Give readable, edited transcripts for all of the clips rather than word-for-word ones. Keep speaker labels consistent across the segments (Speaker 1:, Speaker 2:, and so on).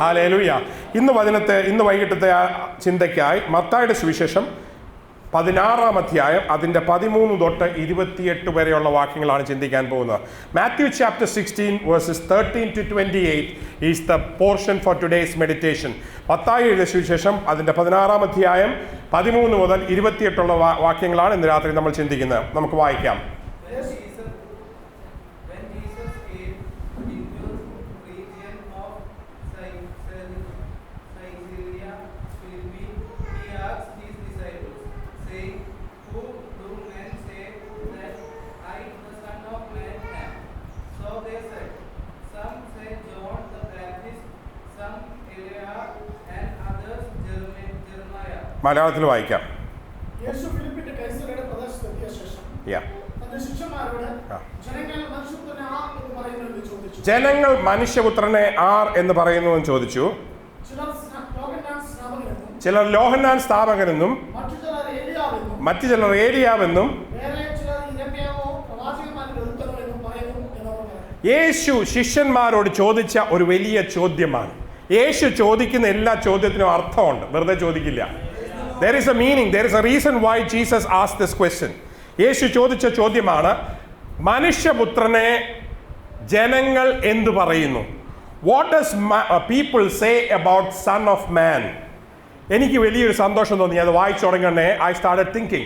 Speaker 1: Hallelujah. ഇന്ന് വൈകിട്ടത്തെ ചിന്തയ്ക്കായി മത്തായിയുടെ സുവിശേഷം 16-ാം അധ്യായം അതിൻ്റെ 13 തൊട്ട് 28 വരെയുള്ള വാക്യങ്ങളാണ് ചിന്തിക്കാൻ പോകുന്നത്. Matthew chapter 16 versus 13 to 28 is the portion for today's meditation. മത്തായിയുടെ സുവിശേഷം അതിൻ്റെ 16-ാം അധ്യായം 13 മുതൽ 28 വാക്യങ്ങളാണ് ഇന്ന് രാത്രി നമ്മൾ ചിന്തിക്കുന്നത്. നമുക്ക് വായിക്കാം. മലയാളത്തിൽ വായിക്കാം. ജനങ്ങൾ മനുഷ്യപുത്രനെ ആർ എന്ന് പറയുന്നു എന്ന് ചോദിച്ചു. ചിലർ യോഹന്നാൻ സ്നാപകനെന്നും മറ്റു ചിലർ ഏലിയാവെന്നും യേശു ശിഷ്യന്മാരോട് ചോദിച്ച ഒരു വലിയ ചോദ്യമാണ്. യേശു ചോദിക്കുന്ന എല്ലാ ചോദ്യത്തിനും അർത്ഥമുണ്ട്, വെറുതെ ചോദിക്കില്ല. There is a meaning, there is a reason why Jesus asked this question. യേശു ചോദിച്ച ചോദ്യമാണ്, മനുഷ്യപുത്രനെ ജനങ്ങൾ എന്തു പറയുന്നു? What does people say about Son of Man? എനിക്ക് വലിയൊരു സന്തോഷം തോന്നി അത് വായിച്ചു തുടങ്ങണേ. I started thinking,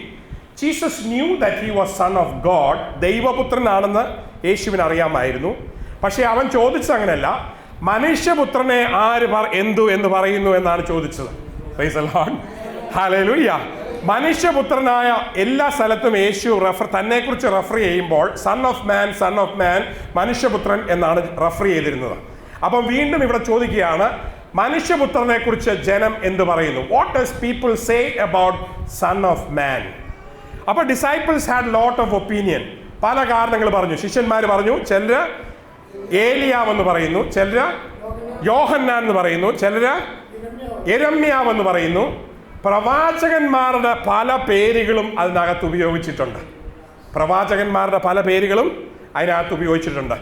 Speaker 1: Jesus knew that he was Son of God. ദൈവപുത്രനാണെന്ന് യേശുവിന് അറിയാമായിരുന്നു. പക്ഷേ അവൻ ചോദിച്ചത് അങ്ങനെയല്ല, മനുഷ്യപുത്രനെ ആര് എന്ന് പറയുന്നു എന്നാണ് ചോദിച്ചത്. Praise the Lord. ഹല്ലേലൂയ. മനുഷ്യപുത്രനായ എല്ലാ സ്ഥലത്തും യേശു തന്നെക്കുറിച്ച് റെഫർ ചെയ്യുമ്പോൾ സൺ ഓഫ് മാൻ മനുഷ്യപുത്രൻ എന്നാണ് റെഫർ ചെയ്തിരുന്നത്. അപ്പം വീണ്ടും ഇവിടെ ചോദിക്കുകയാണ്, മനുഷ്യപുത്രനെ കുറിച്ച് ജനം എന്ത് പറയുന്നു? What does people say about son of man? അപ്പൊ disciples had lot of opinion. പല കാരണങ്ങൾ പറഞ്ഞു. ശിഷ്യന്മാർ പറഞ്ഞു, ചിലര് ഏലിയാവെന്ന് പറയുന്നു, ചിലര് യോഹന്നാൻ എന്ന് പറയുന്നു, ചിലര് യെരമ്യാവെന്ന് പറയുന്നു. പ്രവാചകന്മാരുടെ പല പേരുകളും അതിനകത്ത് ഉപയോഗിച്ചിട്ടുണ്ട്.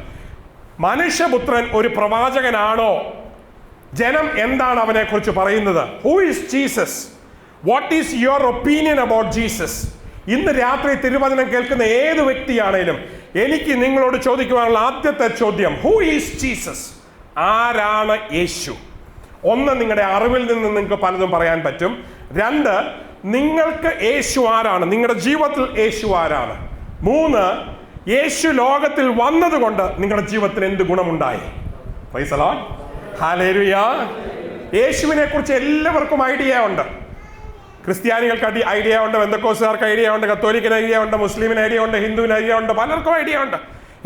Speaker 1: മനുഷ്യപുത്രൻ ഒരു പ്രവാചകനാണോ? ജനം എന്താണ് അവനെ കുറിച്ച് പറയുന്നത്? Who is Jesus? What is your opinion about Jesus? ഇന്ന് രാത്രി തിരുവചനം കേൾക്കുന്ന ഏത് വ്യക്തിയാണേലും എനിക്ക് നിങ്ങളോട് ചോദിക്കുവാനുള്ള ആദ്യത്തെ ചോദ്യം, ഹൂ ഈസ് ജീസസ്? ആരാണ് യേശു? ഒന്ന്, നിങ്ങളുടെ അറിവിൽ നിന്ന് നിങ്ങൾക്ക് പലതും പറയാൻ പറ്റും. രണ്ട്, നിങ്ങൾക്ക് യേശു ആരാണ്? നിങ്ങളുടെ ജീവിതത്തിൽ യേശു ആരാണ്? മൂന്ന്, യേശു ലോകത്തിൽ വന്നതുകൊണ്ട് നിങ്ങളുടെ ജീവിതത്തിൽ എന്ത് ഗുണമുണ്ടായി? Praise the Lord. ഹല്ലേലൂയ. യേശുവിനെ കുറിച്ച് എല്ലാവർക്കും ഐഡിയ ഉണ്ട്. ക്രിസ്ത്യാനികൾക്ക് ഐഡിയ ഉണ്ട്, പെന്തക്കോസ്തുകാർക്ക് ഐഡിയ ഉണ്ട്, കത്തോലിക്കന് ഐഡിയ ഉണ്ട്, മുസ്ലിമിന് ഐഡിയ ഉണ്ട്, ഹിന്ദുവിന് ഐഡിയ ഉണ്ട്, പലർക്കും ഐഡിയ ഉണ്ട്.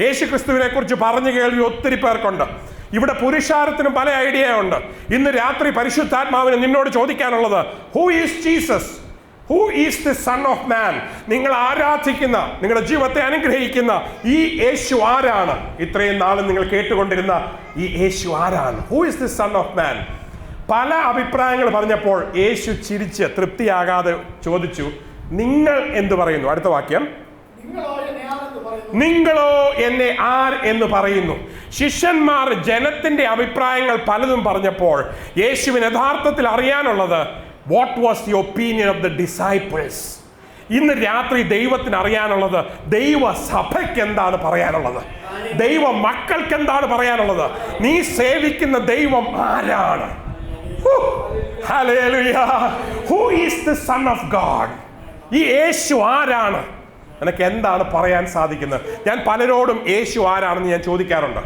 Speaker 1: യേശു ക്രിസ്തുവിനെ കുറിച്ച് പറഞ്ഞു കേൾവി ഒത്തിരി പേർക്കുണ്ട്. ഇവിടെ പുരുഷാരത്തിനും പല ഐഡിയ ഉണ്ട്. ഇന്ന് രാത്രി പരിശുദ്ധാത്മാവിന് നിന്നോട് ചോദിക്കാനുള്ളത്, who is Jesus? Who is the sun of മാൻ? നിങ്ങൾ ആരാധിക്കുന്ന, നിങ്ങളുടെ ജീവിതത്തെ അനുഗ്രഹിക്കുന്ന ഈ യേശു ആരാണ്? ഇത്രയും നാളും നിങ്ങൾ കേട്ടുകൊണ്ടിരുന്ന ഈ യേശു ആരാണ്? Who is the sun of മാൻ? പല അഭിപ്രായങ്ങൾ പറഞ്ഞപ്പോൾ യേശു ചിരിച്ച് തൃപ്തിയാകാതെ ചോദിച്ചു, നിങ്ങൾ എന്ത് പറയുന്നു? അടുത്ത വാക്യം, നിങ്ങളോ എന്നെ ആർ എന്ന് പറയുന്നു? ശിഷ്യന്മാർ ജനത്തിന്റെ അഭിപ്രായങ്ങൾ പലതും പറഞ്ഞപ്പോൾ യേശുവിന് യഥാർത്ഥത്തിൽ അറിയാനുള്ളത്, what was the opinion of the disciples? ഇന്ന് രാത്രി ദൈവത്തിന് അറിയാനുള്ളത്, ദൈവ സഭയ്ക്ക് എന്താണ് പറയാനുള്ളത്, ദൈവ മക്കൾക്ക് എന്താണ് പറയാനുള്ളത്, നീ സേവിക്കുന്ന ദൈവം ആരാണ്? Hallelujah. Who is the son of God? ഈ യേശു ആരാണ്? എനിക്ക് എന്താണ് പറയാൻ സാധിക്കുന്നത്? ഞാൻ പലരോടും യേശു ആരാണെന്ന് ഞാൻ ചോദിക്കാറുണ്ട്,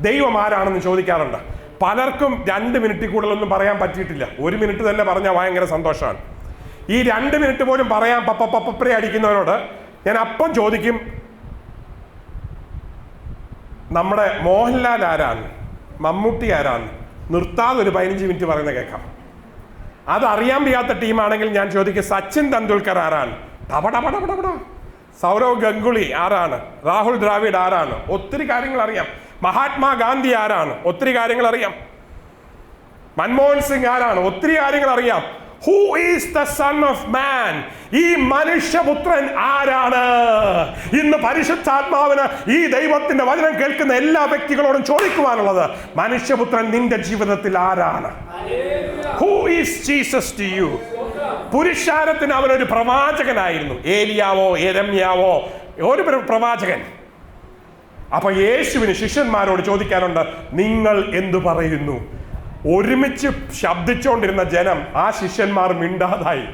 Speaker 1: ദൈവം ആരാണെന്ന് ചോദിക്കാറുണ്ട്. പലർക്കും 2 മിനിറ്റിൽ കൂടുതലൊന്നും പറയാൻ പറ്റിയിട്ടില്ല. 1 മിനിറ്റ് തന്നെ പറഞ്ഞാൽ ഭയങ്കര സന്തോഷമാണ്. ഈ 2 മിനിറ്റ് പോലും പറയാൻ പപ്പപ്രേ അടിക്കുന്നവരോട് ഞാൻ അപ്പം ചോദിക്കും, നമ്മുടെ മോഹൻലാൽ ആരാണ്, മമ്മൂട്ടി ആരാണ്? നിർത്താതെ ഒരു 15 മിനിറ്റ് പറയുന്നത് കേൾക്കാം. അതറിയാൻ വയ്യാത്ത ടീമാണെങ്കിൽ ഞാൻ ചോദിക്കും, സച്ചിൻ തെണ്ടുൽക്കർ ആരാണ്? ടപടപടപടപട. സൗരവ് ഗംഗുലി ആരാണ്? രാഹുൽ ദ്രാവിഡ് ആരാണ്? ഒത്തിരി കാര്യങ്ങൾ അറിയാം. മഹാത്മാഗാന്ധി ആരാണ്? ഒത്തിരി കാര്യങ്ങൾ അറിയാം. മൻമോഹൻ സിംഗ് ആരാണ്? ഒത്തിരി കാര്യങ്ങൾ അറിയാം. Who is the Son of Man? ഈ മനുഷ്യപുത്രൻ ആരാണ്? ഇന്ന് പരിശുദ്ധാത്മാവിന് ഈ ദൈവത്തിന്റെ വചനം കേൾക്കുന്ന എല്ലാ വ്യക്തികളോടും ചോദിക്കുവാനുള്ളത്, മനുഷ്യപുത്രൻ നിന്റെ ജീവിതത്തിൽ ആരാണ്? Who is Jesus to you? പുരുഷാരത്തിന് അവനൊരു പ്രവാചകനായിരുന്നു. ഏലിയാവോ യെരമ്യാവോ ഒരു പ്രവാചകൻ. അപ്പൊ യേശുവിന് ശിഷ്യന്മാരോട് ചോദിക്കാനുണ്ട്, നിങ്ങൾ എന്തു പറയുന്നു? ഒരുമിച്ച് ശബ്ദിച്ചുകൊണ്ടിരുന്ന ജനം, ആ ശിഷ്യന്മാർ മിണ്ടാതായി.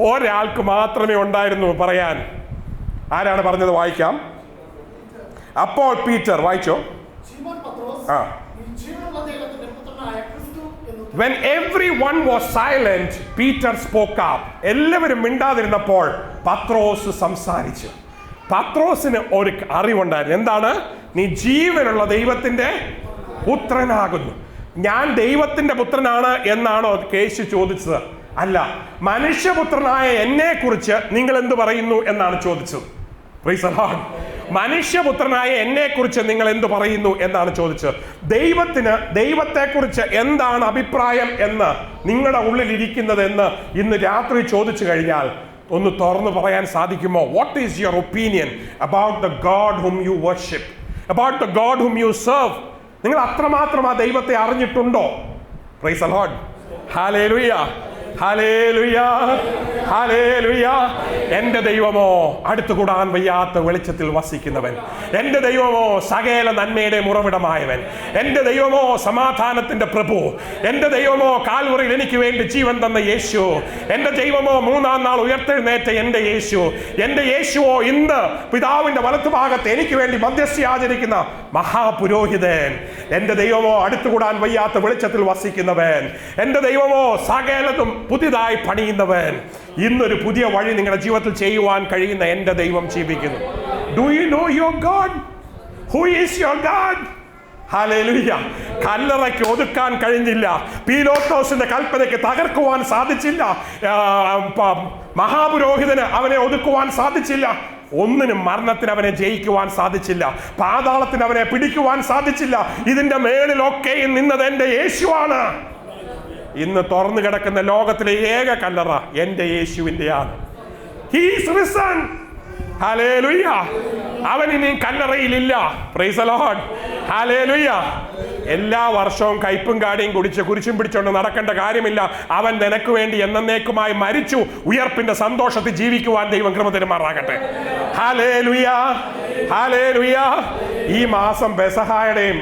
Speaker 1: ഒരാൾക്ക് മാത്രമേ ഉണ്ടായിരുന്നു പറയാൻ. ആരാണ് പറഞ്ഞത്? വായിക്കാം. അപ്പോൾ പീറ്റർ, വായിച്ചോ. When everyone was silent, Peter spoke up. എല്ലാവരും മിണ്ടാതിരുന്നപ്പോൾ പത്രോസ് സംസാരിച്ചു. പത്രോസിന് ഒരു അറിവുണ്ടായിരുന്നു. എന്താണ്? നീ ജീവനുള്ള ദൈവത്തിന്റെ പുത്രനാകുന്നു. ഞാൻ ദൈവത്തിന്റെ പുത്രനാണ് എന്നാണോ യേശു ചോദിച്ചത്? അല്ല, മനുഷ്യപുത്രനായ എന്നെ കുറിച്ച് നിങ്ങൾ എന്ത് പറയുന്നു എന്നാണ് ചോദിച്ചത്. Price the Lord. മനുഷ്യപുത്രനായ എന്നെ കുറിച്ച് നിങ്ങൾ എന്ത് പറയുന്നു എന്നാണ് ചോദിച്ചത്. ദൈവത്തെക്കുറിച്ച് എന്താണ് അഭിപ്രായം എന്ന് നിങ്ങളുടെ ഉള്ളിലിരിക്കുന്നത് എന്ന് ഇന്ന് രാത്രി ചോദിച്ചു കഴിഞ്ഞാൽ ഒന്ന് തുറന്നു പറയാൻ സാധിക്കുമോ? What is your opinion about the God whom you worship, about the God whom you serve? നിങ്ങൾ അത്രമാത്രം ആ ദൈവത്തെ അറിഞ്ഞിട്ടുണ്ടോ? Praise the Lord. Hallelujah, hallelujah, hallelujah. എന്റെ ദൈവമോ അടുത്തുകൂടാൻ വയ്യാത്ത വെളിച്ചത്തിൽ വസിക്കുന്നവൻ. എന്റെ ദൈവമോ സകല നന്മയുടെ ഉറവിടമായവൻ. എന്റെ ദൈവമോ സമാധാനത്തിന്റെ പ്രഭു. എന്റെ ദൈവമോ കാൽവറിയിൽ എനിക്ക് വേണ്ടി ജീവൻ തന്ന യേശു. എന്റെ ദൈവമോ മൂന്നാം നാൾ ഉയർത്തെഴുന്നേറ്റ എന്റെ യേശു. എന്റെ യേശുവോ ഇന്ന് പിതാവിന്റെ വലത്തുഭാഗത്ത് എനിക്ക് വേണ്ടി മധ്യസ്ഥ ആചരിക്കുന്ന മഹാപുരോഹിതൻ. എന്റെ ദൈവമോ അടുത്തുകൂടാൻ വയ്യാത്ത വെളിച്ചത്തിൽ വസിക്കുന്നവൻ. എന്റെ ദൈവമോ സകലതും പുതിയതായി പണിയുന്നവൻ. ഇന്നൊരു പുതിയ വഴി നിങ്ങളുടെ ജീവിതത്തിൽ ചെയ്യുവാൻ കഴിയുന്ന എന്റെ ദൈവം ജീവിക്കുന്നു. Do you know your God? Who is your God? Hallelujah. കല്ലറയ്ക്ക് ഒതുക്കാൻ കഴിഞ്ഞില്ല. പീലോത്തോസിന്റെ കൽപ്പനയ്ക്ക് തകർക്കുവാൻ സാധിച്ചില്ല. മഹാപുരോഹിതന് അവനെ ഒതുക്കുവാൻ സാധിച്ചില്ല. ഒന്നിനും മരണത്തിന് അവനെ ജയിക്കുവാൻ സാധിച്ചില്ല. പാതാളത്തിന് അവനെ പിടിക്കുവാൻ സാധിച്ചില്ല. ഇതിന്റെ മേളിലൊക്കെയും നിന്നത് എന്റെ യേശുവാണ്. ഇന്ന് തുറന്നു കിടക്കുന്ന ലോകത്തിലെ ഏക കല്ലറ എന്റെ യേശുവിന്റെയാണ്. He is risen. ഹല്ലേലൂയ. അവൻ ഇനി കല്ലറയിലില്ല. Praise the Lord. ഹല്ലേലൂയ. എല്ലാ വർഷവും കയ്പും കാടിയും കുടിച്ച് കുരിശും പിടിച്ചുകൊണ്ട് നടക്കേണ്ട കാര്യമില്ല. അവൻ നിനക്ക് വേണ്ടി എന്നേക്കുമായി മരിച്ചു. ഉയർപ്പിന്റെ സന്തോഷത്തിൽ ജീവിക്കുവാൻ ദൈവം കൃപ തരുമാറാകട്ടെ. Hallelujah, hallelujah. ഈ മാസം പെസഹായുടെയും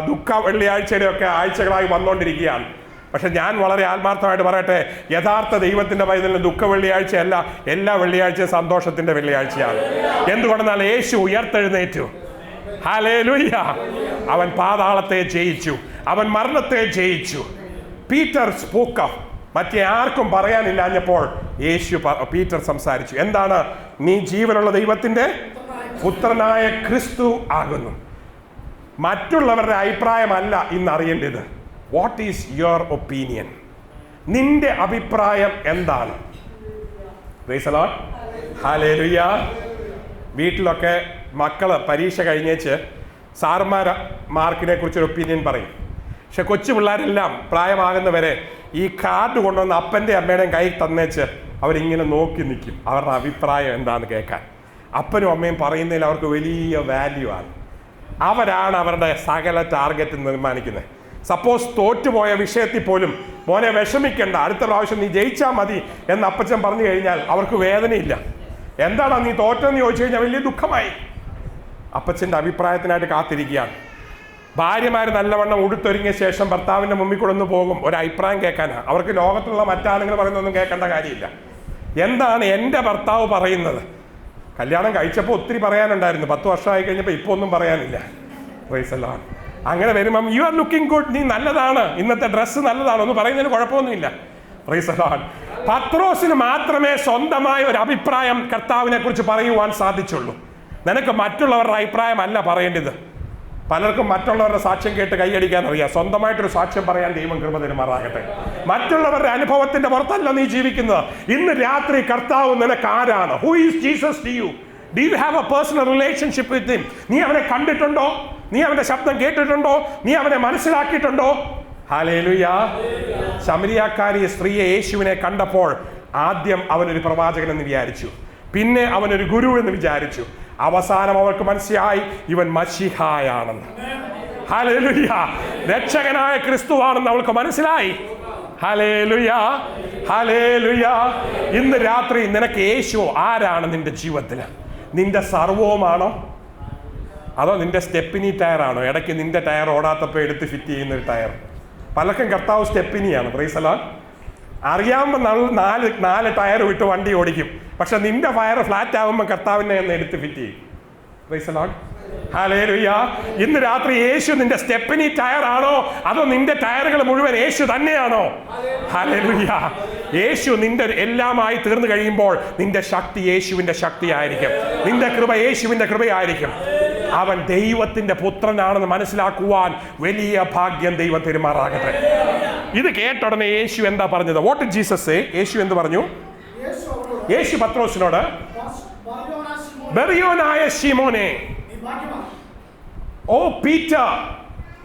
Speaker 1: ദുഃഖ വെള്ളിയാഴ്ചയുടെയും ഒക്കെ ആഴ്ചകളായി വന്നുകൊണ്ടിരിക്കുകയാണ്. പക്ഷെ ഞാൻ വളരെ ആത്മാർത്ഥമായിട്ട് പറയട്ടെ, യഥാർത്ഥ ദൈവത്തിന്റെ പൈതലിന് ദുഃഖ വെള്ളിയാഴ്ചയല്ല, എല്ലാ വെള്ളിയാഴ്ചയും സന്തോഷത്തിന്റെ വെള്ളിയാഴ്ചയാണ്. എന്തുകൊണ്ടെന്നാൽ യേശു ഉയർത്തെഴുന്നേറ്റു. ഹല്ലേലൂയ. അവൻ പാതാളത്തെ ജയിച്ചു. അവൻ മരണത്തെ ജയിച്ചു. Peter spoke up. മറ്റേ ആർക്കും പറയാനില്ലാഞ്ഞപ്പോൾ പീറ്റർ സംസാരിച്ചു. എന്താണ്? നീ ജീവനുള്ള ദൈവത്തിന്റെ പുത്രനായ ക്രിസ്തു ആകുന്നു. മറ്റുള്ളവരുടെ അഭിപ്രായമല്ല ഇന്ന് അറിയേണ്ടത്. What is your opinion? നിന്റെ അഭിപ്രായം എന്താണ്? Price the Lord. ഹല്ലേലൂയ. വീട്ടിലൊക്കെ മക്കള് പരീക്ഷ കഴിഞ്ഞേച്ച് സാറുമാർ മാർക്കിനെ കുറിച്ചൊരു ഒപ്പീനിയൻ പറയും. പക്ഷെ കൊച്ചു പിള്ളേരെല്ലാം പ്രായമാകുന്നവരെ ഈ കാർഡ് കൊണ്ടുവന്ന് അപ്പൻ്റെ അമ്മയുടെയും കൈ തന്നേച്ച് അവരിങ്ങനെ നോക്കി നിൽക്കും, അവരുടെ അഭിപ്രായം എന്താണെന്ന് കേൾക്കാൻ. അപ്പനും അമ്മയും പറയുന്നതിൽ അവർക്ക് വലിയ വാല്യൂ ആണ്. അവരാണ് അവരുടെ സകല ടാർഗറ്റ് നിർമ്മാണിക്കുന്നത്. സപ്പോസ് തോറ്റുപോയ വിഷയത്തിൽ പോലും മോനെ വിഷമിക്കണ്ട, അടുത്ത പ്രാവശ്യം നീ ജയിച്ചാൽ മതി എന്ന് അപ്പച്ചൻ പറഞ്ഞു കഴിഞ്ഞാൽ അവർക്ക് വേദനയില്ല. എന്താണോ നീ തോറ്റെന്ന് ചോദിച്ചു കഴിഞ്ഞാൽ വലിയ ദുഃഖമായി. അപ്പച്ചൻ്റെ അഭിപ്രായത്തിനായിട്ട് കാത്തിരിക്കുകയാണ്. ഭാര്യമാർ നല്ലവണ്ണം ഉടുത്തൊരുങ്ങിയ ശേഷം ഭർത്താവിൻ്റെ മുമ്പിൽ കൂടെ ഒന്ന് പോകും, ഒരു അഭിപ്രായം കേൾക്കാനാണ്. അവർക്ക് ലോകത്തുള്ള മറ്റാളുകൾ പറയുന്നൊന്നും കേൾക്കേണ്ട കാര്യമില്ല. എന്താണ് എൻ്റെ ഭർത്താവ് പറയുന്നത്? കല്യാണം കഴിച്ചപ്പോൾ ഒത്തിരി പറയാനുണ്ടായിരുന്നു, 10 വർഷമായി കഴിഞ്ഞപ്പോൾ ഇപ്പോൾ ഒന്നും പറയാനില്ല. Price the Lord. അങ്ങനെ വരുമ്പം യു ആർ ലുക്കിംഗ് ഗുഡ്, നീ നല്ലതാണ്, ഇന്നത്തെ ഡ്രസ്സ് നല്ലതാണ്, ഒന്നും പറയുന്നതിന് കുഴപ്പമൊന്നുമില്ല. Price the Lord. പത്രോസിന് മാത്രമേ സ്വന്തമായ ഒരു അഭിപ്രായം കർത്താവിനെ കുറിച്ച് പറയുവാൻ സാധിച്ചുള്ളൂ. നിനക്ക് മറ്റുള്ളവരുടെ അഭിപ്രായം അല്ല പറയേണ്ടത്. പലർക്കും മറ്റുള്ളവരുടെ സാക്ഷ്യം കേട്ട് കൈയടിക്കാൻ അറിയാം. സ്വന്തമായിട്ടൊരു സാക്ഷ്യം പറയാൻ ദൈവം കൃപ തരുമാറാകട്ടെ. മറ്റുള്ളവരുടെ അനുഭവത്തിന്റെ പുറത്തല്ല നീ ജീവിക്കുന്നത്. ഇന്ന് രാത്രി കർത്താവ് നിനക്ക് ആരാണ്? Who is Jesus to you? Do you have a personal relationship with him? നീ അവനെ കണ്ടിട്ടുണ്ടോ? നീ അവന്റെ ശബ്ദം കേട്ടിട്ടുണ്ടോ? നീ അവനെ മനസ്സിലാക്കിയിട്ടുണ്ടോ? ഹല്ലേലൂയ. ശമരിയാക്കാരി സ്ത്രീയെ യേശുവിനെ കണ്ടപ്പോൾ ആദ്യം അവനൊരു പ്രവാചകനെന്ന് വിചാരിച്ചു, പിന്നെ അവനൊരു ഗുരു എന്ന് വിചാരിച്ചു. അവസാനം അവർക്ക് മനസ്സിലായി ഇവൻ മശിഹായാണെന്ന്. ഹല്ലേലൂയ. രക്ഷകനായ ക്രിസ്തുവാണെന്ന് അവൾക്ക് മനസ്സിലായി. ഹല്ലേലൂയ, ഹല്ലേലൂയ. ഇന്ന് രാത്രി നിനക്ക് യേശു ആരാണ് നിന്റെ ജീവിതത്തിൽ? നിന്റെ സർവവുമാണോ, അതോ നിന്റെ സ്റ്റെപ്പിനി ടയറാണോ? ഇടയ്ക്ക് നിന്റെ ടയർ ഓടാത്തപ്പോൾ എടുത്ത് ഫിറ്റ് ചെയ്യുന്ന ഒരു ടയർ. പലർക്കും കർത്താവ് സ്റ്റെപ്പിനിയാണ്. Praise the Lord. അറിയാവുമ്പോൾ നാല് ടയർ വിട്ട് വണ്ടി ഓടിക്കും, പക്ഷെ നിന്റെ ടയർ ഫ്ലാറ്റ് ആകുമ്പോൾ കർത്താവിനെ ഒന്ന് എടുത്ത് ഫിറ്റ് ചെയ്യും. Price the Lord. ഹല്ലേലൂയ. ഇന്ന് രാത്രി യേശു നിന്റെ സ്റ്റെപ്പിനി ടയർ ആണോ, അതോ നിന്റെ ടയറുകൾ മുഴുവൻ യേശു തന്നെയാണോ? ഹല്ലേലൂയ. യേശു നിന്റെ എല്ലാമായി തീർന്നു കഴിയുമ്പോൾ നിന്റെ ശക്തി യേശുവിന്റെ ശക്തിയായിരിക്കും, നിന്റെ കൃപ യേശുവിന്റെ കൃപയായിരിക്കും. അവൻ ദൈവത്തിന്റെ പുത്രനാണെന്ന് മനസ്സിലാക്കുവാൻ വലിയ ഭാഗ്യം ദൈവം പെരുമാറാകട്ടെ. ഇത് കേട്ട ഉടനെ യേശു എന്താ പറഞ്ഞത്? What did Jesus say? Yeshu എന്ത് പറഞ്ഞു? യേശു പത്രോസിനോട്, ബെറിയോനായ ശിമോനെ, ഓ പീറ്റർ,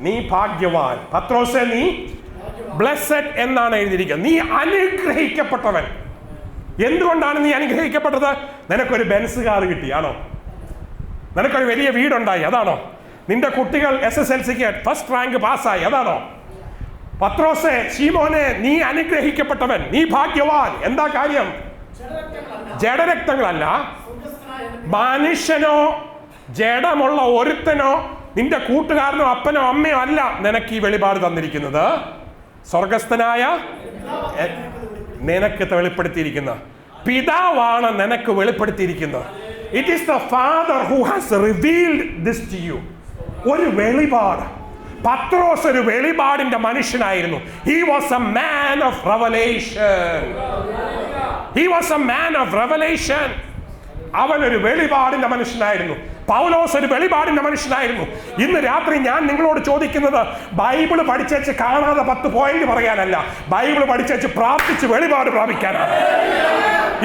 Speaker 1: നീ ഭാഗ്യവാൻ. പത്രോസേ, നീ ബ്ലെസ്സഡ് എന്നാണ് എഴുതിയിരിക്കുന്നത്. നീ അനുഗ്രഹിക്കപ്പെട്ടവൻ. എന്തുകൊണ്ടാണ് നീ അനുഗ്രഹിക്കപ്പെട്ടത്? നിനക്കൊരു ബെൻസ് കാർ കിട്ടിയാണോ? നിനക്കൊരു വലിയ വീടുണ്ടായി അതാണോ? നിന്റെ കുട്ടികൾ SSLCക്ക് ഫസ്റ്റ് റാങ്ക് പാസ്സായി അതാണോ? പത്രോസേ, ശീമോനെ, നീ അനുഗ്രഹിക്കപ്പെട്ടവൻ, നീ ഭാഗ്യവാൻ. എന്താ കാര്യം? ജഡരക്തങ്ങളല്ല, മനുഷ്യനോ ജഡമുള്ള ഒരുത്തനോ നിന്റെ കൂട്ടുകാരനോ അപ്പനോ അമ്മയോ അല്ല നിനക്ക് ഈ വെളിപാട് തന്നിരിക്കുന്നത്. സ്വർഗസ്ഥനായ നിനക്ക് വെളിപ്പെടുത്തിയിരിക്കുന്ന പിതാവാണ് നിനക്ക് വെളിപ്പെടുത്തിയിരിക്കുന്നത്. It is the father who has revealed this to you. ഒരു വെളിപാട്. പത്രോസ് ഒരു വെളിപാടിന്റെ മനുഷ്യനായിരുന്നു. He was a man of revelation. He was a man of revelation. അവൻ ഒരു വെളിപാടിന്റെ മനുഷ്യനായിരുന്നു. പൗലോസ് ഒരു വെളിപാടിന്റെ മനുഷ്യനായിരുന്നു. ഇന്ന് രാത്രി ഞാൻ നിങ്ങളോട് ചോദിക്കുന്നത് ബൈബിള് പഠിച്ചേച്ച് കാണാതെ 10 പോയിന്റ് പറയാനല്ല, ബൈബിള് പഠിച്ചേച്ച് പ്രാർത്ഥിച്ച് വെളിപാട് പ്രാപിക്കാനാണ്.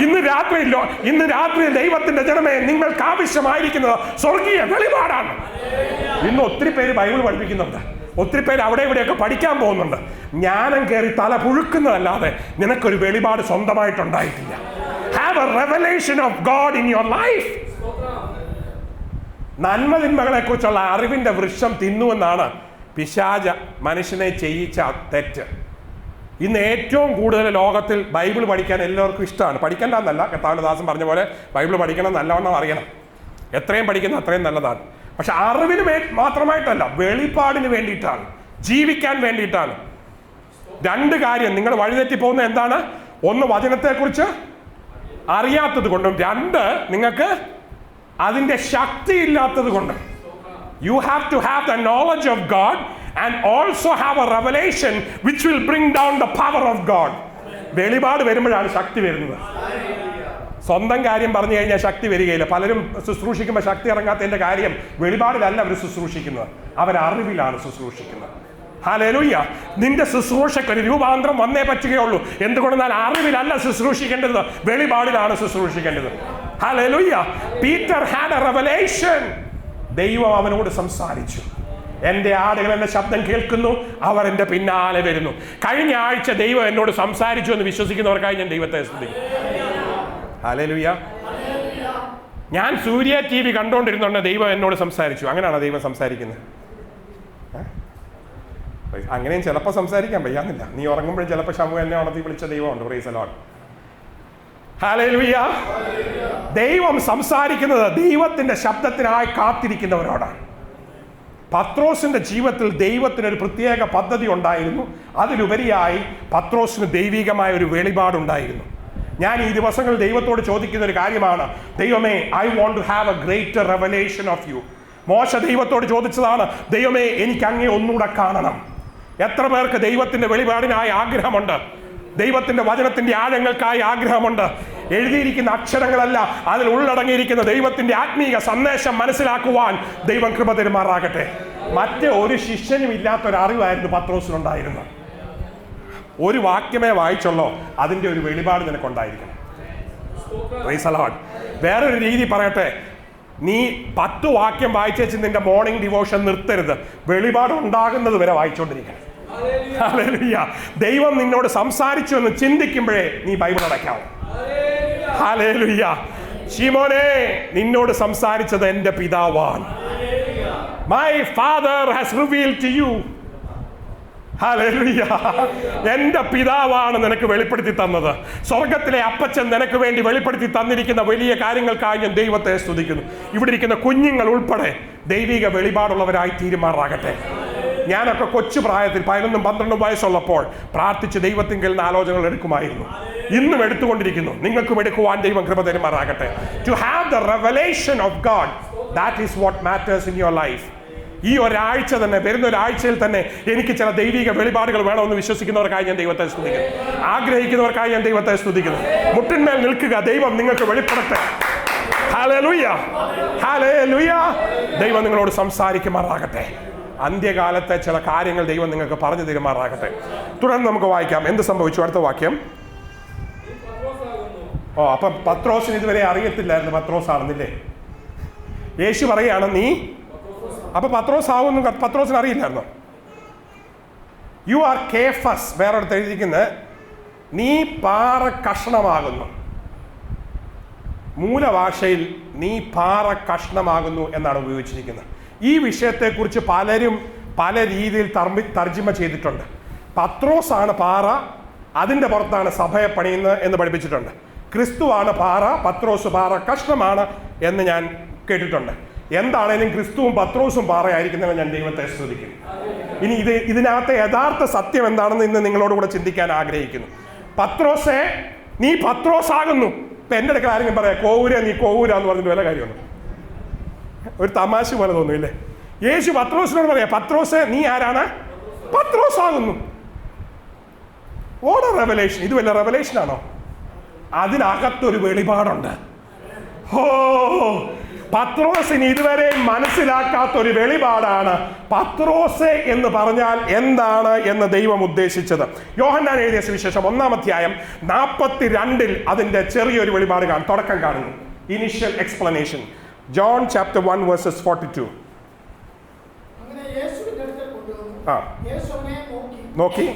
Speaker 1: ഇന്ന് രാത്രി ദൈവത്തിന്റെ ജനമേ, നിങ്ങൾക്ക് ആവശ്യമായിരിക്കുന്നത് സ്വർഗീയ വെളിപാടാണ്. ഇന്ന് ഒത്തിരി പേര് ബൈബിൾ പഠിപ്പിക്കുന്നുണ്ട്, ഒത്തിരി പേര് അവിടെ ഇവിടെയൊക്കെ പഠിക്കാൻ പോകുന്നുണ്ട്. ജ്ഞാനം കയറി തല പുഴുക്കുന്നതല്ലാതെ നിനക്കൊരു വെളിപാട് സ്വന്തമായിട്ടുണ്ടായിട്ടില്ല. Have a revelation of God in your life. നന്മതിന്മകളെ കുറിച്ചുള്ള അറിവിന്റെ വൃക്ഷം തിന്നുവെന്നാണ് പിശാച മനുഷ്യനെ ചെയ്യിച്ച തെറ്റ്. ഇന്ന് ഏറ്റവും കൂടുതൽ ലോകത്തിൽ ബൈബിൾ പഠിക്കാൻ എല്ലാവർക്കും ഇഷ്ടമാണ്. പഠിക്കേണ്ടെന്നല്ല, കർത്താവിന്റെ ദാസൻ പറഞ്ഞ പോലെ ബൈബിൾ പഠിക്കണം, നല്ലവണ്ണം അറിയണം. എത്രയും പഠിക്കുന്നത് അത്രയും നല്ലതാണ്. പക്ഷെ അറിവിന് മാത്രമായിട്ടല്ല, വെളിപാടിന് വേണ്ടിയിട്ടാണ്, ജീവിക്കാൻ വേണ്ടിയിട്ടാണ്. 2 കാര്യം നിങ്ങൾ വഴിതെറ്റി പോകുന്ന എന്താണ്? 1, വചനത്തെക്കുറിച്ച് അറിയാത്തത് കൊണ്ടും, 2, നിങ്ങൾക്ക് അതിന്റെ ശക്തി ഇല്ലാത്തത് കൊണ്ടും. You have to have the knowledge of God and also have a revelation which will bring down the power of God. വെളിപാട് വരുമ്പോഴാണ് ശക്തി വരുന്നത്. സ്വന്തം കാര്യം പറഞ്ഞു കഴിഞ്ഞാൽ ശക്തി വരികയില്ല. പലരും ശുശ്രൂഷിക്കുമ്പോൾ ശക്തി ഇറങ്ങാത്തതിന്റെ കാര്യം വെളിപാടിലല്ല അവർ ശുശ്രൂഷിക്കുന്നത്, അവർ അറിവിലാണ് ശുശ്രൂഷിക്കുന്നത്. ഹല്ലേലൂയ. നിന്റെ ശുശ്രൂഷയ്ക്ക് ഒരു രൂപാന്തരം വന്നേ പറ്റുകയുള്ളൂ. എന്തുകൊണ്ടെന്നാൽ അറിവിലല്ല ശുശ്രൂഷിക്കേണ്ടത്, വെളിപാടിലാണ് ശുശ്രൂഷിക്കേണ്ടത്. Hallelujah. Peter had a revelation. ദൈവം അവനോട് സംസാരിച്ചു. എൻ്റെ ആടുകൾ എന്റെ ശബ്ദം കേൾക്കുന്നു, അവർ എൻ്റെ പിന്നാലെ വരുന്നു. കഴിഞ്ഞ ആഴ്ച ദൈവം എന്നോട് സംസാരിച്ചു എന്ന് വിശ്വസിക്കുന്നവർക്കായി ഞാൻ ദൈവത്തെ സ്തുതിക്കുന്നു. ഹല്ലേലൂയ. ഞാൻ സൂര്യ TV കണ്ടുകൊണ്ടിരുന്നുണ്ട്, ദൈവം എന്നോട് സംസാരിച്ചു. അങ്ങനെയാണോ ദൈവം സംസാരിക്കുന്നത്? അങ്ങനെയും ചിലപ്പോൾ സംസാരിക്കാൻ വയ്യാന്നില്ല. നീ ഉറങ്ങുമ്പോഴും ചിലപ്പോൾ ശമു എന്നെ ഉണർത്തി വിളിച്ച ദൈവമുണ്ട്. Price the Lord. ഹല്ലേലൂയ. ദൈവം സംസാരിക്കുന്നത് ദൈവത്തിന്റെ ശബ്ദത്തിനായി കാത്തിരിക്കുന്നവരോടാണ്. പത്രോസിന്റെ ജീവിതത്തിൽ ദൈവത്തിനൊരു പ്രത്യേക പദ്ധതി ഉണ്ടായിരുന്നു. അതിലുപരിയായി പത്രോസിന് ദൈവികമായ ഒരു വെളിപാടുണ്ടായിരുന്നു. ഞാൻ ഈ ദിവസങ്ങളിൽ ദൈവത്തോട് ചോദിക്കുന്ന ഒരു കാര്യമാണ്, ദൈവമേ, I want to have a greater revelation of you. മോശ ദൈവത്തോട് ചോദിച്ചതാണ്, ദൈവമേ, എനിക്ക് അങ്ങേ ഒന്നുകൂടെ കാണണം. എത്ര പേർക്ക് ദൈവത്തിന്റെ വെളിപാടിനായി ആഗ്രഹമുണ്ട്? ദൈവത്തിന്റെ വചനത്തിന്റെ ആഴങ്ങൾക്കായി ആഗ്രഹമുണ്ട്. എഴുതിയിരിക്കുന്ന അക്ഷരങ്ങളല്ല, അതിൽ ഉള്ളടങ്ങിയിരിക്കുന്ന ദൈവത്തിന്റെ ആത്മീക സന്ദേശം മനസ്സിലാക്കുവാൻ ദൈവം കൃപ തരുമാറാകട്ടെ. മറ്റേ ഒരു ശിഷ്യനും ഇല്ലാത്തൊരു അറിവായിരുന്നു പത്രോസിനുണ്ടായിരുന്നത്. ഒരു വാക്യമേ വായിച്ചുള്ളോ, അതിന്റെ ഒരു വെളിപാട് നിനക്കുണ്ടായിരിക്കണം. Price the Lord. വേറൊരു രീതി പറയട്ടെ, നീ 10 വാക്യം വായിച്ചേച്ച് നിന്റെ മോർണിംഗ് ഡിവോഷൻ നിർത്തരുത്. വെളിപാട് ഉണ്ടാകുന്നത് വരെ വായിച്ചുകൊണ്ടിരിക്കണം. ഹല്ലേലൂയ. ദൈവം നിന്നോട് സംസാരിച്ചു എന്ന് ചിന്തിക്കുമ്പോഴേ നീ ബൈബിൾ അടയ്ക്കാവും. ഹല്ലേലൂയ. ശിമോനെ, നിന്നോട് സംസാരിച്ചത് എൻ്റെ പിതാവാണ്. My father has revealed to you. Hallelujah. എൻ്റെ പിതാവാണ് നിനക്ക് വെളിപ്പെടുത്തി തന്നത്. സ്വർഗത്തിലെ അപ്പച്ചൻ നിനക്ക് വേണ്ടി വെളിപ്പെടുത്തി തന്നിരിക്കുന്ന വലിയ കാര്യങ്ങൾക്കായി ഞാൻ ദൈവത്തെ സ്തുതിക്കുന്നു. ഇവിടെ ഇരിക്കുന്ന കുഞ്ഞുങ്ങൾ ഉൾപ്പെടെ ദൈവിക വെളിപാടുള്ളവരായി തീരുമാറാകട്ടെ. ഞാനൊക്കെ കൊച്ചു പ്രായത്തിൽ 11-12 വയസ്സുള്ളപ്പോൾ പ്രാർത്ഥിച്ച് ദൈവത്തിങ്കിൽ നിന്ന് ആലോചനകൾ എടുക്കുമായിരുന്നു. ഇന്നും എടുത്തുകൊണ്ടിരിക്കുന്നു. നിങ്ങൾക്കും എടുക്കുവാൻ ദൈവം കൃപ തരുമാറാകട്ടെ. To have the revelation of God, that is what matters in your life. ഈ ഒരാഴ്ച തന്നെ, വരുന്ന ഒരാഴ്ചയിൽ തന്നെ എനിക്ക് ചില ദൈവിക വെളിപാടുകൾ വേണമെന്ന് വിശ്വസിക്കുന്നവർക്കായി ഞാൻ ദൈവത്തെ സ്തുതിക്കുന്നു. ആഗ്രഹിക്കുന്നവർക്കായി ഞാൻ ദൈവത്തെ സ്തുതിക്കുന്നു. മുട്ടിന്മേൽ നിൽക്കുക, ദൈവം നിങ്ങൾക്ക് വെളിപ്പെടട്ടെ. Hallelujah, hallelujah. ദൈവം നിങ്ങളോട് സംസാരിക്കുമാറാകട്ടെ. അന്ത്യകാലത്തെ ചില കാര്യങ്ങൾ ദൈവം നിങ്ങൾക്ക് പറഞ്ഞു തരുമാറാകട്ടെ. തുടർന്ന് നമുക്ക് വായിക്കാം. എന്ത് സംഭവിച്ചു? അടുത്ത വാക്യം. അപ്പം പത്രോസിന് ഇതുവരെ അറിയത്തില്ലായിരുന്നു പത്രോസ് ആണെന്നില്ലേ? യേശു പറയാണ് നീ. അപ്പൊ പത്രോസ് ആവുന്നു പത്രോസിന് അറിയില്ലായിരുന്നോ? You are കേഫസ്. വേറൊരിടത്ത് എഴുതിയിരിക്കുന്നത് നീ പാറ കഷ്ണമാകുന്നു. മൂലഭാഷയിൽ നീ പാറ കഷ്ണമാകുന്നു എന്നാണ് ഉപയോഗിച്ചിരിക്കുന്നത്. ഈ വിഷയത്തെക്കുറിച്ച് പലരും പല രീതിയിൽ തർജ്ജിമ ചെയ്തിട്ടുണ്ട്. പത്രോസാണ് പാറ, അതിൻ്റെ പുറത്താണ് സഭയെ പണിയുന്നത് എന്ന് പഠിപ്പിച്ചിട്ടുണ്ട്. ക്രിസ്തുവാണ് പാറ, പത്രോസ് പാറ കഷ്ണമാണ് എന്ന് ഞാൻ കേട്ടിട്ടുണ്ട്. എന്താണേലും ക്രിസ്തുവും പത്രോസും പാറയായിരിക്കുന്നതിന് ഞാൻ ദൈവത്തെ സ്തുതിക്കും. ഇനി ഇതിനകത്തെ യഥാർത്ഥ സത്യം എന്താണെന്ന് ഇന്ന് നിങ്ങളോട് കൂടെ ചിന്തിക്കാൻ ആഗ്രഹിക്കുന്നു. പത്രോസേ, നീ പത്രോസാകുന്നു. ഇപ്പം എൻ്റെ അടുക്കൽ ആരെങ്കിലും പറയാം കോവൂര, നീ കോവൂര എന്ന് പറഞ്ഞിട്ട് വല്ല കാര്യമുണ്ട്? ഒരു തമാശ പോലെ തോന്നുന്നില്ലേ? യേശു പത്രോസിനോട് പറയാം, പത്രോസേ നീ ആരാണ്? പത്രോസാകുന്നു. ഓരോ റെവലേഷൻ. ഇത് വല്ല റെവലേഷനാണോ? അതിനകത്തൊരു വെളിപാടുണ്ട്. ഓ, പത്രോസിന് ഇതുവരെ മനസ്സിലാക്കാത്തൊരു വെളിപാടാണ് പത്രോസെ എന്ന് പറഞ്ഞാൽ എന്താണ് എന്ന് ദൈവം ഉദ്ദേശിച്ചത്. യോഹന്നാൻ എഴുതിയ സുവിശേഷം 1-ാം അധ്യായം 42 അതിന്റെ ചെറിയൊരു വെളിപാട് തുടക്കം കാണുന്നു. Initial explanation. John chapter 1 verses 42. നോക്കി,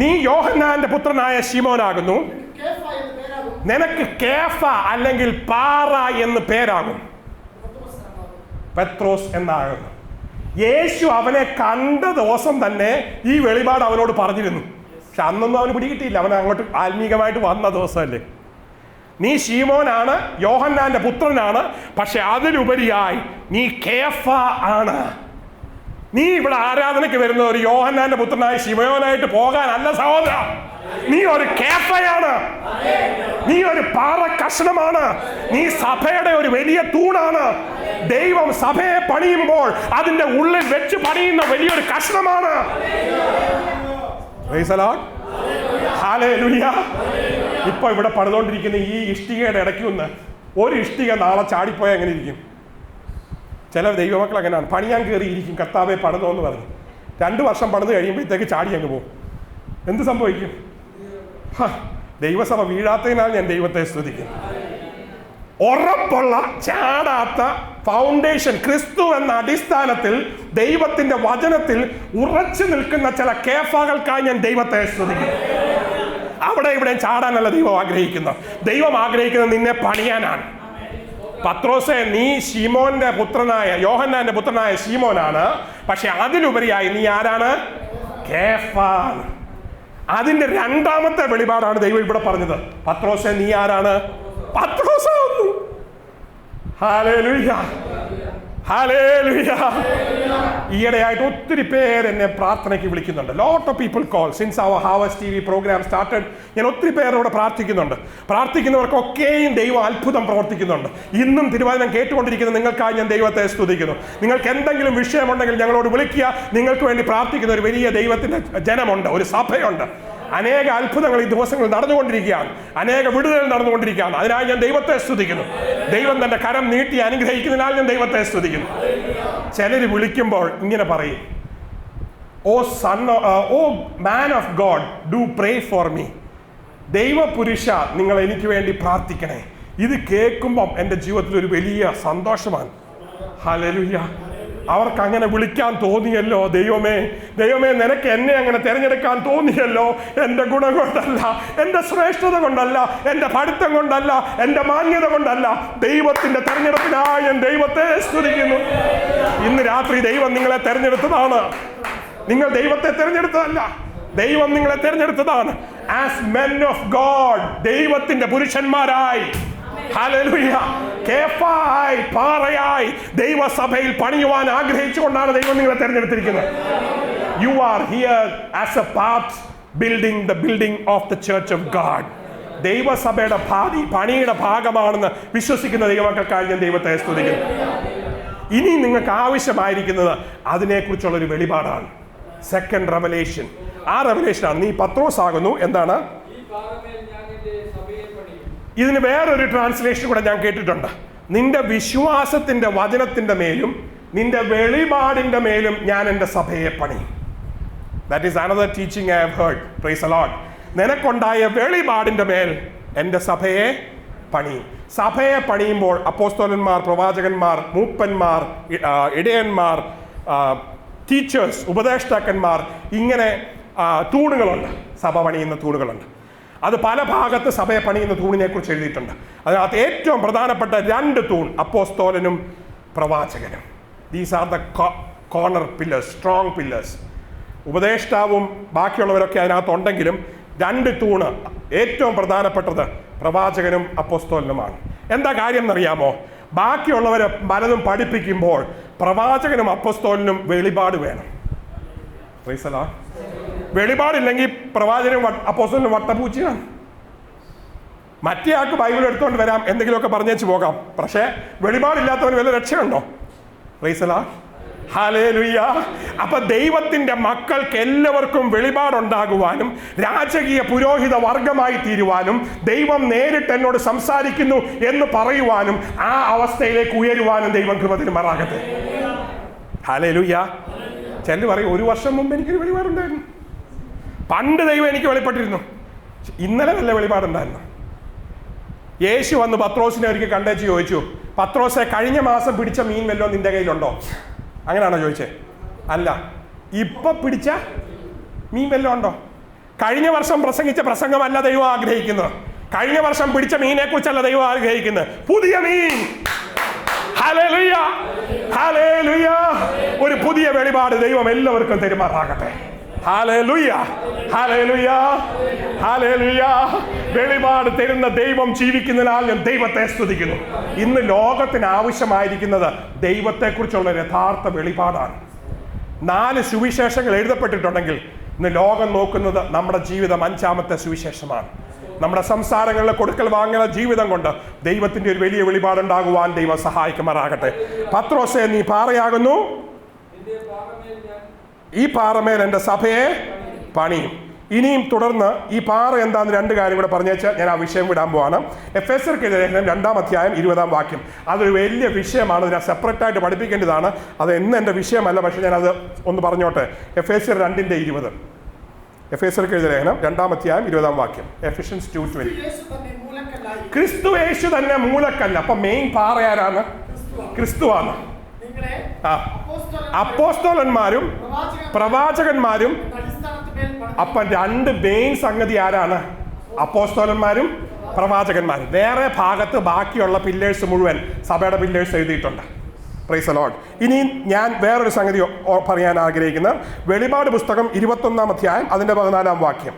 Speaker 1: നീ യോഹന്നാന്റെ പുത്രനായ ശിമോനാകുന്നു. നിനക്ക് കേഫ അല്ലെങ്കിൽ പാറ എന്ന് പേരാകും. പെത്രോസ് എന്നാകുന്നു. യേശു അവനെ കണ്ട ദിവസം തന്നെ ഈ വെളിപാട് അവനോട് പറഞ്ഞിരുന്നു. പക്ഷെ അന്നൊന്നും അവന് പിടികിട്ടിയില്ല. അവൻ അങ്ങോട്ട് ആത്മീകമായിട്ട് വന്ന ദിവസമല്ലേ. നീ ശീമോനാണ്, യോഹന്നാന്റെ പുത്രനാണ്, പക്ഷെ അതിലുപരിയായി നീ കേഫ ആണ്. നീ ഇവിടെ ആരാധനയ്ക്ക് വരുന്ന ഒരു യോഹന്നാന്റെ പുത്രനായ ശിമയോനായിട്ട് പോകാനല്ല സഹോദര. നീ ഒരു കേഫയാണ്. നീ ഒരു പാറ കഷ്ണമാണ്. നീ സഭയുടെ ഒരു വലിയ തൂണാണ്. ദൈവം സഭയെ പണിയുമ്പോൾ അതിന്റെ ഉള്ളിൽ വെച്ച് പണിയുന്ന വലിയൊരു കഷ്ണമാണ്. Praise the Lord. ഹല്ലേലൂയ. ഇപ്പൊ ഇവിടെ പണിതുകൊണ്ടിരിക്കുന്ന ഈ ഇഷ്ടികയുടെ ഇടയ്ക്കൊന്ന് ഒരു ഇഷ്ടിക നാളെ ചാടിപ്പോയാൽ എങ്ങനെ ഇരിക്കും? ചില ദൈവമക്കൾ അങ്ങനെയാണ്. പണിയാൻ കയറിയിരിക്കും, കർത്താവെ പണിതോ എന്ന് പറഞ്ഞു. 2 വർഷം പണിത് കഴിയുമ്പോഴത്തേക്ക് ചാടി അങ്ങ് പോകും. എന്ത് സംഭവിക്കും? ദൈവസഭ വീഴാത്തതിനാൽ ഞാൻ ദൈവത്തെ സ്തുതിക്കുന്നു. ഉറപ്പുള്ള ചാടാത്ത ഫൗണ്ടേഷൻ, ക്രിസ്തു എന്ന അടിസ്ഥാനത്തിൽ ദൈവത്തിന്റെ വചനത്തിൽ ഉറച്ചു നിൽക്കുന്ന ചില കേഫകൾക്കായി ഞാൻ ദൈവത്തെ സ്തുതിക്കുന്നു. അവിടെ ഇവിടെ ചാടാനല്ല ദൈവം ആഗ്രഹിക്കുന്നത്. ദൈവം ആഗ്രഹിക്കുന്നത് നിന്നെ പണിയാനാണ്. പത്രോസെ, നീ ശീമോന്റെ പുത്രനായ യോഹന്നാന്റെ പുത്രനായ ശീമോനാണ്, പക്ഷെ അതിലുപരിയായി നീ ആരാണ്? കേഫാണ്. അതിന്റെ 2ാമത്തെ വെളിപാടാണ് ദൈവം ഇവിടെ പറഞ്ഞത്. പത്രോസെ, നീ ആരാണ്? പത്രോസാവുന്നു. Hallelujah, hallelujah. ഈയിടെയായിട്ട് ഒത്തിരി പേര് എന്നെ പ്രാർത്ഥനയ്ക്ക് വിളിക്കുന്നുണ്ട്. Lot of people call since our harvest TV programme started. ഞാൻ ഒത്തിരി പേരോട് പ്രാർത്ഥിക്കുന്നുണ്ട്. പ്രാർത്ഥിക്കുന്നവർക്കൊക്കെയും ദൈവം അത്ഭുതം പ്രവർത്തിക്കുന്നുണ്ട്. ഇന്നും തിരുവചനം കേട്ടുകൊണ്ടിരിക്കുന്ന നിങ്ങൾക്കായി ഞാൻ ദൈവത്തെ സ്തുതിക്കുന്നു. നിങ്ങൾക്ക് എന്തെങ്കിലും വിഷയമുണ്ടെങ്കിൽ ഞങ്ങളോട് വിളിക്കുക. നിങ്ങൾക്ക് വേണ്ടി പ്രാർത്ഥിക്കുന്ന ഒരു വലിയ ദൈവത്തിന്റെ ജനമുണ്ട്, ഒരു സഭയുണ്ട്. അനേക അത്ഭുതങ്ങൾ ഈ ദിവസങ്ങൾ നടന്നുകൊണ്ടിരിക്കുകയാണ്. അനേക വിടുതൽ നടന്നുകൊണ്ടിരിക്കുകയാണ്. അതിനായി ഞാൻ ദൈവത്തെ സ്തുതിക്കുന്നു. ദൈവം തന്റെ കരം നീട്ടി അനുഗ്രഹിക്കുന്നതിനാൽ ഞാൻ ദൈവത്തെ സ്തുതിക്കുന്നു. ചിലർ വിളിക്കുമ്പോൾ ഇങ്ങനെ പറയും, O man of God, do pray for me. ദൈവപുരുഷ, നിങ്ങൾ എനിക്ക് വേണ്ടി പ്രാർത്ഥിക്കണേ. ഇത് കേൾക്കുമ്പം എൻ്റെ ജീവിതത്തിൽ ഒരു വലിയ സന്തോഷമാണ്. ഹല്ലേലൂയ. അവർക്ക് അങ്ങനെ വിളിക്കാൻ തോന്നിയല്ലോ. ദൈവമേ, ദൈവമേ, നിനക്ക് എന്നെ അങ്ങനെ തിരഞ്ഞെടുക്കാൻ തോന്നിയല്ലോ. എൻ്റെ ഗുണം കൊണ്ടല്ല, എൻ്റെ ശ്രേഷ്ഠത കൊണ്ടല്ല, എൻ്റെ പഠിത്തം കൊണ്ടല്ല, എൻ്റെ മാന്യത കൊണ്ടല്ല, ദൈവത്തിൻ്റെ തെരഞ്ഞെടുപ്പിനായി ഞാൻ ദൈവത്തെ സ്തുതിക്കുന്നു. ഇന്ന് രാത്രി ദൈവം നിങ്ങളെ തെരഞ്ഞെടുത്തതാണ്. നിങ്ങൾ ദൈവത്തെ തെരഞ്ഞെടുത്തതല്ല, ദൈവം നിങ്ങളെ തെരഞ്ഞെടുത്തതാണ്. ആസ് മെൻ ഓഫ് ഗോഡ്, ദൈവത്തിന്റെ പുരുഷന്മാരായി, ഹല്ലേലൂയ, കേഫായി, പാറയായി ദൈവസഭയിൽ പണിയുവാൻ ആഗ്രഹിച്ചുകൊണ്ടാണ് ദൈവം നിങ്ങളെ തെരഞ്ഞെടുത്തിരിക്കുന്നത്. You are here as a part building the building of the church of God. ദൈവസഭയുടെ പണിയുടെ ഭാഗമാണെന്ന് വിശ്വസിക്കുന്ന ദൈവമക്കൾക്കായി ഞാൻ ദൈവത്തെ സ്തുതിക്കുന്നു. ഇനി നിങ്ങൾക്ക് ആവശ്യമായിരിക്കുന്നത് അതിനെക്കുറിച്ചുള്ളൊരു വെളിപാടാണ്. Second revelation. ആ റെവലേഷനാണ് നീ പത്രോസ് ആകുന്നു. എന്താണ്? ഇതിന് വേറൊരു ട്രാൻസ്ലേഷൻ കൂടെ ഞാൻ കേട്ടിട്ടുണ്ട്. നിന്റെ വിശ്വാസത്തിന്റെ വചനത്തിന്റെ മേലും നിന്റെ വെളിപാടിന്റെ മേലും ഞാൻ എൻ്റെ സഭയെ പണിയും. That is another teaching I have heard. Praise the Lord. നിനക്കുണ്ടായ വെളിപാടിന്റെ മേൽ എൻ്റെ സഭയെ പണിയും. സഭയെ പണിയുമ്പോൾ അപ്പോസ്തലന്മാർ, പ്രവാചകന്മാർ, മൂപ്പന്മാർ, ഇടയന്മാർ, ടീച്ചേഴ്സ്, ഉപദേഷ്ടാക്കന്മാർ, ഇങ്ങനെ തൂണുകളുണ്ട്. സഭ പണിയുന്ന തൂണുകളുണ്ട്. അത് പല ഭാഗത്ത് സഭയെ പണിയുന്ന തൂണിനെ കുറിച്ച് എഴുതിയിട്ടുണ്ട്. അതിനകത്ത് ഏറ്റവും പ്രധാനപ്പെട്ട 2 തൂൺ അപ്പോസ്തലനും പ്രവാചകനും. These are the corner pillars, strong pillars. ഉപദേഷ്ടാവും ബാക്കിയുള്ളവരൊക്കെ അതിനകത്തുണ്ടെങ്കിലും 2 തൂണ് ഏറ്റവും പ്രധാനപ്പെട്ടത് പ്രവാചകനും അപ്പോസ്തലനുമാണ്. എന്താ കാര്യം എന്നറിയാമോ? ബാക്കിയുള്ളവരെ പലതും പഠിപ്പിക്കുമ്പോൾ പ്രവാചകനും അപ്പോസ്തലനും വെളിപാട് വേണം. Price the Lord. വെളിപാടില്ലെങ്കിൽ പ്രവാചകനും അപ്പോസ്തലനും വട്ടപൂച്ചയാണ്. മറ്റേ ആൾക്ക് ബൈബിൾ എടുത്തുകൊണ്ട് വരാം, എന്തെങ്കിലുമൊക്കെ പറഞ്ഞേച്ച് പോകാം. പക്ഷേ വെളിപാടില്ലാത്തവന് വല്ല രക്ഷയുണ്ടോ? Praise the Lord. ഹല്ലേലൂയ. അപ്പൊ ദൈവത്തിന്റെ മക്കൾക്ക് എല്ലാവർക്കും വെളിപാടുണ്ടാകുവാനും രാജകീയ പുരോഹിത വർഗമായി തീരുവാനും ദൈവം നേരിട്ട് എന്നോട് സംസാരിക്കുന്നു എന്ന് പറയുവാനും ആ അവസ്ഥയിലേക്ക് ഉയരുവാനും ദൈവം കൃപ തരുമാറാകട്ടെ. ഹല്ലേലൂയ. ചിലർ പറയും 1 വർഷം മുമ്പ് എനിക്കൊരു വെളിപാടുണ്ടായിരുന്നു, പണ്ട് ദൈവം എനിക്ക് വെളിപ്പെട്ടിരുന്നു. ഇന്നലെ വല്ല വെളിപാടുണ്ടായിരുന്നു. യേശു വന്ന് പത്രോസിനെ ഒരിക്കൽ കണ്ടേച്ച് ചോദിച്ചു, പത്രോസെ, കഴിഞ്ഞ മാസം പിടിച്ച മീൻ വല്ലതും നിന്റെ കയ്യിലുണ്ടോ? അങ്ങനെയാണോ ചോദിച്ചേ? അല്ല. ഇപ്പൊ പിടിച്ച മീൻ വല്ലതും ഉണ്ടോ? കഴിഞ്ഞ വർഷം പ്രസംഗിച്ച പ്രസംഗമല്ല ദൈവം ആഗ്രഹിക്കുന്നത്. കഴിഞ്ഞ വർഷം പിടിച്ച മീനെ കുറിച്ചല്ല ദൈവം ആഗ്രഹിക്കുന്നത്. പുതിയ മീൻ. Hallelujah, hallelujah. ഒരു പുതിയ വെളിപാട് ദൈവം എല്ലാവർക്കും തരുമാറാകട്ടെ. Hallelujah, hallelujah, hallelujah. വെളിപാട് തരുന്ന ദൈവം ജീവിക്കുന്നതിനാൽ ഞാൻ ദൈവത്തെ സ്തുതിക്കുന്നു. ഇന്ന് ലോകത്തിന് ആവശ്യമായിരിക്കുന്നത് ദൈവത്തെക്കുറിച്ചുള്ള യഥാർത്ഥ വെളിപാടാണ്. 4 സുവിശേഷങ്ങൾ എഴുതപ്പെട്ടിട്ടുണ്ടെങ്കിൽ ഇന്ന് ലോകം നോക്കുന്നത് നമ്മുടെ ജീവിതം 5ാമത്തെ സുവിശേഷമാണ്. നമ്മുടെ സംസാരങ്ങളിലെ കൊടുക്കൽ വാങ്ങുന്ന ജീവിതം കൊണ്ട് ദൈവത്തിന്റെ ഒരു വലിയ വെളിപാടുണ്ടാകുവാൻ ദൈവം സഹായിക്കുമാറാകട്ടെ. പത്രോസേ, നീ പാറയാകുന്നു, ഈ പാറമേൽ എൻ്റെ സഭയെ പണിയും. ഇനിയും തുടർന്ന് ഈ പാറ എന്താന്ന് 2 കാര്യം കൂടെ പറഞ്ഞേച്ച് ഞാൻ ആ വിഷയം വിടാൻ പോവാണ്. എഫേസ്യർക്ക് ലേഖനം 2-ാം അധ്യായം 20-ാം വാക്യം. അതൊരു വലിയ വിഷയമാണ്. ഞാൻ സെപ്പറേറ്റ് ആയിട്ട് പഠിപ്പിക്കേണ്ടതാണ്. അത് ഇന്ന് എൻ്റെ വിഷയമല്ല, പക്ഷെ ഞാനത് ഒന്ന് പറഞ്ഞോട്ടെ. എഫേസ്യർ 2:20. എഫേസ്യർക്ക് എഴുതിയ ലേഖനം 2-ാം അധ്യായം 20-ാം വാക്യം. എഫിഷ്യൻസ് 2:20. ക്രിസ്തു യേശു തന്നെ മൂലക്കല്ല്. അപ്പൊ മെയിൻ പാറ ആരാണ്? ക്രിസ്തുവാണ്. അപ്പോസ്തലന്മാരും പ്രവാചകന്മാരും. അപ്പൊ 2 മെയിൻ സംഗതി ആരാണ്? അപ്പോസ്തലന്മാരും പ്രവാചകന്മാരും. വേറെ ഭാഗത്ത് ബാക്കിയുള്ള പില്ലേഴ്സ് മുഴുവൻ സഭയുടെ പില്ലേഴ്സ് എഴുതിയിട്ടുണ്ട്. Price the Lord. ഇനി ഞാൻ വേറൊരു സംഗതി പറയാൻ ആഗ്രഹിക്കുന്നത്, വെളിപാട് പുസ്തകം 21-ാം അധ്യായം അതിന്റെ 14-ാം വാക്യം.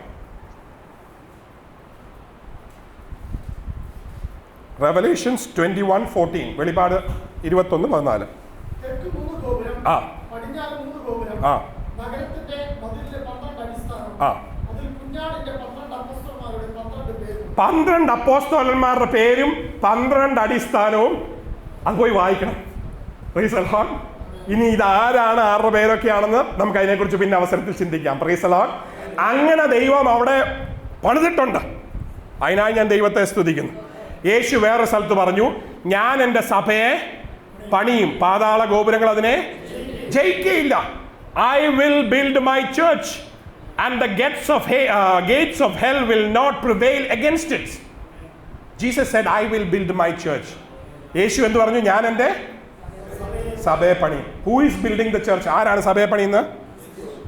Speaker 1: റെവലേഷൻസ് 21:14. വെളിപാട് 21:14. ആ ആ 12 അപ്പോസ്തലന്മാരുടെ പേരും 12 അടിസ്ഥാനവും അത് പോയി വായിക്കണം. Price the Lord. ഇനി ഇതാരാണ്, 6 പേരൊക്കെയാണെന്ന് നമുക്ക് അതിനെക്കുറിച്ച് പിന്നെ അവസരത്തിൽ ചിന്തിക്കാം. Price the Lord. അങ്ങനെ ദൈവം അവിടെ പണിതിട്ടുണ്ട്. അതിനായി ഞാൻ ദൈവത്തെ സ്തുതിക്കുന്നു. യേശു വേറെ സ്ഥലത്ത് പറഞ്ഞു, ഞാൻ എൻ്റെ സഭയെ പണിയും, പാതാള ഗോപുരങ്ങൾ അതിനെ ജയിക്കുകയില്ല. I will build my church and the gates of hell will not prevail against it. Jesus said, I will build my church. യേശു എന്ത് പറഞ്ഞു? ഞാൻ എൻ്റെ സഭയെ പണിയും. Who is building the church? ആരാണ് സഭയെ പണിയുന്നത്?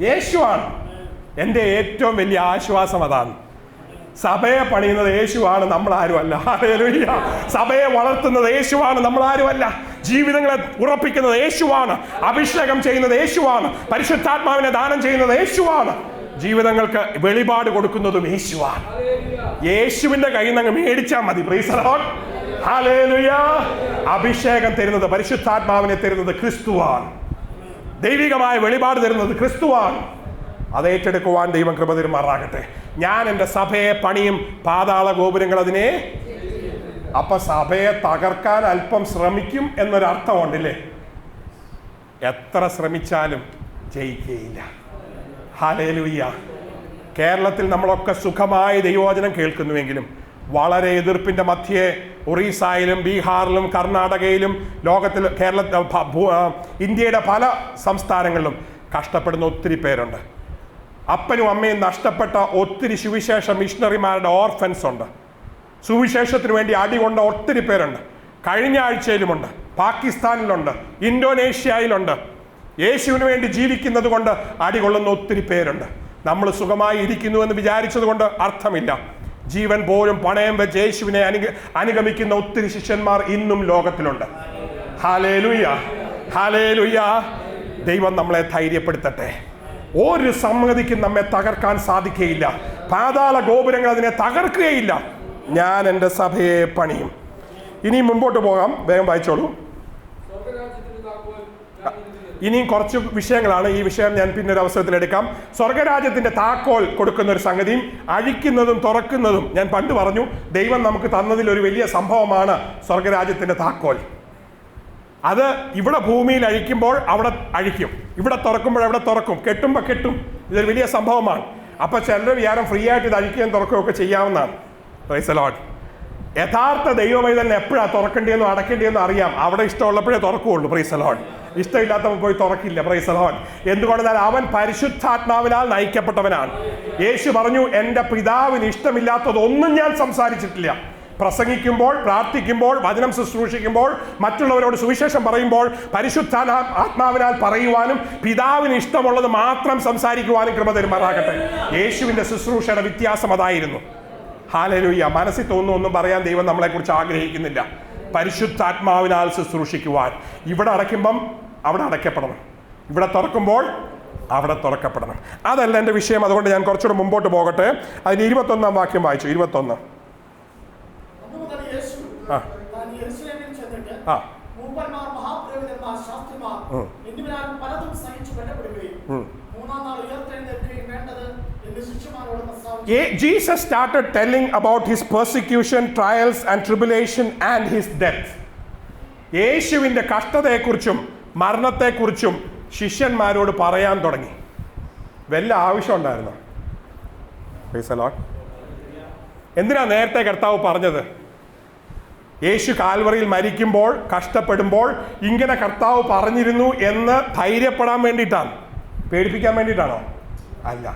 Speaker 1: യേശുവാണ്. എൻ്റെ ഏറ്റവും വലിയ ആശ്വാസം അതാണ്. സഭയെ പണിയുന്നത് യേശുവാണ്, നമ്മൾ ആരുമല്ല. ഹല്ലേലൂയ. സഭയെ വളർത്തുന്നത് യേശുവാണ്, നമ്മൾ ആരുമല്ല. ജീവിതങ്ങളെ ഉറപ്പിക്കുന്നത് യേശുവാണ്. അഭിഷേകം ചെയ്യുന്നത് യേശുവാണ്. പരിശുദ്ധാത്മാവിനെ ദാനം ചെയ്യുന്നത് യേശുവാണ്. ജീവിതങ്ങൾക്ക് വെളിപാട് കൊടുക്കുന്നതും യേശുവാണ്. യേശുവിന്റെ കയ്യിൽ നിന്ന് മേടിച്ചാൽ മതി. Price the Lord. ഹല്ലേലൂയ. അഭിഷേകം തരുന്നത്, പരിശുദ്ധാത്മാവിനെ തരുന്നത് ക്രിസ്തുവാണ്. ദൈവികമായ വെളിപാട് തരുന്നത് ക്രിസ്തുവാണ്. അത് ഏറ്റെടുക്കുവാൻ ദൈവം കൃപ തരുമാറാകട്ടെ. ഞാൻ എൻ്റെ സഭയെ പണിയും, പാതാള ഗോപുരങ്ങൾ അതിനെ. അപ്പൊ സഭയെ തകർക്കാൻ അല്പം ശ്രമിക്കും എന്നൊരർത്ഥമുണ്ടല്ലേ? എത്ര ശ്രമിച്ചാലും ജയിക്കുകയില്ല. ഹല്ലേലൂയ. കേരളത്തിൽ നമ്മളൊക്കെ സുഖമായി ദൈവവചനം കേൾക്കുന്നുവെങ്കിലും വളരെ എതിർപ്പിന്റെ മധ്യേ ഒറീസയിലും ബീഹാറിലും കർണാടകയിലും ലോകത്തിൽ ഇന്ത്യയുടെ പല സംസ്ഥാനങ്ങളിലും കഷ്ടപ്പെടുന്ന ഒത്തിരി പേരുണ്ട്. അപ്പനും അമ്മയും നഷ്ടപ്പെട്ട ഒത്തിരി സുവിശേഷ മിഷണറിമാരുടെ ഓർഫൻസ് ഉണ്ട്. സുവിശേഷത്തിന് വേണ്ടി അടികൊണ്ട ഒത്തിരി പേരുണ്ട്. കഴിഞ്ഞ ആഴ്ചയിലുമുണ്ട്, പാകിസ്ഥാനിലുണ്ട്, ഇന്തോനേഷ്യയിലുണ്ട്. യേശുവിന് വേണ്ടി ജീവിക്കുന്നത് കൊണ്ട് അടികൊള്ളുന്ന ഒത്തിരി പേരുണ്ട്. നമ്മൾ സുഖമായി ഇരിക്കുന്നു എന്ന് വിചാരിച്ചത് കൊണ്ട് അർത്ഥമില്ല. ജീവൻ പോലും പണയം വെച്ച് യേശുവിനെ അനുഗമിക്കുന്ന ഒത്തിരി ശിഷ്യന്മാർ ഇന്നും ലോകത്തിലുണ്ട്. Hallelujah, hallelujah. ദൈവം നമ്മളെ ധൈര്യപ്പെടുത്തട്ടെ. ഒരു സംഗതിക്കും നമ്മെ തകർക്കാൻ സാധിക്കുകയില്ല. പാതാള ഗോപുരങ്ങൾ അതിനെ തകർക്കുകയില്ല. ഞാൻ എൻ്റെ സഭയെ പണിയും. ഇനി മുമ്പോട്ട് പോകാം, വേഗം വായിച്ചോളൂ. ഇനിയും കുറച്ച് വിഷയങ്ങളാണ്. ഈ വിഷയം ഞാൻ പിന്നൊരു അവസരത്തിൽ എടുക്കാം. സ്വർഗരാജ്യത്തിന്റെ താക്കോൽ കൊടുക്കുന്ന ഒരു സംഗതിയും അഴിക്കുന്നതും തുറക്കുന്നതും ഞാൻ പണ്ട് പറഞ്ഞു. ദൈവം നമുക്ക് തന്നതിൽ ഒരു വലിയ സംഭവമാണ് സ്വർഗരാജ്യത്തിന്റെ താക്കോൽ. അത് ഇവിടെ ഭൂമിയിൽ അഴിക്കുമ്പോൾ അവിടെ അഴിക്കും, ഇവിടെ തുറക്കുമ്പോൾ അവിടെ തുറക്കും, കെട്ടുമ്പോൾ കെട്ടും. ഇതൊരു വലിയ സംഭവമാണ്. അപ്പൊ ചിലർ വിചാരം ഫ്രീ ആയിട്ട് ഇത് അഴിക്കുകയും തുറക്കുകയും ഒക്കെ ചെയ്യാവുന്നതാണ്. Praise the Lord. യഥാർത്ഥ ദൈവമൈതലിനെ എപ്പോഴാണ് തുറക്കേണ്ടിയെന്നും അടക്കേണ്ടിയെന്നും അറിയാം. അവിടെ ഇഷ്ടമുള്ളപ്പോഴേ തുറക്കുകയുള്ളൂ. Praise the Lord. ഇഷ്ടമില്ലാത്തവൻ പോയി തുറക്കില്ല. Praise the Lord. എന്തുകൊണ്ടെന്നാൽ അവൻ പരിശുദ്ധാത്മാവിനാൽ നയിക്കപ്പെട്ടവനാണ്. യേശു പറഞ്ഞു, എൻ്റെ പിതാവിന് ഇഷ്ടമില്ലാത്തതൊന്നും ഞാൻ സംസാരിച്ചിട്ടില്ല. പ്രസംഗിക്കുമ്പോൾ, പ്രാർത്ഥിക്കുമ്പോൾ, വചനം ശുശ്രൂഷിക്കുമ്പോൾ, മറ്റുള്ളവരോട് സുവിശേഷം പറയുമ്പോൾ പരിശുദ്ധാത്മാവിനാൽ പറയുവാനും പിതാവിന് ഇഷ്ടമുള്ളത് മാത്രം സംസാരിക്കുവാനും കൃപ തരുമാറാകട്ടെ. യേശുവിന്റെ ശുശ്രൂഷയുടെ വ്യത്യാസം അതായിരുന്നു. ഹല്ലേലൂയ. മനസ്സിൽ തോന്നുന്നൊന്നും പറയാൻ ദൈവം നമ്മളെക്കുറിച്ച് ആഗ്രഹിക്കുന്നില്ല. പരിശുദ്ധാത്മാവിനാൽ ശുശ്രൂഷിക്കുവാൻ. ഇവിടെ അടയ്ക്കുമ്പം അവിടെ അടയ്ക്കപ്പെടണം, ഇവിടെ തുറക്കുമ്പോൾ അവിടെ തുറക്കപ്പെടണം. അതല്ല എൻ്റെ വിഷയം. അതുകൊണ്ട് ഞാൻ കുറച്ചുകൂടെ മുമ്പോട്ട് പോകട്ടെ. അതിന് 21-ാം വാക്യം വായിച്ചു. 21. Jesus started telling about his persecution, trials and tribulation and his death. യേശുവിന്റെ കഷ്ടതയെക്കുറിച്ചും മരണത്തെക്കുറിച്ചും ശിഷ്യന്മാരോട് പറയാൻ തുടങ്ങി. വല്ല ആവശ്യം ഉണ്ടായിരുന്നോ? Price the Lord. എന്തിനാ നേരത്തെ കർത്താവ് പറഞ്ഞത്? യേശു കാൽവറിയിൽ മരിക്കുമ്പോൾ, കഷ്ടപ്പെടുമ്പോൾ ഇങ്ങനെ കർത്താവ് പറഞ്ഞിരുന്നു എന്ന് ധൈര്യപ്പെടാൻ വേണ്ടിയിട്ടാണ്? പേടിപ്പിക്കാൻ വേണ്ടിയിട്ടാണോ? അല്ല.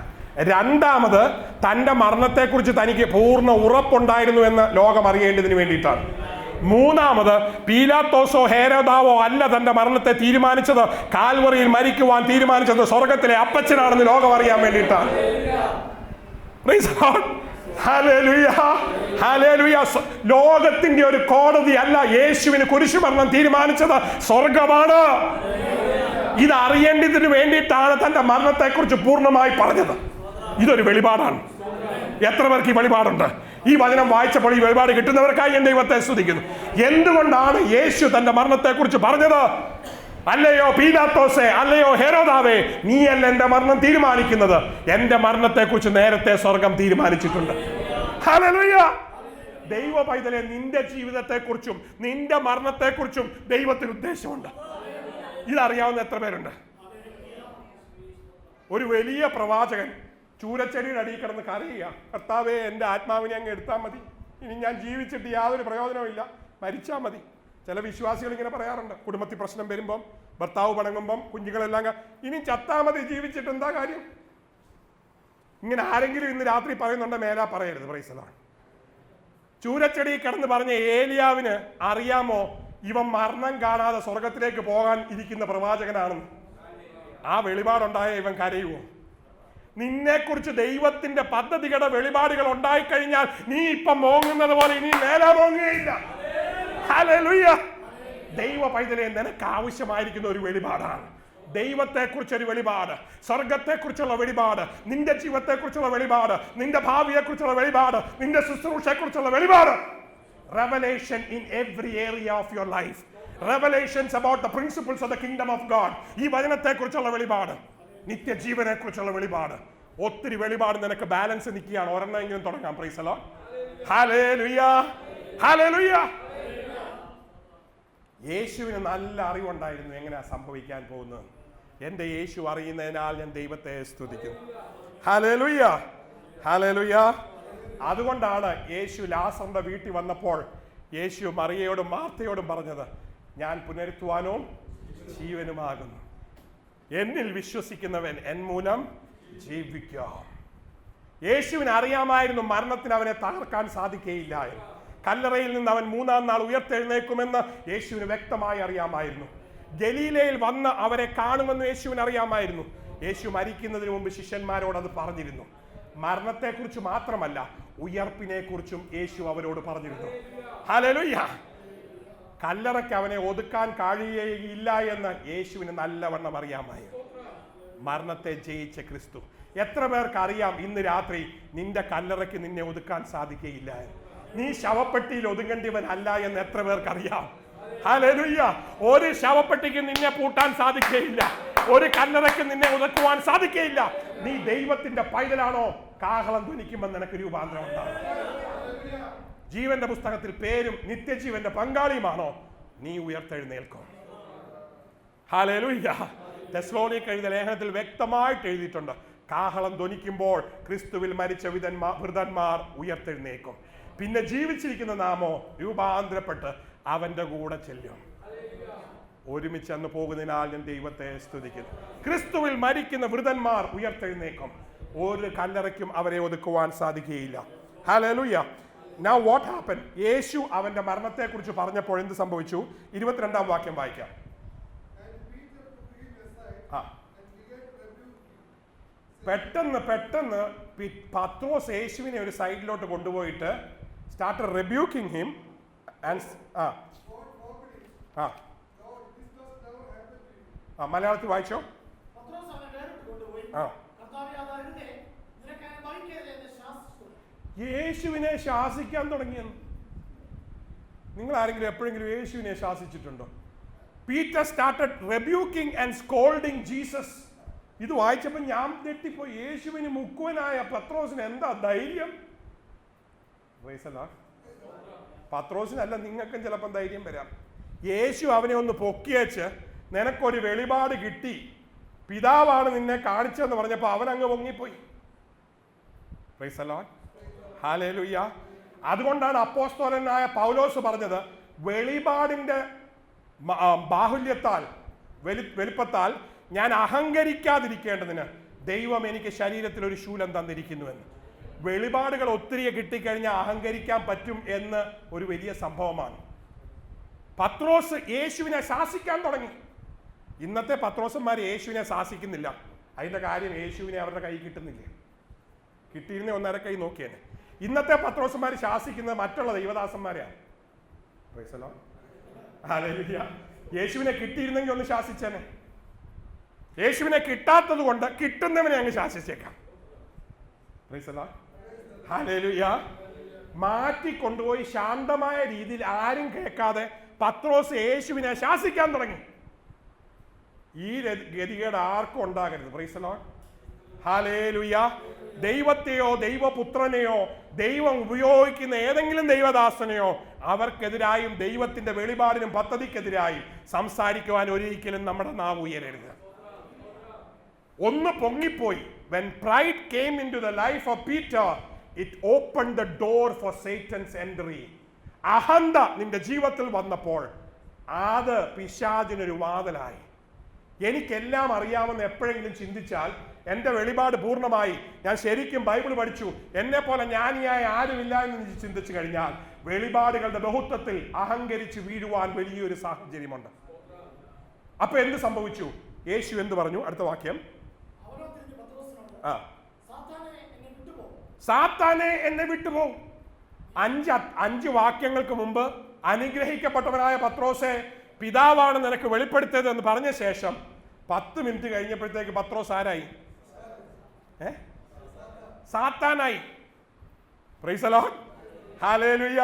Speaker 1: രണ്ടാമത്, തൻ്റെ മരണത്തെക്കുറിച്ച് തനിക്ക് പൂർണ്ണ ഉറപ്പുണ്ടായിരുന്നു എന്ന് ലോകം അറിയേണ്ടതിന് വേണ്ടിയിട്ടാണ്. മൂന്നാമത്, പീലാത്തോസോ ഹേരോദാവോ അല്ല തൻ്റെ മരണത്തെ തീരുമാനിച്ചത്. കാൽവറിയിൽ മരിക്കുവാൻ തീരുമാനിച്ചത് സ്വർഗത്തിലെ അപ്പച്ചനാണെന്ന് ലോകം അറിയാൻ വേണ്ടിയിട്ടാണ്. Price the Lord. Hallelujah, hallelujah. ലോകത്തിന്റെ ഒരു കോടതി അല്ല യേശുവിന് കുരിശുമരണം തീരുമാനിച്ചത്, സ്വർഗമാണ്. ഇത് അറിയേണ്ടതിന് വേണ്ടിയിട്ടാണ് തന്റെ മരണത്തെക്കുറിച്ച് പൂർണ്ണമായി പറഞ്ഞത്. ഇതൊരു വെളിപാടാണ്. എത്ര പേർക്ക് ഈ വെളിപാടുണ്ട്? ഈ വചനം വായിച്ചപ്പോൾ ഈ വെളിപാട് കിട്ടുന്നവർക്കായി ഞാൻ ദൈവത്തെ സ്തുതിക്കുന്നു. എന്തുകൊണ്ടാണ് യേശു തന്റെ മരണത്തെക്കുറിച്ച് പറഞ്ഞത്? അല്ലയോ പീലാത്തോസേ, അല്ലയോ ഹെരോദാവേ, നീയല്ല എന്റെ മരണം തീരുമാനിക്കുന്നത്. എന്റെ മരണത്തെക്കുറിച്ച് നേരത്തെ സ്വർഗം തീരുമാനിച്ചിട്ടുണ്ട്. ഹല്ലേലൂയ. ദൈവ പൈതലെ, നിന്റെ ജീവിതത്തെക്കുറിച്ചും നിന്റെ മരണത്തെക്കുറിച്ചും ദൈവത്തിന് ഉദ്ദേശമുണ്ട്. ഇതറിയാവുന്ന എത്ര പേരുണ്ട്? ഒരു വലിയ പ്രവാചകൻ ചൂരച്ചെടിയുടെ അടിയിൽ കിടന്ന് കരയുക, കർത്താവേ എൻ്റെ ആത്മാവിനെ അങ്ങ് എടുത്താൽ മതി, ഇനി ഞാൻ ജീവിച്ചിട്ട് യാതൊരു പ്രയോജനവും ഇല്ല, മരിച്ചാൽ മതി. ചില വിശ്വാസികൾ ഇങ്ങനെ പറയാറുണ്ട്. കുടുംബത്തിൽ പ്രശ്നം വരുമ്പം, ഭർത്താവ് പണങ്ങുമ്പം, കുഞ്ഞുങ്ങളെല്ലാം ഇനി ചത്താ മതി, ജീവിച്ചിട്ട് എന്താ കാര്യം? ഇങ്ങനെ ആരെങ്കിലും ഇന്ന് രാത്രി പറയുന്നുണ്ട്, മേലാ പറയരുത്. Price the Lord. ചൂരച്ചെടി കിടന്ന് പറഞ്ഞ ഏലിയാവിന് അറിയാമോ ഇവൻ മരണം കാണാതെ സ്വർഗത്തിലേക്ക് പോകാൻ ഇരിക്കുന്ന പ്രവാചകനാണെന്ന്. ആ വെളിപാടുണ്ടായ ഇവൻ കരയുമോ? നിന്നെക്കുറിച്ച് ദൈവത്തിന്റെ പദ്ധതികളുടെ വെളിപാടുകൾ ഉണ്ടായിക്കഴിഞ്ഞാൽ നീ ഇപ്പം മോങ്ങുന്നത് പോലെ ഇനി മേലെ മോങ്ങുകയില്ല. ഹല്ലേലൂയ. ദൈവ പൈതലെ, നിനക്ക് ആവശ്യമായിരിക്കുന്ന ഒരു വെളിപാടാണ്. ദൈവത്തെക്കുറിച്ചൊരു വെളിപാട്, സ്വർഗത്തെക്കുറിച്ചുള്ള വെളിപാട്, നിന്റെ ജീവിതത്തെക്കുറിച്ചുള്ള വെളിപാട്, നിന്റെ ഭാവിയെക്കുറിച്ചുള്ള വെളിപാട്, നിന്റെ ശുശ്രൂഷയെക്കുറിച്ചുള്ള വെളിപാട്. Revelation in every area of your life. Revelations about the principles of the kingdom of God. ഈ വചനത്തെക്കുറിച്ചുള്ള വെളിപാട്, നിത്യജീവനെക്കുറിച്ചുള്ള വെളിപാട്. ഒത്തിരി വെളിപാട് നിനക്ക് ബാലൻസ് നിൽക്കുകയാണ്. ഒരെണ്ണമെങ്കിലും തുടങ്ങാം. Price the Lord. Hallelujah, hallelujah. യേശുവിന് നല്ല അറിവുണ്ടായിരുന്നു എങ്ങനെയാ സംഭവിക്കാൻ പോകുന്നത്. എൻ്റെ യേശു അറിയുന്നതിനാൽ ഞാൻ ദൈവത്തെ സ്തുതിക്കുന്നു. Hallelujah, hallelujah. അതുകൊണ്ടാണ് യേശു ലാസറിന്റെ വീട്ടിൽ വന്നപ്പോൾ യേശു മറിയയോടും മാർത്തയോടും പറഞ്ഞത്, ഞാൻ പുനരുത്ഥാനവും ജീവനുമാകുന്നു. എന്നിൽ വിശ്വസിക്കുന്നവൻ എൻ മൂലം ജീവിക്കാം. യേശുവിന് അറിയാമായിരുന്നു മരണത്തിന് അവനെ തകർക്കാൻ സാധിക്കുകയില്ല എന്ന്. കല്ലറയിൽ നിന്ന് അവൻ 3-ാം നാൾ ഉയർത്തെഴുന്നേക്കുമെന്ന് യേശുവിന് വ്യക്തമായി അറിയാമായിരുന്നു. ഗലീലയിൽ വന്ന് അവരെ കാണുമെന്ന് യേശുവിന് അറിയാമായിരുന്നു. യേശു മരിക്കുന്നതിന് മുമ്പ് ശിഷ്യന്മാരോട് അത് പറഞ്ഞിരുന്നു. മരണത്തെക്കുറിച്ച് മാത്രമല്ല, ഉയർപ്പിനെ കുറിച്ചും യേശു അവരോട് പറഞ്ഞിരുന്നു. ഹല്ലേലൂയ. കല്ലറയ്ക്ക് അവനെ ഒതുക്കാൻ കഴിയുകയില്ല എന്ന് യേശുവിന് നല്ലവണ്ണം അറിയാമായിരുന്നു. മരണത്തെ ജയിച്ച ക്രിസ്തു. എത്ര പേർക്ക് അറിയാം ഇന്ന് രാത്രി നിന്റെ കല്ലറയ്ക്ക് നിന്നെ ഒതുക്കാൻ സാധിക്കുകയില്ല എന്ന്? നീ ശവപ്പെട്ടിയിൽ ഒതുങ്ങേണ്ടിവനല്ല എന്ന് എത്ര പേർക്ക് അറിയാം? ഹല്ലേലൂയ. ഒരു ശവപ്പെട്ടിക്ക് നിന്നെ പൂട്ടാൻ സാധിക്കുകയില്ല. ഒരു കല്ലറയ്ക്ക് നിന്നെ ഒതുക്കുവാൻ സാധിക്കുകയില്ല. നീ ദൈവത്തിന്റെ പൈതലാണോ? കാഹളം ധ്വനിക്കുമ്പോൾ നിനക്ക് രൂപാന്തരം ഉണ്ടാകും. ജീവന്റെ പുസ്തകത്തിൽ പേരും നിത്യജീവന്റെ പങ്കാളിയുമാണോ? നീ ഉയർത്തെഴുന്നേൽക്കും. ഹല്ലേലൂയ. തെസ്സലോനിക്ക എഴുതിയ ലേഖനത്തിൽ വ്യക്തമായിട്ട് എഴുതിയിട്ടുണ്ട്, കാഹളം ധ്വനിക്കുമ്പോൾ ക്രിസ്തുവിൽ മരിച്ച വൃതന്മാർ ഉയർത്തെഴുന്നേൽക്കും. പിന്നെ ജീവിച്ചിരിക്കുന്ന നാമോ രൂപാന്തരപ്പെട്ട് അവന്റെ കൂടെ ചെല്ലും. ഒരുമിച്ച് അന്ന് പോകുന്നതിനാൽ ഞാൻ ദൈവത്തെ സ്തുതിക്കുന്നു. ക്രിസ്തുവിൽ മരിക്കുന്ന വൃതന്മാർ ഉയർത്തെഴുന്നേക്കും. ഒരു കല്ലറയ്ക്കും അവരെ ഒതുക്കുവാൻ സാധിക്കുകയില്ല. ഹല്ലേലൂയ. Now what happened? യേശു അവന്റെ മരണത്തെക്കുറിച്ച് പറഞ്ഞപ്പോൾ എന്ത് സംഭവിച്ചു? 22-ാം വാക്യം വായിക്കാം. പെട്ടെന്ന് പത്രോസ് യേശുവിനെ ഒരു സൈഡിലോട്ട് കൊണ്ടുപോയിട്ട് started rebuking him and മലയാളത്തിൽ വായിച്ചോ? യേശുവിനെ ശാസിക്കാൻ തുടങ്ങിയെന്ന്. നിങ്ങൾ ആരെങ്കിലും എപ്പോഴെങ്കിലും യേശുവിനെ ശാസിച്ചിട്ടുണ്ടോ? Peter started rebuking and scolding Jesus. ഇത് വായിച്ചപ്പോൾ ഞാൻ തെറ്റിപ്പോയി. യേശുവിന് മുക്കുവനായ പത്രോസിന് എന്താ ധൈര്യം? പത്രോസിനല്ല, നിങ്ങൾക്കും ചിലപ്പം ധൈര്യം വരാം. യേശു അവനെ ഒന്ന് പൊക്കിയേച്ച്, നിനക്കൊരു വെളിപാട് കിട്ടി, പിതാവാണ് നിന്നെ കാണിച്ചതെന്ന് പറഞ്ഞപ്പോൾ അവനങ്ങ് പൊങ്ങിപ്പോയി. Praise the Lord. ഹല്ലേലൂയ. അതുകൊണ്ടാണ് അപ്പോസ്തലനായ പൗലോസ് പറഞ്ഞത്, വെളിപാടിന്റെ ബാഹുല്യത്താൽ വലിപ്പത്താൽ ഞാൻ അഹങ്കരിക്കാതിരിക്കേണ്ടതിന് ദൈവം എനിക്ക് ശരീരത്തിൽ ഒരു ശൂലം തന്നിരിക്കുന്നുവെന്ന്. വെളിപാടുകൾ ഒത്തിരി കിട്ടിക്കഴിഞ്ഞാൽ അഹങ്കരിക്കാൻ പറ്റും എന്ന് ഒരു വലിയ സംഭവമാണ്. പത്രോസ് യേശുവിനെ ശാസിക്കാൻ തുടങ്ങി. ഇന്നത്തെ പത്രോസന്മാർ യേശുവിനെ ശാസിക്കുന്നില്ല. അതിന്റെ കാര്യം യേശുവിനെ അവരുടെ കൈ കിട്ടുന്നില്ല. കിട്ടിയിരുന്ന ഒന്നര കൈ നോക്കിയേനെ. ഇന്നത്തെ പത്രോസന്മാർ ശാസിക്കുന്നത് മറ്റുള്ള ദൈവദാസന്മാരെയാണ്. Praise the Lord. ഹല്ലേലൂയ. യേശുവിനെ കിട്ടിയിരുന്നെങ്കിൽ ഒന്ന് ശാസിച്ചേനെ. യേശുവിനെ കിട്ടാത്തത് കൊണ്ട് കിട്ടുന്നവനെ അങ്ങ് ശാസിച്ചേക്കാം. Praise the Lord. ഹല്ലേലൂയ. മാറ്റി കൊണ്ടുപോയി ശാന്തമായ രീതിയിൽ ആരും കേൾക്കാതെ പത്രോസ് യേശുവിനെ ശാസിക്കാൻ തുടങ്ങി. ഈ ഗതികേട് ആർക്കും ഉണ്ടാകരുത്. Price the Lord. ഹല്ലേലൂയ. ദൈവത്തെയോ ദൈവപുത്രനെയോ ദൈവം ഉപയോഗിക്കുന്ന ഏതെങ്കിലും ദൈവദാസനെയോ അവർക്കെതിരായും ദൈവത്തിന്റെ വെളിപാടിനും പദ്ധതിക്കെതിരായും സംസാരിക്കുവാൻ ഒരിക്കലും നമ്മുടെ നാവ് ഉയരരുത്. ഒന്ന് പൊങ്ങിപ്പോയി. When pride came into the life of Peter, it opened the door for Satan's entry. അഹന്ത നിന്റെ ജീവിതത്തിൽ വന്നപ്പോൾ അത് പിശാചിനൊരു വാതിലായി. എനിക്കെല്ലാം അറിയാമെന്ന് എപ്പോഴെങ്കിലും ചിന്തിച്ചാൽ എൻ്റെ വെളിപാട് പൂർണ്ണമായി, ഞാൻ ശരിക്കും ബൈബിൾ പഠിച്ചു, എന്നെ പോലെ ജ്ഞാനിയായ ആരുമില്ല എന്ന് ചിന്തിച്ചു കഴിഞ്ഞാൽ വെളിപാടുകളുടെ ബഹുത്വത്തിൽ അഹങ്കരിച്ച് വീഴുവാൻ വലിയൊരു സാഹചര്യമുണ്ട്. അപ്പൊ എന്ത് സംഭവിച്ചു? യേശു എന്ത് പറഞ്ഞു? അടുത്ത വാക്യം, സാത്താനെ എന്നെ വിട്ടുപോ. അഞ്ച് വാക്യങ്ങൾക്ക് മുമ്പ് അനുഗ്രഹിക്കപ്പെട്ടവനായ പത്രോസെ പിതാവാണ് നിനക്ക് വെളിപ്പെടുത്തിയത് എന്ന് പറഞ്ഞ ശേഷം 10 മിനിറ്റ് കഴിഞ്ഞപ്പോഴത്തേക്ക് പത്രോസ് ആരായി? സാത്താനായി. Praise the Lord, hallelujah.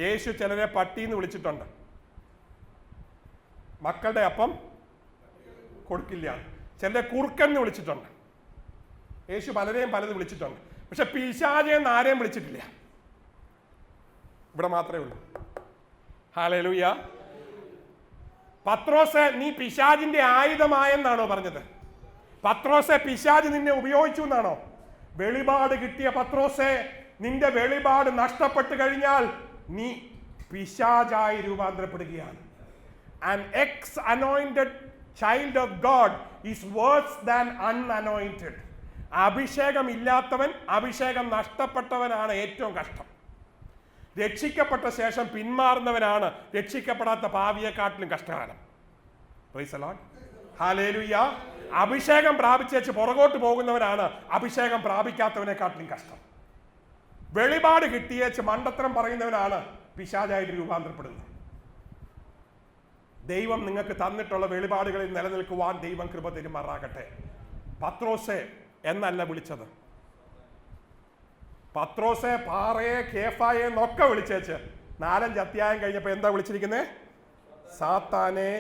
Speaker 1: Yeshu ചിലരെ പട്ടിന്ന് വിളിച്ചിട്ടുണ്ട്, മക്കളുടെ അപ്പം കൊടുക്കില്ല. ചിലരെ കുറുക്കൻ വിളിച്ചിട്ടുണ്ട്. യേശു പലരെയും പലത് വിളിച്ചിട്ടുണ്ട്. പക്ഷെ പിശാചെന്ന് ആരെയും വിളിച്ചിട്ടില്ല. ഇവിടെ മാത്രമേ ഉള്ളൂ. ഹല്ലേലൂയ. പത്രോസെ നീ പിശാചിന്റെ ആയുധമായെന്നാണോ പറഞ്ഞത്? പത്രോസെ പിശാച് നിന്നെ ഉപയോഗിച്ചു എന്നാണോ? വെളിപാട് കിട്ടിയ പത്രോസെ, നിന്റെ വെളിപാട് നഷ്ടപ്പെട്ടു കഴിഞ്ഞാൽ നീ പിശാചായി രൂപാന്തരപ്പെടുകയാണ്. An ex-anointed child of God is worse than unanointed. അഭിഷേകം ഇല്ലാത്തവൻ, അഭിഷേകം നഷ്ടപ്പെട്ടവനാണ് ഏറ്റവും കഷ്ടം. രക്ഷിക്കപ്പെട്ട ശേഷം പിന്മാറുന്നവനാണ് രക്ഷിക്കപ്പെടാത്ത പാപിയെക്കാട്ടിലും കഷ്ടകാലം. Price the Lord, hallelujah. അഭിഷേകം പ്രാപിച്ചേച്ച് പുറകോട്ട് പോകുന്നവനാണ് അഭിഷേകം പ്രാപിക്കാത്തവനെക്കാട്ടിലും കഷ്ടം. വെളിപാട് കിട്ടിയേച്ച് മണ്ടത്തരം പറയുന്നവനാണ് പിശാചായിട്ട് രൂപാന്തരപ്പെടുന്നത്. ദൈവം നിങ്ങൾക്ക് തന്നിട്ടുള്ള വെളിപാടുകളിൽ നിലനിൽക്കുവാൻ ദൈവം കൃപ തരുമാറാകട്ടെ. പത്രോസെ എന്നല്ല വിളിച്ചത്. പത്രോസെ, പാറയെ, കേഫായെ എന്നൊക്കെ വിളിച്ചേച്ച് 4-5 അധ്യായം കഴിഞ്ഞപ്പോൾ എന്താ വിളിച്ചിരിക്കുന്നത്? സാത്താനെ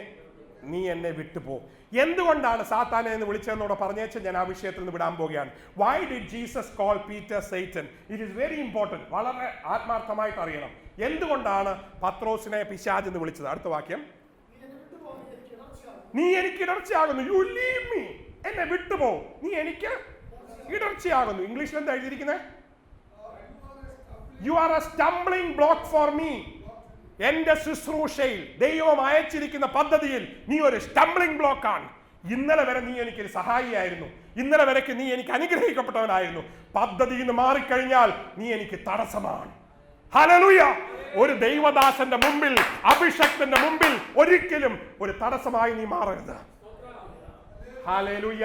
Speaker 1: നീ എന്നെ വിട്ടുപോ. എന്തുകൊണ്ടാണ് സാത്താനെ എന്ന് വിളിച്ചതെന്നോട് പറഞ്ഞേച്ച് ഞാൻ ആ വിഷയത്തിൽ നിന്ന് വിടാൻ പോവുകയാണ്. Why did Jesus call Peter Satan? It is very important. വളരെ ആത്മാർത്ഥമായിട്ട് അറിയണം എന്തുകൊണ്ടാണ് പത്രോസിനെ പിശാച് എന്ന് വിളിച്ചത്. അടുത്ത വാക്യം, നീ എനിക്ക് ഇടർച്ചയാകുന്നു. യു ലീവ് മീ, എന്നെ വിട്ടുപോ, നീ എനിക്ക് ഇടർച്ചയാകുന്നു. ഇംഗ്ലീഷിൽ എന്താ എഴുതിയിരിക്കുന്നത്? You are A stumbling block for me. എന്റെ ശുശ്രൂഷയിൽ ദൈവം അയച്ചിരിക്കുന്ന പദ്ധതിയിൽ നീ ഒരു സ്റ്റംബ്ലിംഗ് ബ്ലോക്ക് ആണ്. ഇന്നലെ വരെ നീ എനിക്കൊരു സഹായിയായിരുന്നു, ഇന്നലെ വരെക്ക് നീ എനിക്ക് അനുഗ്രഹിക്കപ്പെട്ടവനായിരുന്നു. പദ്ധതിയിൽ നിന്ന് മാറിക്കഴിഞ്ഞാൽ നീ എനിക്ക് തടസ്സമാണ്. ഹല്ലേലൂയ. ഒരു ദൈവദാസന്റെ മുമ്പിൽ, അഭിഷക്തന്റെ മുമ്പിൽ ഒരിക്കലും ഒരു തടസ്സമായി നീ മാറരുത്. Hallelujah.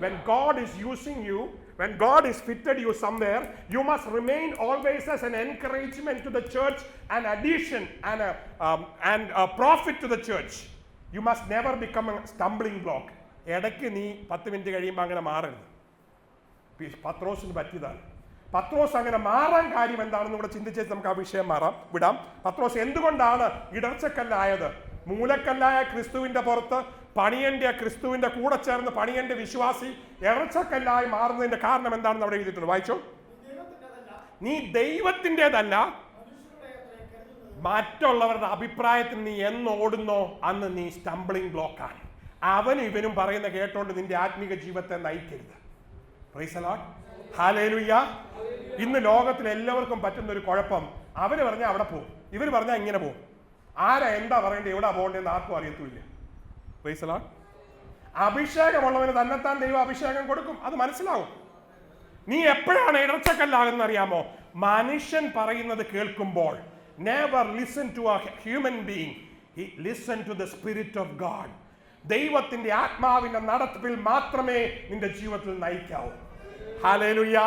Speaker 1: When God is using you, when God is fitted you somewhere, you must remain always as an encouragement to the church, an addition and a profit to the church. You must never become a stumbling block. ഇടയ്ക്ക് നീ 10 minute കഴിയുമ്പോൾ അങ്ങനെ മാറരുത്. പത്രോസിന് പറ്റിയതാണ്. പത്രോസ് അങ്ങനെ മാറാൻ കാര്യം എന്താണെന്ന് കൂടെ ചിന്തിച്ച് നമുക്ക് ആ വിഷയം വിടാം. പത്രോസ് എന്തുകൊണ്ടാണ് ഇടർച്ചക്കല്ലായത്? മൂലക്കല്ലായ ക്രിസ്തുവിന്റെ പുറത്ത് പണിയന്റെ, ക്രിസ്തുവിന്റെ കൂടെ ചേർന്ന് പണിയന്റെ വിശ്വാസി ഇടർച്ചക്കല്ലായി മാറുന്നതിന്റെ കാരണം എന്താണെന്ന് അവിടെ എഴുതിയിട്ടുണ്ട്. വായിച്ചോ. നീ ദൈവത്തിൻ്റെതല്ല, മറ്റുള്ളവരുടെ അഭിപ്രായത്തിന് നീ എന്നോടുന്നോ അന്ന് നീ സ്റ്റംബ്ലിംഗ് ബ്ലോക്കാണ്. അവനും ഇവനും പറയുന്ന കേട്ടോണ്ട് നിന്റെ ആത്മീക ജീവിതത്തെ നയിക്കരുത്. Praise the Lord, hallelujah. ഇന്ന് ലോകത്തിൽ എല്ലാവർക്കും പറ്റുന്ന ഒരു കുഴപ്പം, അവര് പറഞ്ഞാൽ അവിടെ പോകും, ഇവർ പറഞ്ഞാൽ ഇങ്ങനെ പോകും. ആരാ എന്താ പറയേണ്ടത്, എവിടെ പോകേണ്ടതെന്ന് ആർക്കും അറിയത്തില്ല. Price the Lord. അഭിഷേകമുള്ളവന് തന്നെത്താൻ ദൈവം അഭിഷേകം കൊടുക്കും, അത് മനസ്സിലാവും. നീ എപ്പോഴാണ് ഇടർച്ചക്കല്ലാകുന്ന അറിയാമോ? മനുഷ്യൻ പറയുന്നത് കേൾക്കുമ്പോൾ. Never listen to a human being, listen to the spirit of God. ദൈവത്തിന്റെ ആത്മാവിന്റെ നടത്തിപ്പിൽ മാത്രമേ നിന്റെ ജീവിതത്തിൽ നയിക്കാവൂ. ഹല്ലേലൂയ.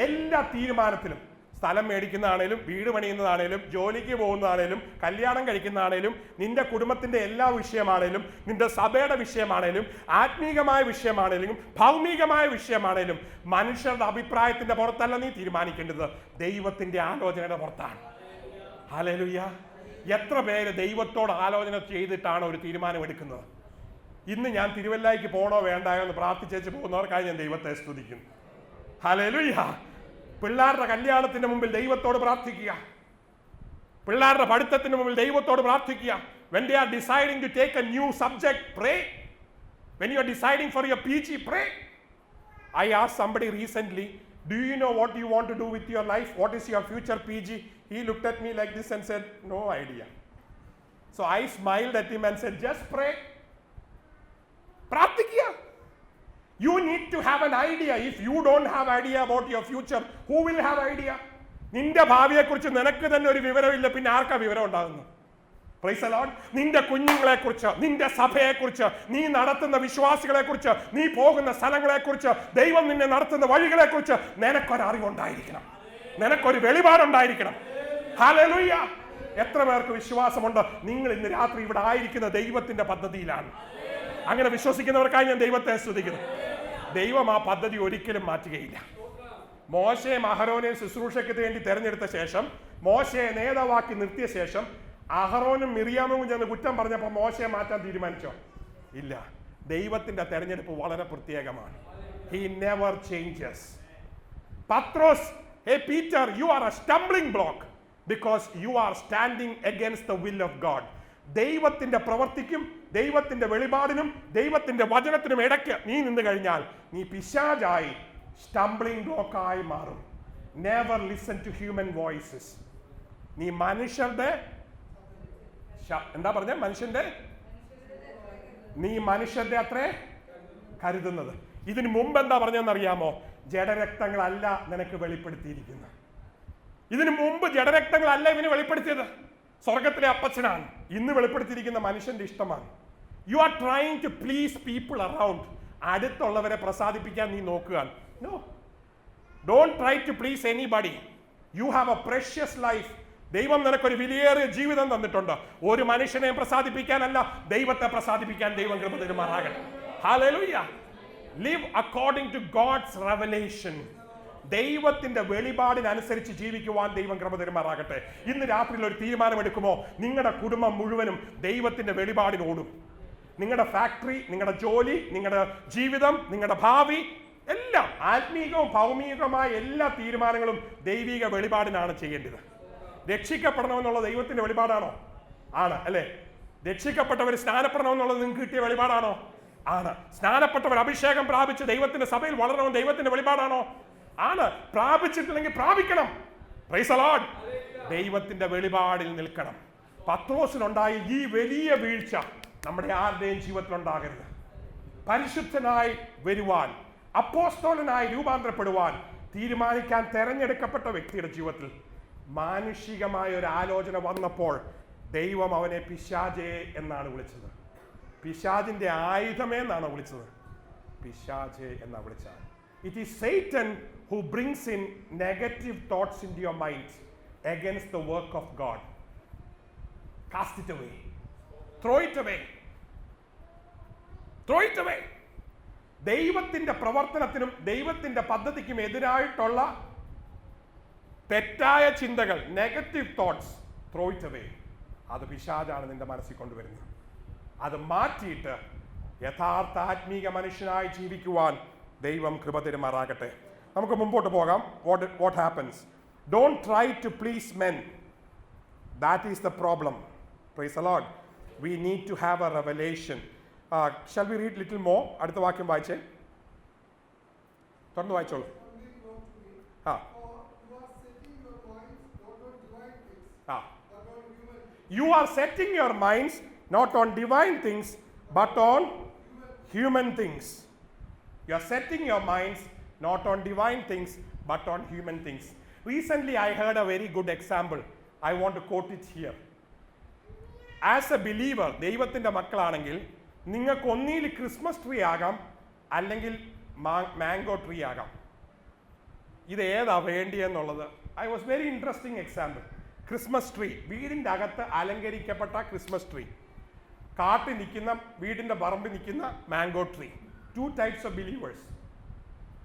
Speaker 1: എല്ലാ തീരുമാനത്തിലും, സ്ഥലം മേടിക്കുന്നതാണേലും, വീട് പണിയുന്നതാണേലും, ജോലിക്ക് പോകുന്നതാണേലും, കല്യാണം കഴിക്കുന്നതാണേലും, നിന്റെ കുടുംബത്തിന്റെ എല്ലാ വിഷയമാണേലും, നിന്റെ സഭയുടെ വിഷയമാണേലും, ആത്മീകമായ വിഷയമാണേലും, ഭൗമികമായ വിഷയമാണേലും, മനുഷ്യരുടെ അഭിപ്രായത്തിന്റെ പുറത്തല്ല നീ തീരുമാനിക്കേണ്ടത്, ദൈവത്തിന്റെ ആലോചനയുടെ പുറത്താണ്. ഹല്ലേലൂയ. എത്ര പേര് ദൈവത്തോട് ആലോചന ചെയ്തിട്ടാണ് ഒരു തീരുമാനം എടുക്കുന്നത്? ഇന്ന് ഞാൻ തിരുവല്ലയ്ക്ക് പോകണോ വേണ്ടായോ എന്ന് പ്രാർത്ഥിച്ചേച്ച് പോകുന്നവർക്കായി ഞാൻ ദൈവത്തെ സ്തുതിക്കുന്നു. ഹല്ലേലൂയ. പിള്ളേരുടെ കല്യാണത്തിന്റെ മുമ്പിൽ ദൈവത്തോട് പ്രാർത്ഥിക്കുക, പിള്ളേരുടെ പഠിത്തത്തിന് മുമ്പിൽ ദൈവത്തോട് പ്രാർത്ഥിക്കുക. When they are deciding to take a new subject, pray. When you are deciding for your PG, pray. I asked somebody recently, do you know what you want to do with your life? What is your future PG? He looked at me like this and said, no idea. So I smiled at him and said, just pray. പ്രാർത്ഥിക്കുക. You need to have an idea. If you don't have idea about your future, who will have idea? നിന്റെ ഭാവിയെക്കുറിച്ച് നിനക്ക് തന്നെ ഒരു വിവരമില്ല, പിന്നെ ആർക്കാ വിവരം ഉണ്ടാകുന്നു? Price the Lord. നിന്റെ കുഞ്ഞുങ്ങളെക്കുറിച്ച്, നിന്റെ സഭയെക്കുറിച്ച്, നീ നടത്തുന്ന വിശ്വാസികളെക്കുറിച്ച്, നീ പോകുന്ന സ്ഥലങ്ങളെക്കുറിച്ച്, ദൈവം നിന്നെ നടത്തുന്ന വഴികളെക്കുറിച്ച് നിനക്കൊരറിവുണ്ടായിരിക്കണം, നിനക്കൊരു വെളിപാടുണ്ടായിരിക്കണം. ഹല്ലേലൂയ. എത്ര പേർക്ക് വിശ്വാസമുണ്ട് നിങ്ങൾ ഇന്ന് രാത്രി ഇവിടെ ആയിരിക്കുന്ന ദൈവത്തിന്റെ പദ്ധതിയിലാണ്? അങ്ങനെ വിശ്വസിക്കുന്നവർക്കായി ഞാൻ ദൈവത്തെ സ്തുതിക്കുന്നു. ദൈവം ആ പദ്ധതി ഒരിക്കലും മാറ്റുകയില്ല. മോശയും അഹരോനെയും ശുശ്രൂഷയ്ക്ക് വേണ്ടി തെരഞ്ഞെടുത്ത ശേഷം, മോശയെ നേതാവാക്കി നിർത്തിയ ശേഷം, അഹറോനും മിറിയാമും ചെന്ന് കുറ്റം പറഞ്ഞപ്പോൾ മോശയെ മാറ്റാൻ തീരുമാനിച്ചോ? ഇല്ല. ദൈവത്തിന്റെ തെരഞ്ഞെടുപ്പ് വളരെ പ്രത്യേകമാണ്. He never changes. Pathros, hey Peter, you are a stumbling block because you are standing against the will of God. ദൈവത്തിന്റെ പ്രവർത്തിക്കും, ദൈവത്തിന്റെ വെളിപാടിനും, ദൈവത്തിന്റെ വചനത്തിനും ഇടയ്ക്ക് നീ നിന്ന് കഴിഞ്ഞാൽ നീ പിശാചായി, സ്റ്റംബ്ലിംഗ് ബ്ലോക്കായി മാറും. Never listen to human voices. നീ മനുഷ്യരുടെ എന്താ പറഞ്ഞ നീ മനുഷ്യരുടെ അത്രേ കരുതുന്നത്. ഇതിനു മുമ്പ് എന്താ പറഞ്ഞെന്നറിയാമോ? ജഡരക്തങ്ങളല്ല നിനക്ക് വെളിപ്പെടുത്തിയിരിക്കുന്നത്. ഇതിനു മുമ്പ് ജഡരക്തങ്ങളല്ല ഇവന് വെളിപ്പെടുത്തിയത്, സ്വർഗത്തിലെ അപ്പച്ചനാണ്. ഇന്ന് വെളിപ്പെടുത്തിയിരിക്കുന്ന മനുഷ്യന്റെ ഇഷ്ടമാണ്. You are trying to please people around. അടുത്തുള്ളവരെ പ്രസാദിപ്പിക്കാൻ നീ നോക്കുക. No, don't try to please anybody. You have a precious life. ദൈവം നിനക്കൊരു വിലയേറിയ ജീവിതം തന്നിട്ടുണ്ട്. ഒരു മനുഷ്യനെയും പ്രസാദിപ്പിക്കാനല്ല, ദൈവത്തെ പ്രസാദിപ്പിക്കാൻ ദൈവം കൃപ തരുമാറാകട്ടെ. ഹല്ലേലൂയ. Live according to God's revelation. ദൈവത്തിന്റെ വെളിപാടിനനുസരിച്ച് ജീവിക്കുവാൻ ദൈവം കൃപ തരുമാറാകട്ടെ. ഇന്ന് രാത്രിയിൽ ഒരു തീരുമാനമെടുക്കുമോ? നിങ്ങളുടെ കുടുംബം മുഴുവനും ദൈവത്തിന്റെ വെളിപാടിനോടും. നിങ്ങളുടെ ഫാക്ടറി, നിങ്ങളുടെ ജോലി, നിങ്ങളുടെ ജീവിതം, നിങ്ങളുടെ ഭാവി എല്ലാം ആത്മീകവും ഭൗമികവുമായ എല്ലാ തീരുമാനങ്ങളും ദൈവിക വെളിപാടിനാണ് ചെയ്യേണ്ടത്. രക്ഷിക്കപ്പെടണമെന്നുള്ള ദൈവത്തിന്റെ വെളിപാടാണോ? ആണ് അല്ലേ? രക്ഷിക്കപ്പെട്ടവർ സ്നാനപ്പെടണമെന്നുള്ളത് നിങ്ങൾക്ക് കിട്ടിയ വെളിപാടാണോ? ആണ്. സ്നാനപ്പെട്ടവർ അഭിഷേകം പ്രാപിച്ച് ദൈവത്തിന്റെ സഭയിൽ വളരണമെന്ന് ദൈവത്തിന്റെ വെളിപാടാണോ? ആണ്. പ്രാപിച്ചിട്ടില്ലെങ്കിൽ പ്രാപിക്കണം. Praise the Lord. ദൈവത്തിന്റെ വെളിപാടിൽ നിൽക്കണം. പത്രോസിനുണ്ടായ ഈ വലിയ വീഴ്ച നമ്മുടെ ആരുടെയും ജീവിതത്തിൽ ഉണ്ടാകരുത്. പരിശുദ്ധനായി വരുവാൻ, അപ്പോസ്തലനായി രൂപാന്തരപ്പെടുവാൻ തീരുമാനിക്കാൻ തെരഞ്ഞെടുക്കപ്പെട്ട വ്യക്തിയുടെ ജീവിതത്തിൽ മാനുഷികമായ ഒരു ആലോചന വന്നപ്പോൾ ദൈവം അവനെ പിശാചേ എന്നാണ് വിളിച്ചത്. പിശാചിന്റെ ആയുധമേ എന്നാണ് വിളിച്ചത്. പിശാചേ എന്നാണ് വിളിച്ചത്. It is Satan who brings in negative thoughts into your mind against the work of God. Cast it away. Throw it away. Throw it away. ദൈവത്തിന്റെ പ്രവർത്തനത്തിനും ദൈവത്തിന്റെ പദ്ധതിക്കും എതിരായിട്ടുള്ള തെറ്റായ ചിന്തകൾ, negative thoughts, throw it away. അത് പിശാചാണ് നിന്റെ മനസ്സിൽ കൊണ്ടുവരുന്നത്. അത് മാറ്റിയിട്ട് യഥാർത്ഥ ആത്മീക മനുഷ്യനായി ജീവിക്കുവാൻ ദൈവം കൃപ തരുമാറാകട്ടെ. നമുക്ക് മുമ്പോട്ട് പോകാം. What happens? Don't try to please men. That is the problem. Praise the Lord. We need to have a revelation. Shall we read little more? അടുത്ത വാക്യം വായിച്ചേ. തുറന്ന് വായിച്ചോളൂ. You are setting your minds not on divine things but on human things. You are setting your minds not on divine things but on human things. Recently I heard a very good example. I want to quote it here. As a believer, ദൈവത്തിന്റെ മക്കളാണെങ്കിൽ നിങ്ങൾക്ക് ഒന്നിൽ Christmas tree ആകാം, അല്ലെങ്കിൽ mango tree ആകാം. ഇത് ഏതാ വേണ്ടിയെന്നുള്ളത് I was very interesting example. Christmas tree, വീടിൻ്റെ അകത്ത് അലങ്കരിക്കപ്പെട്ട ക്രിസ്മസ് ട്രീ, കാട്ടിൽ നിൽക്കുന്ന, വീടിൻ്റെ പറമ്പിൽ നിൽക്കുന്ന mango tree. 2 types of believers.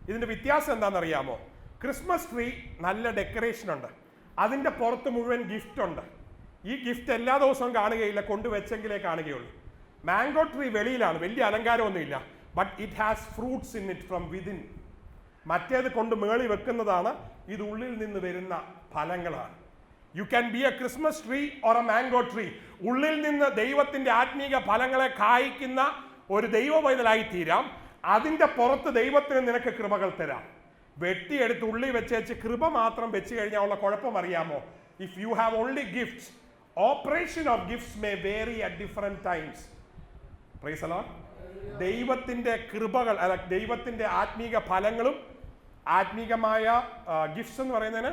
Speaker 1: ഇതിൻ്റെ വ്യത്യാസം എന്താണെന്നറിയാമോ? ക്രിസ്മസ് ട്രീ നല്ല ഡെക്കറേഷൻ ഉണ്ട്, അതിൻ്റെ പുറത്ത് മുഴുവൻ ഗിഫ്റ്റ് ഉണ്ട്. ഈ ഗിഫ്റ്റ് എല്ലാ ദിവസവും കാണുകയില്ല, കൊണ്ടുവച്ചെങ്കിലേ കാണുകയുള്ളൂ. മാംഗോ ട്രീ വെളിയിലാണ്, വലിയ അലങ്കാരമൊന്നുമില്ല, but it has fruits in it from within. മറ്റേത് കൊണ്ട് മേളി വെക്കുന്നതാണ്, ഇത് ഉള്ളിൽ നിന്ന് വരുന്ന ഫലങ്ങളാണ്. You can be a Christmas tree or a mango tree. ഉള്ളിൽ നിന്ന് ദൈവത്തിന്റെ ആത്മീക ഫലങ്ങളെ കായ്ക്കുന്ന ഒരു ദൈവ പൈതലായി തീരാം. അതിൻ്റെ പുറത്ത് ദൈവത്തിന് നിനക്ക് കൃപകൾ തരാം. വെട്ടിയെടുത്ത് ഉള്ളി വെച്ചേച്ച് കൃപ മാത്രം വെച്ച് കഴിഞ്ഞാൽ ഉള്ള കുഴപ്പം അറിയാമോ? If you have only gifts, operation of gifts may vary at different times. Praise the Lord. ദൈവത്തിന്റെ കൃപകൾ, അല്ല ദൈവത്തിന്റെ ആത്മീക ഫലങ്ങളും ആത്മീകമായ ഗിഫ്റ്റ്സ് എന്ന് പറയുന്നതിന്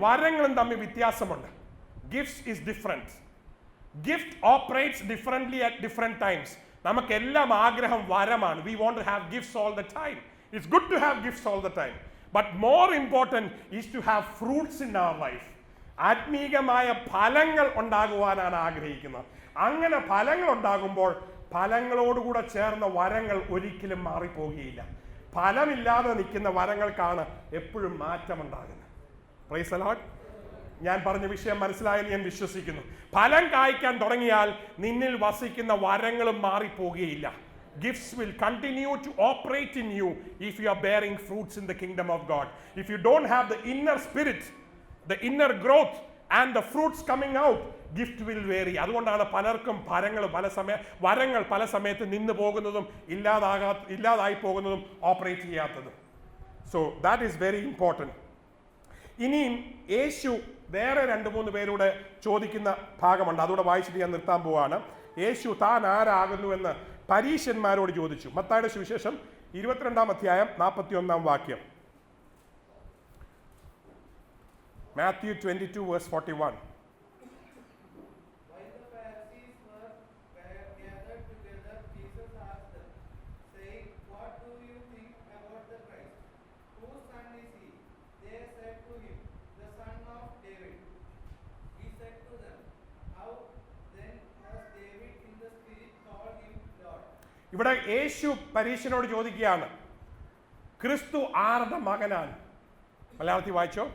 Speaker 1: വരങ്ങളും തമ്മിൽ വ്യത്യാസമുണ്ട്. Gifts is different. Gift operates differently at different times. നമുക്കെല്ലാം ആഗ്രഹം വരമാണ്. We want to have gifts all the time. It's good to have gifts all the time, but more important is to have fruits in our life. ആത്മീകമായ ഫലങ്ങൾ ഉണ്ടാകുവാനാണ് ആഗ്രഹിക്കുന്നത്. അങ്ങനെ ഫലങ്ങൾ ഉണ്ടാകുമ്പോൾ ഫലങ്ങളോടുകൂടെ ചേർന്ന വരങ്ങൾ ഒരിക്കലും മാറിപ്പോകുകയില്ല. ഫലമില്ലാതെ നിൽക്കുന്ന വരങ്ങൾക്കാണ് എപ്പോഴും മാറ്റമുണ്ടാകുന്നത്. Price the Lord. ഞാൻ പറഞ്ഞ വിഷയം മനസ്സിലായെന്ന് ഞാൻ വിശ്വസിക്കുന്നു. ഫലം കായ്ക്കാൻ തുടങ്ങിയാൽ നിന്നിൽ വസിക്കുന്ന വരങ്ങളും മാറിപ്പോകുകയില്ല. Gifts will continue to operate in you if you are bearing fruits in the kingdom of God. If you don't have the inner spirit, the inner growth and the fruits coming out, gift will vary. അതുകൊണ്ടാണ് പലർക്കും വരങ്ങൾ പല സമയത്ത് നിന്ന് പോകുന്നതും ഇല്ലാതായി പോകുന്നതും operate ചെയ്യാത്തതും. So that is very important. ഇനിയും യേശു വേറെ 2-3 പേരോട് ചോദിക്കുന്ന ഭാഗമുണ്ട്. അതുകൂടെ വായിച്ചിട്ട് ഞാൻ നിർത്താൻ പോവാണ്. യേശു താൻ ആരാകുന്നുവെന്ന് പരീശന്മാരോട് ചോദിച്ചു. മത്തായിയുടെ സുവിശേഷം 22-ാം അധ്യായം 41-ാം വാക്യം. Matthew 22 verse 41.
Speaker 2: While the Pharisees were gathered together, Jesus asked them, saying, "What do you think about the Christ? Whose son is he?" They said to him, "The son of David." He said to them, "How then has David in the Spirit called him Lord?"
Speaker 1: ഇവിടെ യേശു പരീശനോട് ചോദിക്കുകയാണ്, ക്രിസ്തു ആരുടെ മകനാണ്? മലയാളത്തിൽ വായിച്ചോ.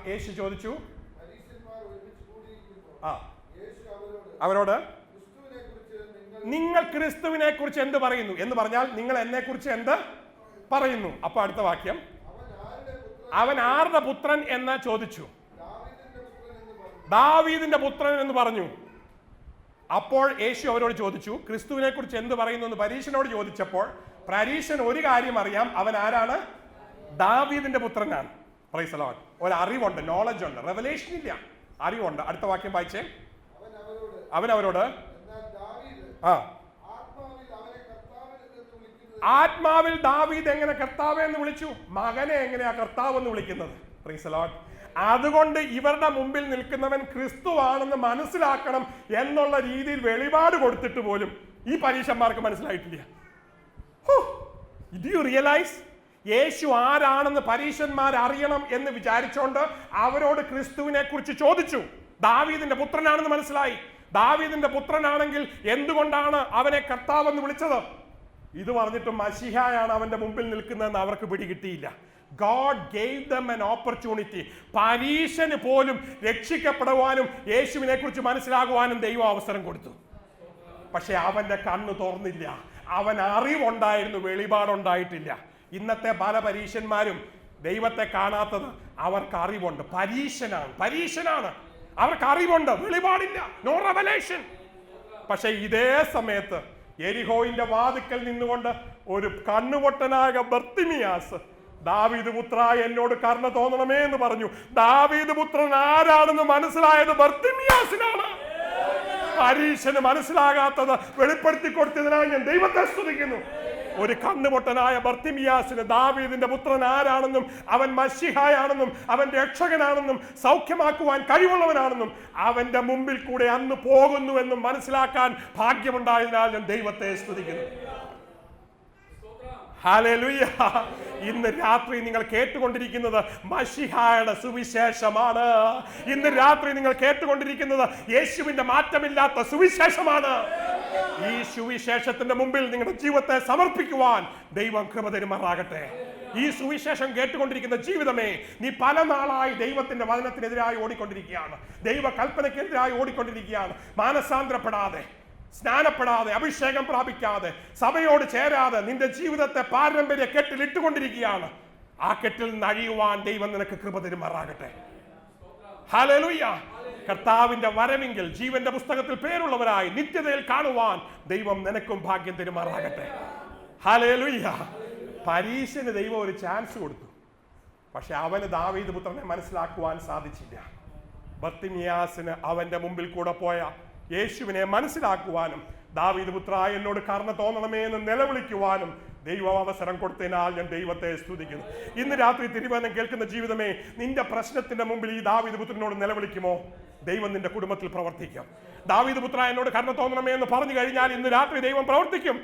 Speaker 1: യേശു ചോദിച്ചു, അവരോട് നിങ്ങൾ ക്രിസ്തുവിനെ കുറിച്ച് എന്ത് പറയുന്നു എന്ന് പറഞ്ഞാൽ നിങ്ങൾ എന്നെ കുറിച്ച് എന്ത് പറയുന്നു? അപ്പൊ അടുത്ത വാക്യം, അവൻ ആരുടെ പുത്രൻ എന്ന് ചോദിച്ചു. ദാവീദിന്റെ പുത്രൻ എന്ന് പറഞ്ഞു. അപ്പോൾ യേശു അവരോട് ചോദിച്ചു, ക്രിസ്തുവിനെ കുറിച്ച് എന്ത് പറയുന്നു എന്ന് പരീശനോട് ചോദിച്ചപ്പോൾ പരീശൻ ഒരു കാര്യം അറിയാം, അവൻ ആരാണ്? ദാവീദിന്റെ പുത്രനാണ്. Price the Lord. ഒരു അറിവുണ്ട്, നോളജ് ഉണ്ട്, റെവലേഷൻ ഇല്ല, അറിവുണ്ട്. അടുത്ത വാക്യം വായിച്ചേ. അവൻ അവരോട് ആത്മാവിൽ ദാവീദ് എങ്ങനെ കർത്താവ് എന്ന് വിളിച്ചു? മകനെ എങ്ങനെയാ കർത്താവ് എന്ന് വിളിക്കുന്നത്? Price the Lord. അതുകൊണ്ട് ഇവരുടെ മുമ്പിൽ നിൽക്കുന്നവൻ ക്രിസ്തുവാണെന്ന് മനസ്സിലാക്കണം എന്നുള്ള രീതിയിൽ വെളിപാട് കൊടുത്തിട്ട് പോലും ഈ പരീശന്മാർക്ക് മനസ്സിലായിട്ടില്ല. Do you realise? യേശു ആരാണെന്ന് പരീശന്മാർ അറിയണം എന്ന് വിചാരിച്ചുകൊണ്ട് അവരോട് ക്രിസ്തുവിനെ കുറിച്ച് ചോദിച്ചു. ദാവീദിന്റെ പുത്രനാണെന്ന് മനസ്സിലായി. ദാവീദിന്റെ പുത്രനാണെങ്കിൽ എന്തുകൊണ്ടാണ് അവനെ കർത്താവെന്ന് വിളിച്ചത്? ഇത് പറഞ്ഞിട്ട് മശിഹായാണ് അവന്റെ മുമ്പിൽ നിൽക്കുന്നതെന്ന് അവർക്ക് പിടികിട്ടിയില്ല. God gave them an opportunity. പരീശന് പോലും രക്ഷിക്കപ്പെടുവാനും യേശുവിനെ കുറിച്ച് മനസ്സിലാകുവാനും ദൈവം അവസരം കൊടുത്തു. പക്ഷെ അവന്റെ കണ്ണ് തുറന്നില്ല. അവൻ അറിവുണ്ടായിരുന്നു, വെളിപാടുണ്ടായിട്ടില്ല. ഇന്നത്തെ പല പരീശന്മാരും ദൈവത്തെ കാണാത്തത് അവർക്ക് അറിവുണ്ട്. പരീശനാണ്, അവർക്ക് അറിവുണ്ട്, വെളിപാടില്ല, നോ റെവലേഷൻ. പക്ഷെ ഇതേ സമയത്ത് യെരിഹോയിന്റെ വാതിക്കൽ നിന്നുകൊണ്ട് ഒരു കണ്ണുപൊട്ടനായ ബർത്തിമിയാസ്, ദാവീദ് പുത്ര എന്നോട് കരുണ തോന്നണമേ എന്ന് പറഞ്ഞു. ദാവീദ് പുത്രൻ ആരാണെന്ന് മനസ്സിലായത് ബർത്തിമിയാസിനാണ്. പരീശന് മനസ്സിലാകാത്തത് വെളിപ്പെടുത്തി കൊടുത്തതിനായി ഞാൻ ദൈവത്തെ സ്തുതിക്കുന്നു. ഒരു കണ്ണുപൊട്ടനായ ബർത്തിമിയാസിന് ദാവീദിന്റെ പുത്രൻ ആരാണെന്നും അവൻ മശിഹായാണെന്നും അവൻ രക്ഷകനാണെന്നും സൗഖ്യമാക്കുവാൻ കഴിവുള്ളവനാണെന്നും അവന്റെ മുമ്പിൽ കൂടെ അന്ന് പോകുന്നുവെന്നും മനസ്സിലാക്കാൻ ഭാഗ്യമുണ്ടായതിനാൽ ഞാൻ ദൈവത്തെ സ്തുതിക്കുന്നു. ഹല്ലേലൂയ. ഇന്ന് രാത്രി നിങ്ങൾ കേട്ടുകൊണ്ടിരിക്കുന്നത് മശിഹായുടെ സുവിശേഷമാണ്. ഇന്ന് രാത്രി നിങ്ങൾ കേട്ടുകൊണ്ടിരിക്കുന്നത് യേശുവിന്റെ മാറ്റമില്ലാത്ത സുവിശേഷമാണ്. ഈ സുവിശേഷത്തിന്റെ മുമ്പിൽ നിങ്ങളുടെ ജീവിതത്തെ സമർപ്പിക്കുവാൻ ദൈവം കൃപ തരുമാറാകട്ടെ. ഈ സുവിശേഷം കേട്ടുകൊണ്ടിരിക്കുന്ന ജീവിതമേ, നീ പല നാളായി ദൈവത്തിന്റെ വചനത്തിനെതിരായി ഓടിക്കൊണ്ടിരിക്കുകയാണ്, ദൈവ കൽപ്പനയ്ക്കെതിരായി ഓടിക്കൊണ്ടിരിക്കുകയാണ്. മാനസാന്തരപ്പെടാതെ, സ്നാനപ്പെടാതെ, അഭിഷേകം പ്രാപിക്കാതെ, സഭയോട് ചേരാതെ നിന്റെ ജീവിതത്തെ പാരമ്പര്യ കെട്ടിൽ ഇട്ടുകൊണ്ടിരിക്കുകയാണ്. ആ കെട്ടിൽ നിന്ന് അഴിയുവാൻ ദൈവം നിനക്ക് കൃപ തരുമാറാകട്ടെ. ഹല്ലേലൂയ. കർത്താവിന്റെ വരവെങ്കിൽ ജീവന്റെ പുസ്തകത്തിൽ പേരുള്ളവരായി നിത്യതയിൽ കാണുവാൻ ദൈവം നിനക്കും ഭാഗ്യം തരുമാറാകട്ടെ. ഹല്ലേലൂയ. പരീശന് ദൈവം ഒരു ചാൻസ് കൊടുത്തു, പക്ഷെ അവന് ദാവീദ് പുത്രനെ മനസ്സിലാക്കുവാൻ സാധിച്ചില്ല. ബർത്തിമിയാസിന് അവന്റെ മുമ്പിൽ കൂടെ പോയ യേശുവിനെ മനസ്സിലാക്കുവാനും ദാവീദ് പുത്രാ എന്നോട് കരുണ തോന്നണമേ എന്ന് നിലവിളിക്കുവാനും ദൈവം അവസരം കൊടുത്തതിനാൽ ഞാൻ ദൈവത്തെ സ്തുതിക്കുന്നു. ഇന്ന് രാത്രി തിരുവചനം കേൾക്കുന്ന ജീവിതമേ, നിന്റെ പ്രശ്നത്തിന്റെ മുമ്പിൽ ഈ ദാവീദ് പുത്രനോട് നിലവിളിക്കുമോ? ദൈവം നിന്റെ കുടുംബത്തിൽ പ്രവർത്തിക്കും. ദാവീദ് പുത്രാ എന്നോട് കരുണ തോന്നണമേ എന്ന് പറഞ്ഞു കഴിഞ്ഞാൽ ഇന്ന് രാത്രി ദൈവം പ്രവർത്തിക്കും.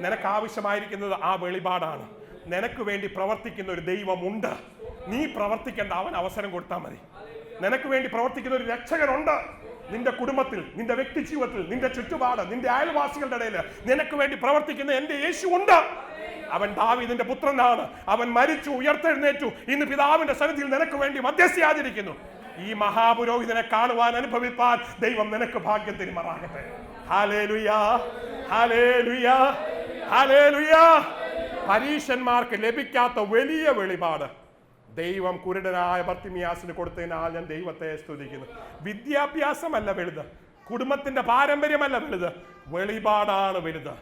Speaker 1: നിനക്ക് ആവശ്യമായിരിക്കുന്നത് ആ വെളിപാടാണ്. നിനക്ക് വേണ്ടി പ്രവർത്തിക്കുന്ന ഒരു ദൈവമുണ്ട്. നീ പ്രവർത്തിക്കേണ്ട, അവൻ അവസരം കൊടുത്താൽ മതി. നിനക്ക് വേണ്ടി പ്രവർത്തിക്കുന്ന ഒരു രക്ഷകനുണ്ട്. നിന്റെ കുടുംബത്തിൽ, നിന്റെ വ്യക്തി ജീവിതത്തിൽ, നിന്റെ ചുറ്റുപാട്, നിന്റെ അയൽവാസികളുടെ ഇടയിൽ നിനക്ക് വേണ്ടി പ്രവർത്തിക്കുന്ന എന്റെ യേശു ഉണ്ട്. അവൻ ദാവീദിന്റെ പുത്രനാണ്. അവൻ മരിച്ചു, ഉയർത്തെഴുന്നേറ്റു, ഇന്ന് പിതാവിന്റെ സന്നിധിയിൽ നിനക്ക് വേണ്ടി മധ്യസ്ഥയാചരിക്കുന്നു. ഈ മഹാപുരോഹിതനെ കാണുവാൻ, അനുഭവിപ്പാൻ ദൈവം നിനക്ക് ഭാഗ്യം തരുമാറാകട്ടെ. ഹല്ലേലൂയാ, ഹല്ലേലൂയാ, ഹല്ലേലൂയാ. പരീശന്മാർക്ക് ലഭിക്കാത്ത വലിയ വെളിപാട് ദൈവം കുരുടനായ ബർത്തിമിയാസിന് കൊടുത്തതിനാൽ ഞാൻ ദൈവത്തെ സ്തുതിക്കുന്നു. വിദ്യാഭ്യാസമല്ല വലുത്, കുടുംബത്തിന്റെ പാരമ്പര്യമല്ല വലുത്, വെളിപാടാണ് വലുത്.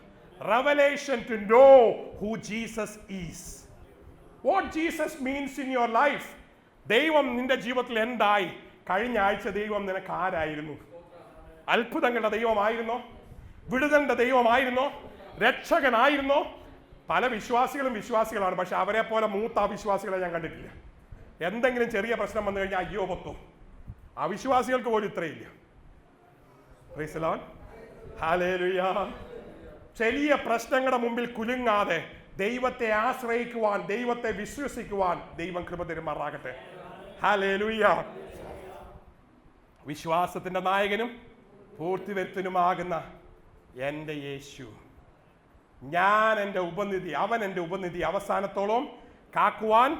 Speaker 1: Revelation to know who Jesus is. What Jesus means in your life. ദൈവം നിന്റെ ജീവിതത്തിൽ എന്തായി? കഴിഞ്ഞ ആഴ്ച ദൈവം നിനക്ക് ആരായിരുന്നു? അത്ഭുതങ്ങളുടെ ദൈവമായിരുന്നോ? വിടുതലിന്റെ ദൈവമായിരുന്നോ? രക്ഷകനായിരുന്നോ? പല വിശ്വാസികളും വിശ്വാസികളാണ്, പക്ഷെ അവരെ പോലെ മൂത്ത അവിശ്വാസികളെ ഞാൻ കണ്ടിട്ടില്ല. എന്തെങ്കിലും ചെറിയ പ്രശ്നം വന്നു കഴിഞ്ഞാൽ അയ്യോ പൊത്തോ. അവിശ്വാസികൾക്ക് പോലും ഇത്രയില്ല. Praise the Lord, hallelujah. ചെറിയ പ്രശ്നങ്ങളുടെ മുമ്പിൽ കുലുങ്ങാതെ ദൈവത്തെ ആശ്രയിക്കുവാൻ, ദൈവത്തെ വിശ്വസിക്കുവാൻ ദൈവം കൃപ തരുമാറാകട്ടെ. ഹല്ലേലൂയ. വിശ്വാസത്തിന്റെ നായകനും പൂർത്തിവരുത്തനുമാകുന്ന എൻ്റെ യേശു, ഞാൻ എൻ്റെ ഉപനിധി, അവൻ എൻ്റെ ഉപനിധി അവസാനത്തോളം കാക്കുവാൻ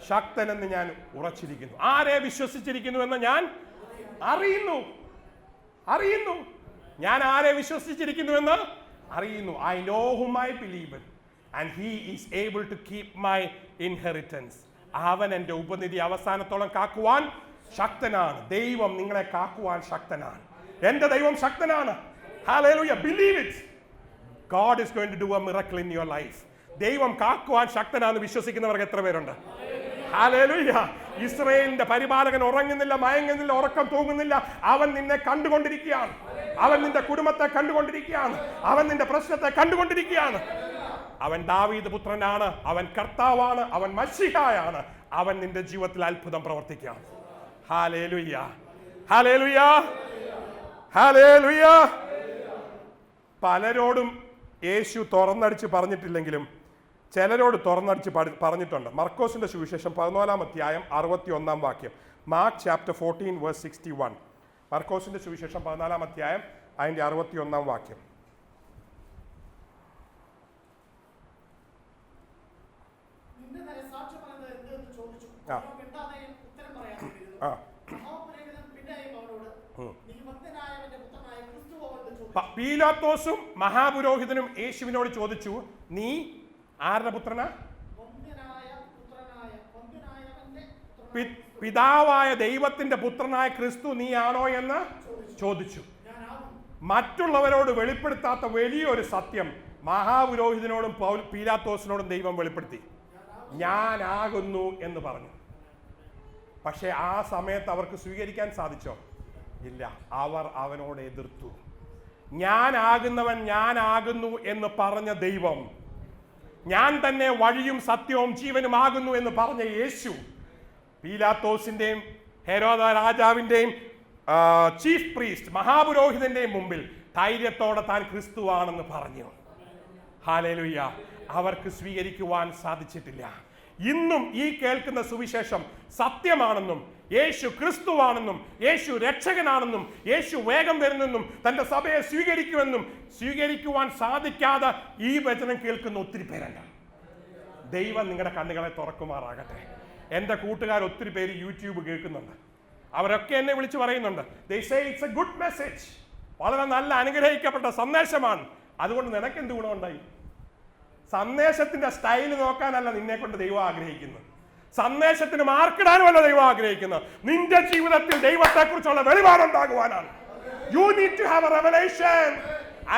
Speaker 1: ശക്തനെന്ന് ഞാൻ ഉറച്ചിരിക്കുന്നു. ആരെ വിശ്വസിച്ചിരിക്കുന്നു എന്ന് ഞാൻ അറിയുന്നു. ഞാൻ ആരെ വിശ്വസിച്ചിരിക്കുന്നു എന്ന് അറിയുന്നു. I know whom I believe in and he is able to keep my inheritance. അവൻ എൻ്റെ ഉപനിധി അവസാനത്തോളം കാക്കുവാൻ ശക്തനാണ്. ദൈവം നിങ്ങളെ കാക്കുവാൻ ശക്തനാണ്. എൻ്റെ ദൈവം ശക്തനാണ്. Hallelujah, believe it. God is going to do a miracle in your life. ദൈവം കാക്കുവാൻ ശക്തനാണെന്ന് വിശ്വസിക്കുന്നവർക്ക് എത്ര പേരുണ്ട്? ഹല്ലേലൂയ. ഇസ്രായേലിന്റെ പരിപാലകൻ ഉറങ്ങുന്നില്ല, മയങ്ങുന്നില്ല, ഉറക്കം തൂങ്ങുന്നില്ല. അവൻ നിന്നെ കണ്ടുകൊണ്ടിരിക്കുകയാണ്. അവൻ നിന്റെ കുടുംബത്തെ കണ്ടുകൊണ്ടിരിക്കുകയാണ്. അവൻ നിന്റെ പ്രശ്നത്തെ കണ്ടുകൊണ്ടിരിക്കുകയാണ്. അവൻ ദാവീദ് പുത്രനാണ്, അവൻ കർത്താവാണ്, അവൻ മശീഹയാണ്. അവൻ നിന്റെ ജീവിതത്തിൽ അത്ഭുതം പ്രവർത്തിക്കുകയാണ്. Hallelujah, hallelujah, hallelujah. പലരോടും യേശു തുറന്നടിച്ച് പറഞ്ഞിട്ടില്ലെങ്കിലും ചിലരോട് തുറന്നടിച്ച് പറഞ്ഞിട്ടുണ്ട്. മർക്കോസിന്റെ സുവിശേഷം 14-ാം അധ്യായം 61-ാം വാക്യം. Mark chapter 14 verse 61. മർക്കോസിന്റെ സുവിശേഷം 14-ാം അധ്യായം അതിന്റെ 61-ാം വാക്യം. പീലാത്തോസും മഹാപുരോഹിതനും യേശുവിനോട് ചോദിച്ചു, നീ ആരുടെ പുത്രനാ? പിതാവായ ദൈവത്തിന്റെ പുത്രനായ ക്രിസ്തു നീ ആണോ എന്ന് ചോദിച്ചു. മറ്റുള്ളവരോട് വെളിപ്പെടുത്താത്ത വലിയൊരു സത്യം മഹാപുരോഹിതനോടും പീലാത്തോസിനോടും ദൈവം വെളിപ്പെടുത്തി. ഞാനാകുന്നു എന്ന് പറഞ്ഞു. പക്ഷെ ആ സമയത്ത് അവർക്ക് സ്വീകരിക്കാൻ സാധിച്ചോ? ഇല്ല. അവർ അവനോട് എതിർത്തു. ഞാനാകുന്നവൻ ഞാനാകുന്നു എന്ന് പറഞ്ഞ ദൈവം, ഞാൻ തന്നെ വഴിയും സത്യവും ജീവനുമാകുന്നു എന്ന് പറഞ്ഞ യേശു, പീലാത്തോസിന്റെയും ഹെരോദ രാജാവിന്റെയും ചീഫ് പ്രീസ്റ്റ് മഹാപുരോഹിതന്റെയും മുമ്പിൽ ധൈര്യത്തോടെ താൻ ക്രിസ്തുവാണെന്ന് പറഞ്ഞു. ഹല്ലേലൂയ. അവർക്ക് സ്വീകരിക്കുവാൻ സാധിച്ചിട്ടില്ല. ഇന്നും ഈ കേൾക്കുന്ന സുവിശേഷം സത്യമാണെന്നും യേശു ക്രിസ്തുവാണെന്നും യേശു രക്ഷകനാണെന്നും യേശു വേഗം വരുന്നെന്നും തന്റെ സഭയെ സ്വീകരിക്കുമെന്നും സ്വീകരിക്കുവാൻ സാധിക്കാതെ ഈ വചനം കേൾക്കുന്ന ഒത്തിരി പേരുണ്ട്. ദൈവം നിങ്ങളുടെ കണ്ണുകളെ തുറക്കുമാറാകട്ടെ. എൻ്റെ കൂട്ടുകാർ ഒത്തിരി പേര് യൂട്യൂബ് കേൾക്കുന്നുണ്ട്. അവരൊക്കെ എന്നെ വിളിച്ചു പറയുന്നുണ്ട്, they say it's a good message, വളരെ നല്ല അനുഗ്രഹിക്കപ്പെട്ട സന്ദേശമാണ്. അതുകൊണ്ട് നിനക്ക് എന്ത് ഗുണമുണ്ടായി? സന്ദേശത്തിന്റെ സ്റ്റൈല് നോക്കാനല്ല നിന്നെ കൊണ്ട് ദൈവം ആഗ്രഹിക്കുന്നത്. സന്ദേശത്തിന് മാർക്കിടാനുമല്ല ദൈവം ആഗ്രഹിക്കുന്നത്. നിന്റെ ജീവിതത്തിൽ ദൈവത്തെ കുറിച്ചുള്ള വെളിപാടുണ്ടാകുവാനാണ്. You need to have a revelation.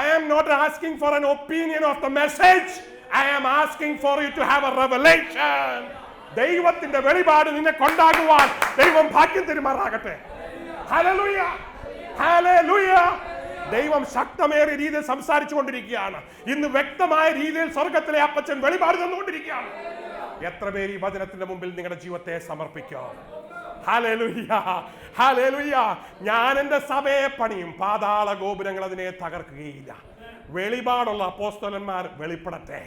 Speaker 1: I am not asking for an opinion of the message. I am asking for you to have a revelation. ദൈവത്തിന്റെ വെളിപാട് നിന്നെ കൊണ്ടാകുവാൻ ദൈവം ഭാഗ്യം തരുമാറാകട്ടെ. Hallelujah, hallelujah. ദൈവം ശക്തമേറിയ രീതിയിൽ സംസാരിച്ചു കൊണ്ടിരിക്കുകയാണ്. ഇന്ന് വ്യക്തമായ രീതിയിൽ സ്വർഗത്തിലെ അപ്പച്ചൻ വെളിപാട് തന്നുകൊണ്ടിരിക്കുകയാണ്. എത്ര പേര് ഈ വചനത്തിന്റെ മുമ്പിൽ നിങ്ങളുടെ ജീവിതത്തെ സമർപ്പിക്കാം? Hallelujah, hallelujah. ഞാൻ എൻ്റെ സഭയെ പണിയും, പാതാള ഗോപുരങ്ങൾ അതിനെ തകർക്കുകയില്ല. വെളിപാടുള്ള അപ്പോസ്തലന്മാർ വെളിപ്പെടട്ടെ,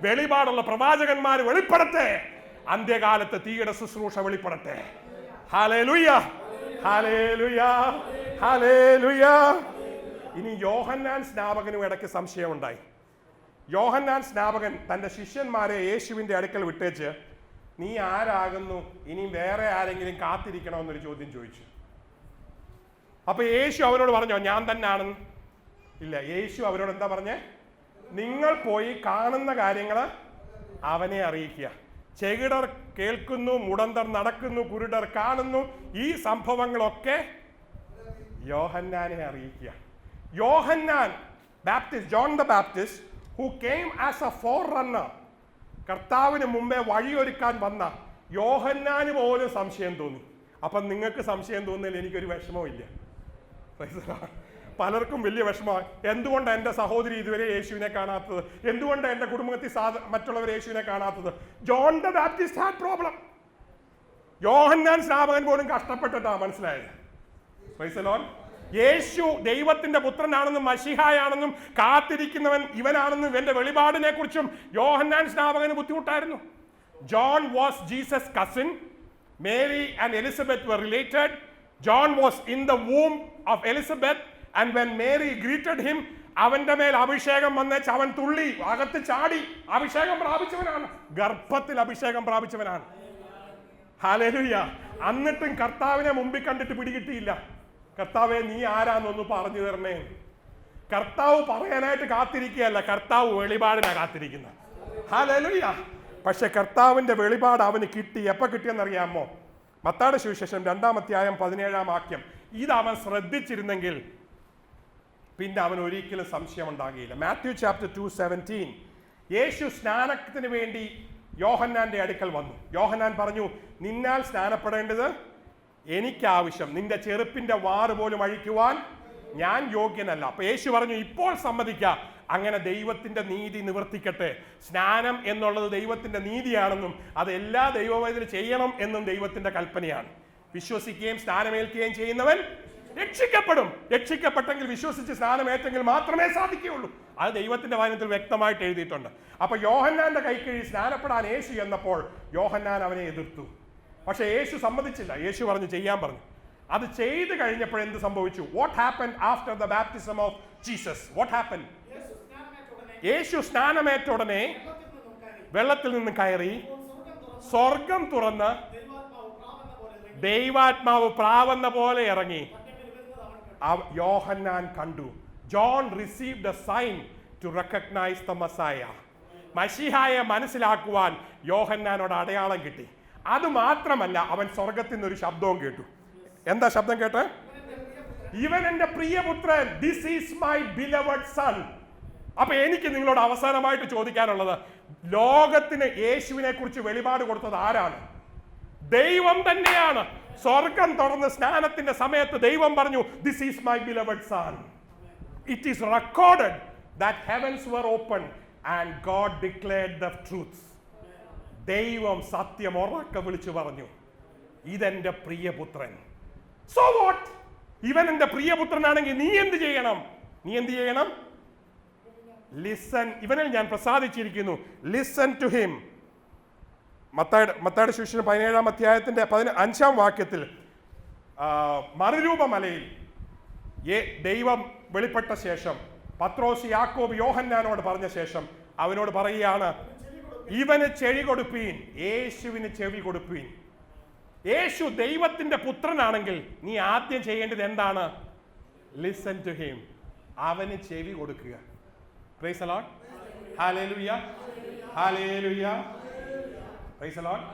Speaker 1: വെളിപാടുള്ള പ്രവാചകന്മാർ വെളിപ്പെടട്ടെ, അന്ത്യകാലത്ത് തീയുടെ ശുശ്രൂഷ വെളിപ്പെടട്ടെ. Hallelujah, hallelujah, hallelujah. ഇനി യോഹന്നാൻ സ്നാപകനും ഇടയ്ക്ക് സംശയമുണ്ടായി. യോഹന്നാൻ സ്നാപകൻ തൻ്റെ ശിഷ്യന്മാരെ യേശുവിൻ്റെ അടുക്കൽ വിട്ടേച്ച്, നീ ആരാകുന്നു, ഇനി വേറെ ആരെങ്കിലും കാത്തിരിക്കണമെന്നൊരു ചോദ്യം ചോദിച്ചു. അപ്പൊ യേശു അവരോട് പറഞ്ഞോ ഞാൻ തന്നെയാണെന്ന്? ഇല്ല. യേശു അവരോട് എന്താ പറഞ്ഞേ? നിങ്ങൾ പോയി കാണുന്ന കാര്യങ്ങൾ അവനെ അറിയിക്കുക. ചെകിടർ കേൾക്കുന്നു, മുടന്തർ നടക്കുന്നു, കുരുടർ കാണുന്നു. ഈ സംഭവങ്ങളൊക്കെ യോഹന്നാനെ അറിയിക്കുക. Yohannan Baptist, John the Baptist, who came as a forerunner, കർത്താവിന് മുമ്പേ വഴിയൊരുക്കാൻ വന്ന യോഹന്നാന് പോലും സംശയം തോന്നി. അപ്പം നിങ്ങൾക്ക് സംശയം തോന്നുന്നതിൽ എനിക്കൊരു വിഷമവും ഇല്ല. പലർക്കും വലിയ വിഷമമാണ്. എന്തുകൊണ്ടാണ് എൻ്റെ സഹോദരി ഇതുവരെ യേശുവിനെ കാണാത്തത്? എന്തുകൊണ്ടാണ് എൻ്റെ കുടുംബത്തിൽ മറ്റുള്ളവർ യേശുവിനെ കാണാത്തത്? John the Baptist had problem. Yohannan സ്നാപകൻ പോലും കഷ്ടപ്പെട്ടിട്ടാണ് മനസ്സിലായത്. Price the Lord. യേശു ദൈവത്തിന്റെ പുത്രനാണെന്നും മശിഹായാണെന്നും കാത്തിരിക്കുന്നവൻ ഇവനാണെന്നും ഇവന്റെ വെളിപാടിനെ കുറിച്ചും യോഹന്നാൻ സ്നാപകന് ബുദ്ധിമുട്ടായിരുന്നു. John was Jesus cousin. Mary and Elizabeth were related. John was in the womb of Elizabeth, and when Mary greeted him, അവന്റെ മേൽ അഭിഷേകം വന്നേച്ച് അവൻ തുള്ളി അകത്ത് ചാടി. അഭിഷേകം പ്രാപിച്ചവനാണ്, ഗർഭത്തിൽ അഭിഷേകം പ്രാപിച്ചവനാണ്. ഹല്ലേലൂയ. എന്നിട്ടും കർത്താവിനെ മുമ്പിൽ കണ്ടിട്ട് പിടികിട്ടിയില്ല. കർത്താവെ നീ ആരാന്നൊന്ന് പറഞ്ഞു തരണേ. കർത്താവ് പറയാനായിട്ട് കാത്തിരിക്കുകയല്ല, കർത്താവ് വെളിപാടിനാ കാത്തിരിക്കുന്നത്. ഹല്ലേലൂയ. പക്ഷെ കർത്താവിന്റെ വെളിപാട് അവന് കിട്ടി. എപ്പോ കിട്ടിയെന്നറിയാമോ? മത്തായിയുടെ സുവിശേഷം 2-ാം അധ്യായം 17-ാം വാക്യം. ഇത് അവൻ ശ്രദ്ധിച്ചിരുന്നെങ്കിൽ പിന്നെ അവൻ ഒരിക്കലും സംശയം ഉണ്ടാകില്ല. Matthew chapter 2:17. യേശു സ്നാനത്തിന് വേണ്ടി യോഹന്നാന്റെ അടുക്കൽ വന്നു. യോഹന്നാൻ പറഞ്ഞു, നിന്നാൽ സ്നാനപ്പെടേണ്ടത് എനിക്കാവശ്യം, നിന്റെ ചെറുപ്പിന്റെ വാറ് പോലും അഴിക്കുവാൻ ഞാൻ യോഗ്യനല്ല. അപ്പൊ യേശു പറഞ്ഞു, ഇപ്പോൾ സമ്മതിക്കാം, അങ്ങനെ ദൈവത്തിന്റെ നീതി നിവർത്തിക്കട്ടെ. സ്നാനം എന്നുള്ളത് ദൈവത്തിന്റെ നീതിയാണെന്നും അത് എല്ലാ ദൈവവേദന ചെയ്യണം എന്നും ദൈവത്തിന്റെ കൽപ്പനയാണ്. വിശ്വസിക്കുകയും സ്നാനമേൽക്കുകയും ചെയ്യുന്നവൻ രക്ഷിക്കപ്പെടും. രക്ഷിക്കപ്പെട്ടെങ്കിൽ, വിശ്വസിച്ച് സ്നാനമേറ്റെങ്കിൽ മാത്രമേ സാധിക്കുകയുള്ളൂ. അത് ദൈവത്തിന്റെ വചനത്തിൽ വ്യക്തമായിട്ട് എഴുതിയിട്ടുണ്ട്. അപ്പൊ യോഹന്നാന്റെ കൈക്കീഴിൽ സ്നാനപ്പെടാൻ യേശു എന്നപ്പോൾ യോഹന്നാൻ അവനെ എതിർത്തു. പക്ഷെ യേശു സമ്മതിച്ചില്ല. യേശു പറഞ്ഞു, ചെയ്യാൻ പറഞ്ഞു. അത് ചെയ്തു കഴിഞ്ഞപ്പോൾ എന്ത് സംഭവിച്ചു? What happened after the baptism of Jesus? What happened? Yeshu സ്നാനമേറ്റ ഉടനെ വെള്ളത്തിൽ നിന്ന് കയറി, സ്വർഗം തുറന്ന് ദൈവാത്മാവ് പ്രാവെന്ന പോലെ ഇറങ്ങി യോഹന്നാൻ കണ്ടു. John received a sign to recognise the Messiah. മശിഹായെ മനസ്സിലാക്കുവാൻ യോഹന്നാനോട് അടയാളം കിട്ടി. അത് മാത്രമല്ല, അവൻ സ്വർഗത്തിൽ നിന്ന് ഒരു ശബ്ദവും കേട്ടു. എന്താ ശബ്ദം കേട്ട്? ഇവൻ എൻ്റെ പ്രിയപുത്രൻ, this is my beloved sun. അപ്പൊ എനിക്ക് നിങ്ങളോട് അവസാനമായിട്ട് ചോദിക്കാനുള്ളത്, ലോകത്തിന് യേശുവിനെ കുറിച്ച് വെളിപാട് കൊടുത്തത് ആരാണ്? ദൈവം തന്നെയാണ്. സ്വർഗം തുറന്ന് സ്നാനത്തിന്റെ സമയത്ത് ദൈവം പറഞ്ഞു, this is my beloved son. It is recorded that heavens were open and God declared the truth. ദൈവം സത്യം ഉറക്കെ വിളിച്ചു പറഞ്ഞു, ഇതെന്റെ പ്രിയപുത്രൻ. So what? ഇവൻ എന്റെ പ്രിയപുത്രനാണെങ്കിൽ നീ എന്ത് ചെയ്യണം? നീ എന്ത് ചെയ്യണം? ലിസൺ. ഇവനിൽ ഞാൻ പ്രസാദിച്ചിരിക്കുന്നു. Listen to him. മത്തായിയുടെ സുവിശേഷം 17-ാം അധ്യായത്തിന്റെ 15-ാം വാക്യത്തിൽ മറുരൂപമലയിൽ ദൈവം വെളിപ്പെട്ട ശേഷം പത്രോസ്, യാക്കോബ് യോഹന്നാനോട് പറഞ്ഞ ശേഷം അവനോട് പറയുകയാണ്, ഇവന് ചെവി കൊടുപ്പീൻ, യേശുവിന് ചെവി കൊടുപ്പീൻ. യേശു ദൈവത്തിന്റെ പുത്രനാണെങ്കിൽ നീ ആദ്യം ചെയ്യേണ്ടത് എന്താണ്? Listen to him. അവന് ചെവി കൊടുക്കുക. Praise the Lord. ഹല്ലേലൂയ, ഹല്ലേലൂയ. Praise the Lord.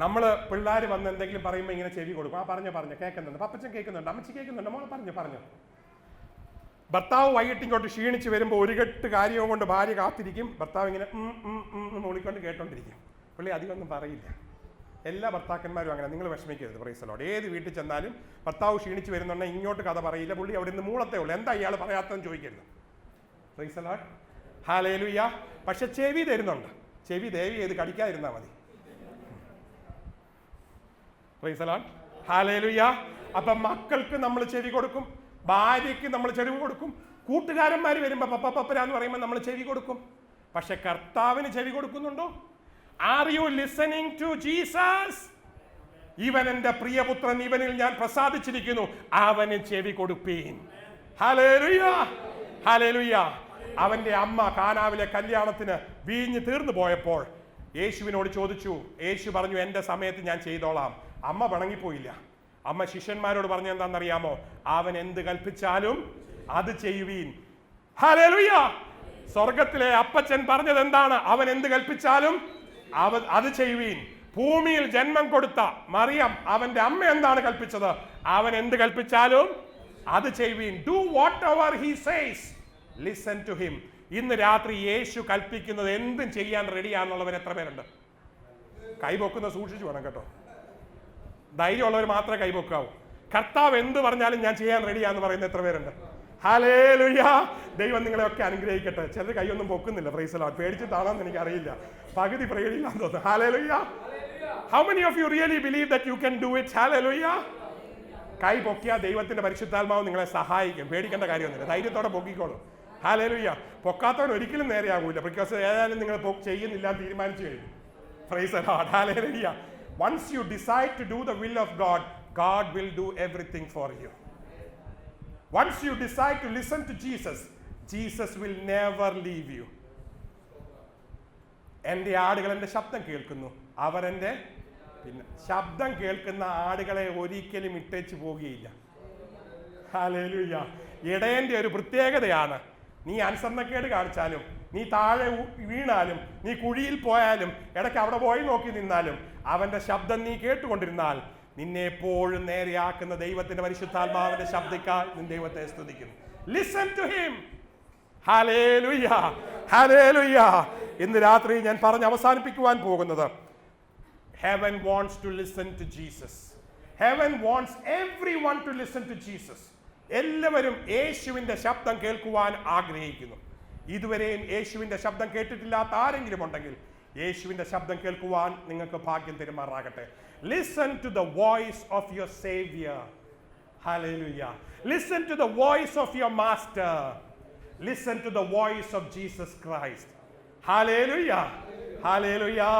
Speaker 1: നമ്മൾ പിള്ളേർ വന്ന് എന്തെങ്കിലും പറയുമ്പോൾ ഇങ്ങനെ ചെവി കൊടുക്കും. പറഞ്ഞു കേൾക്കുന്നുണ്ട്, പപ്പച്ചൻ കേൾക്കുന്നുണ്ട്, അമ്മച്ചി കേൾക്കുന്നുണ്ട്, മോളെ പറഞ്ഞു. ഭർത്താവ് വൈകിട്ട് ഇങ്ങോട്ട് ക്ഷീണിച്ച് വരുമ്പോൾ ഒരു കെട്ട് കാര്യവും കൊണ്ട് ഭാര്യ കാത്തിരിക്കും. ഭർത്താവ് ഇങ്ങനെ മൂളിക്കൊണ്ട് കേട്ടോണ്ടിരിക്കും. പുള്ളി അധികം ഒന്നും പറയില്ല. എല്ലാ ഭർത്താക്കന്മാരും അങ്ങനെ. നിങ്ങൾ വിഷമിക്കരുത്. Price the Lord. ഏത് വീട്ടിൽ ചെന്നാലും ഭർത്താവ് ക്ഷീണിച്ച് വരുന്നുണ്ടെങ്കിൽ ഇങ്ങോട്ട് കഥ പറയില്ല, പുള്ളി അവിടെ നിന്ന് മൂളത്തേ ഉള്ളൂ. എന്താ ഇയാൾ പറയാത്തതെന്ന് ചോദിക്കരുത്. Price the Lord. ഹല്ലേലൂയ. പക്ഷെ ചെവി തരുന്നുണ്ട്. ചെവി ദയവ് ചെയ്ത് കടിക്കാതിരുന്നാൽ മതി. Price the Lord. ഹല്ലേലൂയ. അപ്പം മക്കൾക്ക് നമ്മൾ ചെവി കൊടുക്കും, ഭാര്യയ്ക്ക് നമ്മൾ ചെവി കൊടുക്കും, കൂട്ടുകാരന്മാർ വരുമ്പോൾ പപ്പരാന്ന് പറയുമ്പോൾ നമ്മൾ ചെവി കൊടുക്കും. പക്ഷെ കർത്താവിന് ചെവി കൊടുക്കുന്നുണ്ടോ? Are you listening to Jesus? ഇവൻ എൻ്റെ പ്രിയപുത്രൻ, ഇവനിൽ ഞാൻ പ്രസാദിച്ചിരിക്കുന്നു, അവന് ചെവി കൊടുപ്പീൻ. Hallelujah, hallelujah. അവന്റെ അമ്മ കാനാവിലെ കല്യാണത്തിന് വീഞ്ഞ് തീർന്നു പോയപ്പോൾ യേശുവിനോട് ചോദിച്ചു. യേശു പറഞ്ഞു, എൻ്റെ സമയത്ത് ഞാൻ ചെയ്തോളാം. അമ്മ പിണങ്ങിപ്പോയില്ല. അമ്മ ശിഷ്യന്മാരോട് പറഞ്ഞു എന്താണെന്നറിയാമോ? അവൻ എന്ത് കൽപ്പിച്ചാലും അത് ചെയ്യുവീൻ. ഹല്ലേലൂയ. സ്വർഗത്തിലെ അപ്പച്ചൻ പറഞ്ഞത് എന്താണ്? അവൻ എന്ത് കൽപ്പിച്ചാലും അത് ചെയ്യുവീൻ. ഭൂമിയിൽ ജന്മം കൊടുത്ത മറിയം, അവന്റെ അമ്മ എന്താണ് കൽപ്പിച്ചത്? അവൻ എന്ത് കൽപ്പിച്ചാലും അത് ചെയ്യുവീൻ. Do whatever he says, listen to him. ഇന്ന് രാത്രി യേശു കൽപ്പിക്കുന്നത് എന്തും ചെയ്യാൻ റെഡിയാന്നുള്ളവർ എത്ര പേരുണ്ട്? കൈപൊക്കുന്ന സൂക്ഷിച്ചു വേണം കേട്ടോ. ധൈര്യമുള്ളവർ മാത്രമേ കൈപൊക്കാവൂ. കർത്താവ് എന്ത് പറഞ്ഞാലും ഞാൻ ചെയ്യാൻ റെഡിയാന്ന് പറയുന്ന എത്ര പേരുണ്ട്? ഹല്ലേലൂയ. ദൈവം നിങ്ങളെയൊക്കെ അനുഗ്രഹിക്കട്ടെ. ചിലർ കൈയൊന്നും പൊക്കുന്നില്ല. Praise the Lord. പേടിച്ചിട്ടാണെന്ന് എനിക്കറിയില്ല, പകുതി പ്രേടിയില്ലാന്ന് തോന്നുന്നു. Hallelujah. How many of you really believe that you can do it? Hallelujah. കൈ പൊക്കിയാ ദൈവത്തിന്റെ പരിശുദ്ധാത്മാവ് നിങ്ങളെ സഹായിക്കും. പേടിക്കേണ്ട കാര്യമൊന്നുമില്ല. ധൈര്യത്തോടെ പൊക്കിക്കോളൂ. ഹല്ലേലൂയ. പൊക്കാത്തവൻ ഒരിക്കലും നേരെയാകൂല. ബിക്കോസ് ഏതായാലും നിങ്ങൾ ചെയ്യുന്നില്ല തീരുമാനിച്ചു കഴിഞ്ഞു. Price the Lord. Hallelujah. Once you decide to do the will of God, God will do everything for you. Once you decide to listen to Jesus, Jesus will never leave you. എൻ്റെ ആടുകൾ എൻ്റെ ശബ്ദം കേൾക്കുന്നു, അവരെൻ്റെ പിന്നെ ശബ്ദം കേൾക്കുന്ന ആടുകളെ ഒരിക്കലും ഇട്ടേച്ച് പോകുകയില്ല. ഹല്ലേലൂയ. ഇടയൻ്റെ ഒരു പ്രത്യേകതയാണ്, നീ അനുസരണക്കേട് കാണിച്ചാലും, നീ താഴെ വീണാലും, നീ കുഴിയിൽ പോയാലും, ഇടയ്ക്ക് അവിടെ പോയി നോക്കി നിന്നാലും, അവന്റെ ശബ്ദം നീ കേട്ടുകൊണ്ടിരുന്നാൽ നിന്നെ എപ്പോഴും നേരെയാക്കുന്ന ദൈവത്തിന്റെ പരിശുദ്ധാത്മാവിന്റെ ശബ്ദിക്കാൻ നീ ദൈവത്തെ സ്തുതിക്കുന്നു. Listen to him. ഹല്ലേലൂയ, ഹല്ലേലൂയ. ഇന്ന് രാത്രി ഞാൻ പറഞ്ഞ് അവസാനിപ്പിക്കുവാൻ പോകുന്നത്, heaven wants to listen to Jesus. Heaven wants everyone to listen to Jesus. എല്ലാവരും യേശുവിന്റെ ശബ്ദം കേൾക്കുവാൻ ആഗ്രഹിക്കുന്നു. ഇതുവരെയും യേശുവിന്റെ ശബ്ദം കേട്ടിട്ടില്ലാത്ത ആരെങ്കിലും ഉണ്ടെങ്കിൽ യേശുവിന്റെ ശബ്ദം കേൾക്കുവാൻ നിങ്ങൾക്ക് ഭാഗ്യം തരുമാറാകട്ടെ. Listen to the voice of your Savior. Hallelujah. Listen to the voice of your Master. Listen to the voice of Jesus Christ. Hallelujah. Hallelujah.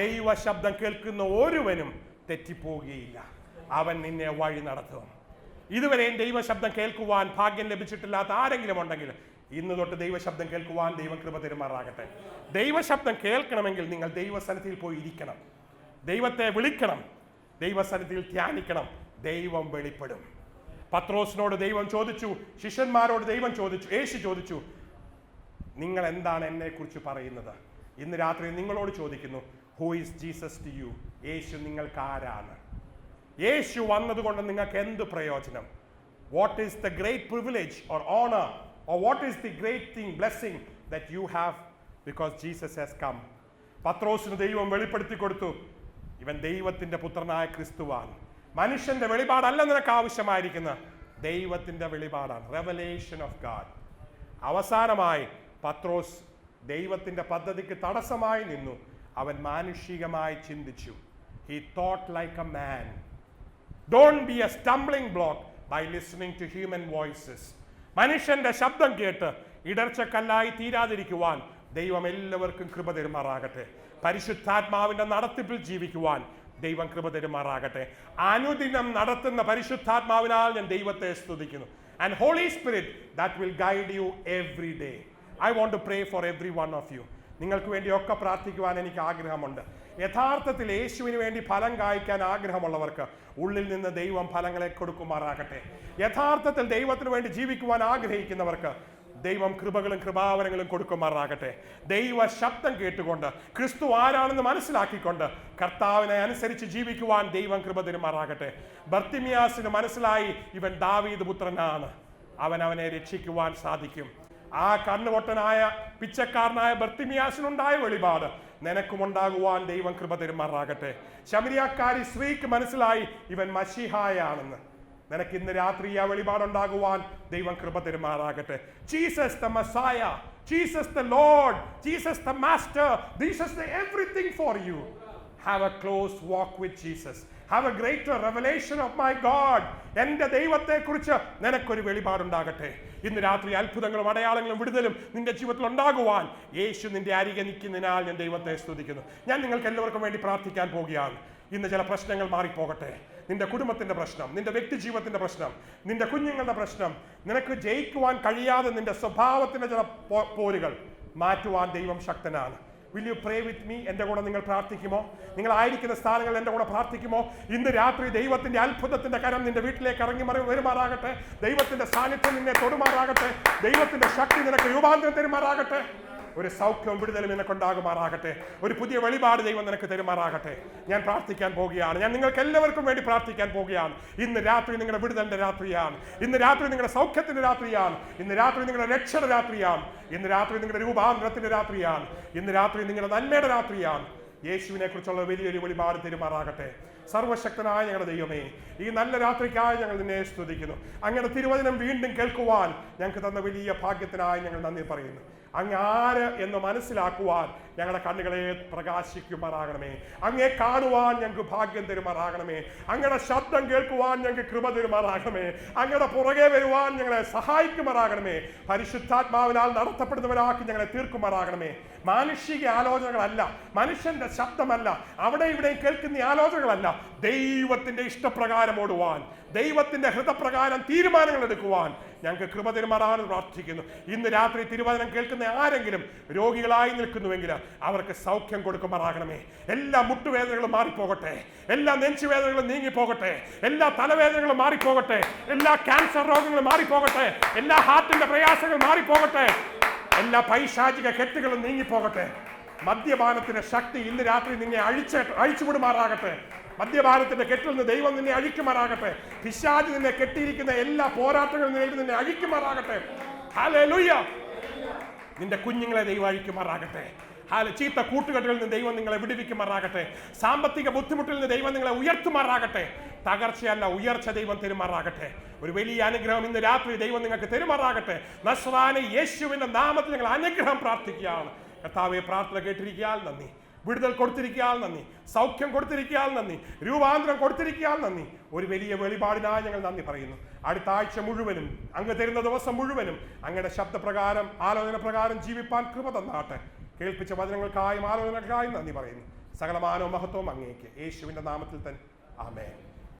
Speaker 1: ദൈവ ശബ്ദം കേൾക്കുന്ന ഒരുവനും തെറ്റിപ്പോകുകയില്ല. അവൻ നിന്നെ വഴി നടത്തും. ഇതുവരെയും ദൈവ ശബ്ദം കേൾക്കുവാൻ ഭാഗ്യം ലഭിച്ചിട്ടില്ലാത്ത ആരെങ്കിലും ഉണ്ടെങ്കിൽ ഇന്ന് തൊട്ട് ദൈവശബ്ദം കേൾക്കുവാൻ ദൈവം കൃപ തരുമാറാകട്ടെ. ദൈവശബ്ദം കേൾക്കണമെങ്കിൽ നിങ്ങൾ ദൈവസന്നിധിയിൽ പോയി ഇരിക്കണം, ദൈവത്തെ വിളിക്കണം, ദൈവസന്നിധിയിൽ ധ്യാനിക്കണം. ദൈവം വെളിപ്പെടും. പത്രോസിനോട് ദൈവം ചോദിച്ചു, ശിഷ്യന്മാരോട് ദൈവം ചോദിച്ചു, യേശു ചോദിച്ചു, നിങ്ങൾ എന്താണ് എന്നെ കുറിച്ച് പറയുന്നത്? ഇന്ന് രാത്രി നിങ്ങളോട് ചോദിക്കുന്നു, who is Jesus to you? Yeshu നിങ്ങൾക്ക് ആരാണ്? യേശു വന്നതുകൊണ്ട് നിങ്ങൾക്ക് എന്ത് പ്രയോജനം? What is the great privilege or honour or what is the great thing, blessing that you have because Jesus has come? പത്രോസിന് ദൈവം വെളിപ്പെടുത്തി കൊടുത്തു, ഇവൻ ദൈവത്തിന്റെ പുത്രനായ ക്രിസ്തുവാണ്. മനുഷ്യന്റെ വെളിപാടല്ല നിനക്ക് ആവശ്യമായിരിക്കുന്ന, ദൈവത്തിന്റെ വെളിപാടാണ്. Revelation of God. അവസാനമായി പത്രോസ് ദൈവത്തിന്റെ പദ്ധതിക്ക് തടസ്സമായി നിന്നു. അവൻ മാനുഷികമായി ചിന്തിച്ചു. He thought like a man. Don't be a stumbling block by listening to human voices. മനുഷ്യന്റെ ശബ്ദം കേട്ട് ഇടർച്ചക്കല്ലായി തീരാതിരിക്കുവാൻ ദൈവം എല്ലാവർക്കും കൃപ തരുമാറാകട്ടെ. പരിശുദ്ധാത്മാവിന്റെ നടത്തിപ്പിൽ ജീവിക്കുവാൻ ദൈവം കൃപ തരുമാറാകട്ടെ. അനുദിനം നടത്തുന്ന പരിശുദ്ധാത്മാവിനാൽ ഞാൻ ദൈവത്തെ സ്തുതിക്കുന്നു. And Holy Spirit that will guide you every day. I want to pray for every one of you. നിങ്ങൾക്ക് വേണ്ടിയൊക്കെ പ്രാർത്ഥിക്കുവാൻ എനിക്ക് ആഗ്രഹമുണ്ട്. യഥാർത്ഥത്തിൽ യേശുവിന് വേണ്ടി ഫലം കായ്ക്കാൻ ആഗ്രഹമുള്ളവർക്ക് ഉള്ളിൽ നിന്ന് ദൈവം ഫലങ്ങളെ കൊടുക്കുമാറാകട്ടെ. യഥാർത്ഥത്തിൽ ദൈവത്തിന് വേണ്ടി ജീവിക്കുവാൻ ആഗ്രഹിക്കുന്നവർക്ക് ദൈവം കൃപകളും കൃപാവരങ്ങളും കൊടുക്കുമാറാകട്ടെ. ദൈവ ശബ്ദം കേട്ടുകൊണ്ട് ക്രിസ്തു ആരാണെന്ന് മനസ്സിലാക്കിക്കൊണ്ട് കർത്താവിനെ അനുസരിച്ച് ജീവിക്കുവാൻ ദൈവം കൃപ തരുമാറാകട്ടെ. ബർത്തിമിയാസിന് മനസ്സിലായി, ഇവൻ ദാവീദ് പുത്രനാണ്, അവനെ രക്ഷിക്കുവാൻ സാധിക്കും. ആ കണ്ണുപൊട്ടനായ പിച്ചക്കാരനായ ബർത്തിമിയാസിനുണ്ടായ വെളിപാട് നിനക്കുമുണ്ടാകുവാൻ ദൈവം കൃപ തരുമാറാകട്ടെ. ശമരിയാക്കാരി സ്ത്രീക്ക് മനസ്സിലായി ഇവൻ മശിഹായാണെന്ന്. നിനക്ക് ഇന്ന് രാത്രി ആ വെളിപാടുണ്ടാകുവാൻ ദൈവം കൃപ തരുമാറാകട്ടെ. Jesus the മസായ, Jesus the Lord, Jesus the master, Jesus the everything for you. Have a close walk with Jesus. Have a greater revelation of my God. എൻ്റെ ദൈവത്തെക്കുറിച്ച് നിനക്കൊരു വെളിപാടുണ്ടാകട്ടെ. ഇന്ന് രാത്രി അത്ഭുതങ്ങളും അടയാളങ്ങളും വിടുതലും നിന്റെ ജീവിതത്തിൽ ഉണ്ടാകുവാൻ യേശു നിന്റെ അരികെ നിൽക്കുന്നതിനാൽ ഞാൻ ദൈവത്തെ സ്തുതിക്കുന്നു. ഞാൻ നിങ്ങൾക്ക് എല്ലാവർക്കും വേണ്ടി പ്രാർത്ഥിക്കാൻ പോവുകയാണ്. ഇന്ന് ചില പ്രശ്നങ്ങൾ മാറിപ്പോകട്ടെ. നിന്റെ കുടുംബത്തിന്റെ പ്രശ്നം, നിന്റെ വ്യക്തി ജീവിതത്തിന്റെ പ്രശ്നം, നിന്റെ കുഞ്ഞുങ്ങളുടെ പ്രശ്നം, നിനക്ക് ജയിക്കുവാൻ കഴിയാതെ നിന്റെ സ്വഭാവത്തിന്റെ ചില പോരുകൾ മാറ്റുവാൻ ദൈവം ശക്തനാണ്. Will you pray with me? എൻ്റെ കൂടെ നിങ്ങൾ പ്രാർത്ഥിക്കുമോ? നിങ്ങളായിരിക്കുന്ന സ്ഥാനങ്ങളിൽ എൻ്റെ കൂടെ പ്രാർത്ഥിക്കുമോ? ഇന്ന് രാത്രി ദൈവത്തിന്റെ അത്ഭുതത്തിന്റെ കരം നിന്റെ വീട്ടിലേക്ക് ഇറങ്ങി വരുമാറാകട്ടെ. ദൈവത്തിന്റെ സാന്നിധ്യം നിന്നെ തൊടുമാറാകട്ടെ. ദൈവത്തിന്റെ ശക്തി നിനക്ക് രൂപാന്തരം തരുമാറാകട്ടെ. ഒരു സൗഖ്യവും വിടുതലും നിനക്കുണ്ടാകുമാറാകട്ടെ. ഒരു പുതിയ വെളിപാട് ദൈവം നിനക്ക് തരുമാറാകട്ടെ. ഞാൻ പ്രാർത്ഥിക്കാൻ പോവുകയാണ്. ഞാൻ നിങ്ങൾക്ക് എല്ലാവർക്കും വേണ്ടി പ്രാർത്ഥിക്കാൻ പോവുകയാണ്. ഇന്ന് രാത്രി നിങ്ങളുടെ വിടുതലിന്റെ രാത്രിയാണ്. ഇന്ന് രാത്രി നിങ്ങളുടെ സൗഖ്യത്തിന്റെ രാത്രിയാണ്. ഇന്ന് രാത്രി നിങ്ങളുടെ രക്ഷയുടെ രാത്രിയാണ്. ഇന്ന് രാത്രി നിങ്ങളുടെ രൂപാന്തരത്തിന്റെ രാത്രിയാണ്. ഇന്ന് രാത്രി നിങ്ങളുടെ നന്മയുടെ രാത്രിയാണ്. യേശുവിനെ കുറിച്ചുള്ള വലിയൊരു വെളിപാട് തരുമാറാകട്ടെ. സർവശക്തനായ ഞങ്ങളുടെ ദൈവമേ, ഈ നല്ല രാത്രിക്കായി ഞങ്ങൾ നിന്നെ സ്തുതിക്കുന്നു. അങ്ങയുടെ തിരുവചനം വീണ്ടും കേൾക്കുവാൻ ഞങ്ങൾക്ക് തന്ന വലിയ ഭാഗ്യത്തിനായി ഞങ്ങൾ നന്ദി പറയുന്നു. അങ്ങ് ആര് എന്ന് മനസ്സിലാക്കുവാൻ ഞങ്ങളുടെ കണ്ണുകളെ പ്രകാശിക്കുമാറാകണമേ. അങ്ങേ കാണുവാൻ ഞങ്ങൾക്ക് ഭാഗ്യം തരുമാറാകണമേ. അങ്ങയുടെ ശബ്ദം കേൾക്കുവാൻ ഞങ്ങൾക്ക് കൃപ തരുമാറാകണമേ. അങ്ങയുടെ പുറകെ വരുവാൻ ഞങ്ങളെ സഹായിക്കുമാറാകണമേ. പരിശുദ്ധാത്മാവിനാൽ നടത്തപ്പെടുന്നവരാക്കി ഞങ്ങളെ തീർക്കുമാറാകണമേ. മാനുഷിക ആലോചനകളല്ല, മനുഷ്യന്റെ ശബ്ദമല്ല, അവിടെ ഇവിടെ കേൾക്കുന്ന ആലോചനകളല്ല, ദൈവത്തിന്റെ ഇഷ്ടപ്രകാരം ഓടുവാൻ, ദൈവത്തിന്റെ ഹൃദയപ്രകാരം തീരുമാനങ്ങൾ എടുക്കുവാൻ ഞങ്ങൾക്ക് കൃപ തരുമാറാണെന്ന് പ്രാർത്ഥിക്കുന്നു. ഇന്ന് രാത്രി തിരുവചനം കേൾക്കുന്ന ആരെങ്കിലും രോഗികളായി നിൽക്കുന്നുവെങ്കിൽ അവർക്ക് സൗഖ്യം കൊടുക്കുമാറാകണമേ. എല്ലാ മുട്ടുവേദനകളും മാറിപ്പോകട്ടെ. എല്ലാ നെഞ്ചുവേദനകളും നീങ്ങിപ്പോകട്ടെ. എല്ലാ തലവേദനകളും മാറിപ്പോകട്ടെ. എല്ലാ ക്യാൻസർ രോഗങ്ങളും മാറിപ്പോകട്ടെ. എല്ലാ ഹാർട്ടിന്റെ പ്രയാസങ്ങളും മാറിപ്പോകട്ടെ. എല്ലാ പൈശാചിക കെട്ടുകളും നീങ്ങിപ്പോകട്ടെ. മദ്യപാനത്തിന്റെ ശക്തി ഇന്ന് രാത്രി നിന്നെ അഴിച്ചുവിടുമാറാകട്ടെ. മദ്യപാനത്തിന്റെ കെട്ടിൽ നിന്ന് ദൈവം നിന്നെ അഴിക്കുമാറാകട്ടെ. പിശാച് നിന്നെ കെട്ടിയിരിക്കുന്ന എല്ലാ പോരാട്ടങ്ങളിൽ നിന്ന് നിന്നെ അഴിക്കുമാറാകട്ടെ. ഹല്ലേലൂയ. നിന്റെ കുഞ്ഞുങ്ങളെ ദൈവം അഴിക്കുമാറാകട്ടെ. ചീത്ത കൂട്ടുകെട്ടുകളിൽ നിന്ന് ദൈവം നിങ്ങളെ വിടുവിക്കുമാറാകട്ടെ. സാമ്പത്തിക ബുദ്ധിമുട്ടിൽ നിന്ന് ദൈവം നിങ്ങളെ ഉയർത്തുമാറാകട്ടെ. തകർച്ചയല്ല, ഉയർച്ച ദൈവം തരുമാറാകട്ടെ. ഒരു വലിയ അനുഗ്രഹം ഇന്ന് രാത്രി ദൈവം നിങ്ങൾക്ക് തരുമാറാകട്ടെ. നസ്രാനി യേശുവിന്റെ നാമത്തിൽ നിങ്ങൾ അനുഗ്രഹം പ്രാർത്ഥിക്കുകയാണ്. കർത്താവേ, പ്രാർത്ഥന കേട്ടിരിക്കാൻ നന്ദി. വിടുതൽ കൊടുത്തിരിക്കാൻ നന്ദി. സൗഖ്യം കൊടുത്തിരിക്കാൻ നന്ദി. രൂപാന്തരം കൊടുത്തിരിക്കാൻ നന്ദി. ഒരു വലിയ വെളിപാടിനായി ഞങ്ങൾ നന്ദി പറയുന്നു. അടുത്ത ആഴ്ച മുഴുവനും, അങ്ങ് തരുന്ന ദിവസം മുഴുവനും അങ്ങയുടെ ശബ്ദപ്രകാരം, ആലോചന പ്രകാരം ജീവിപ്പാൻ കൃപ തന്നാട്ടെ. കേൾപ്പിച്ച വചനങ്ങൾക്കായും ആലോചനകൾക്കായും നന്ദി പറയുന്നു. സകലമാനവും മഹത്വവും അങ്ങേക്ക് യേശുവിന്റെ നാമത്തിൽ തന്നെ. ആമേൻ.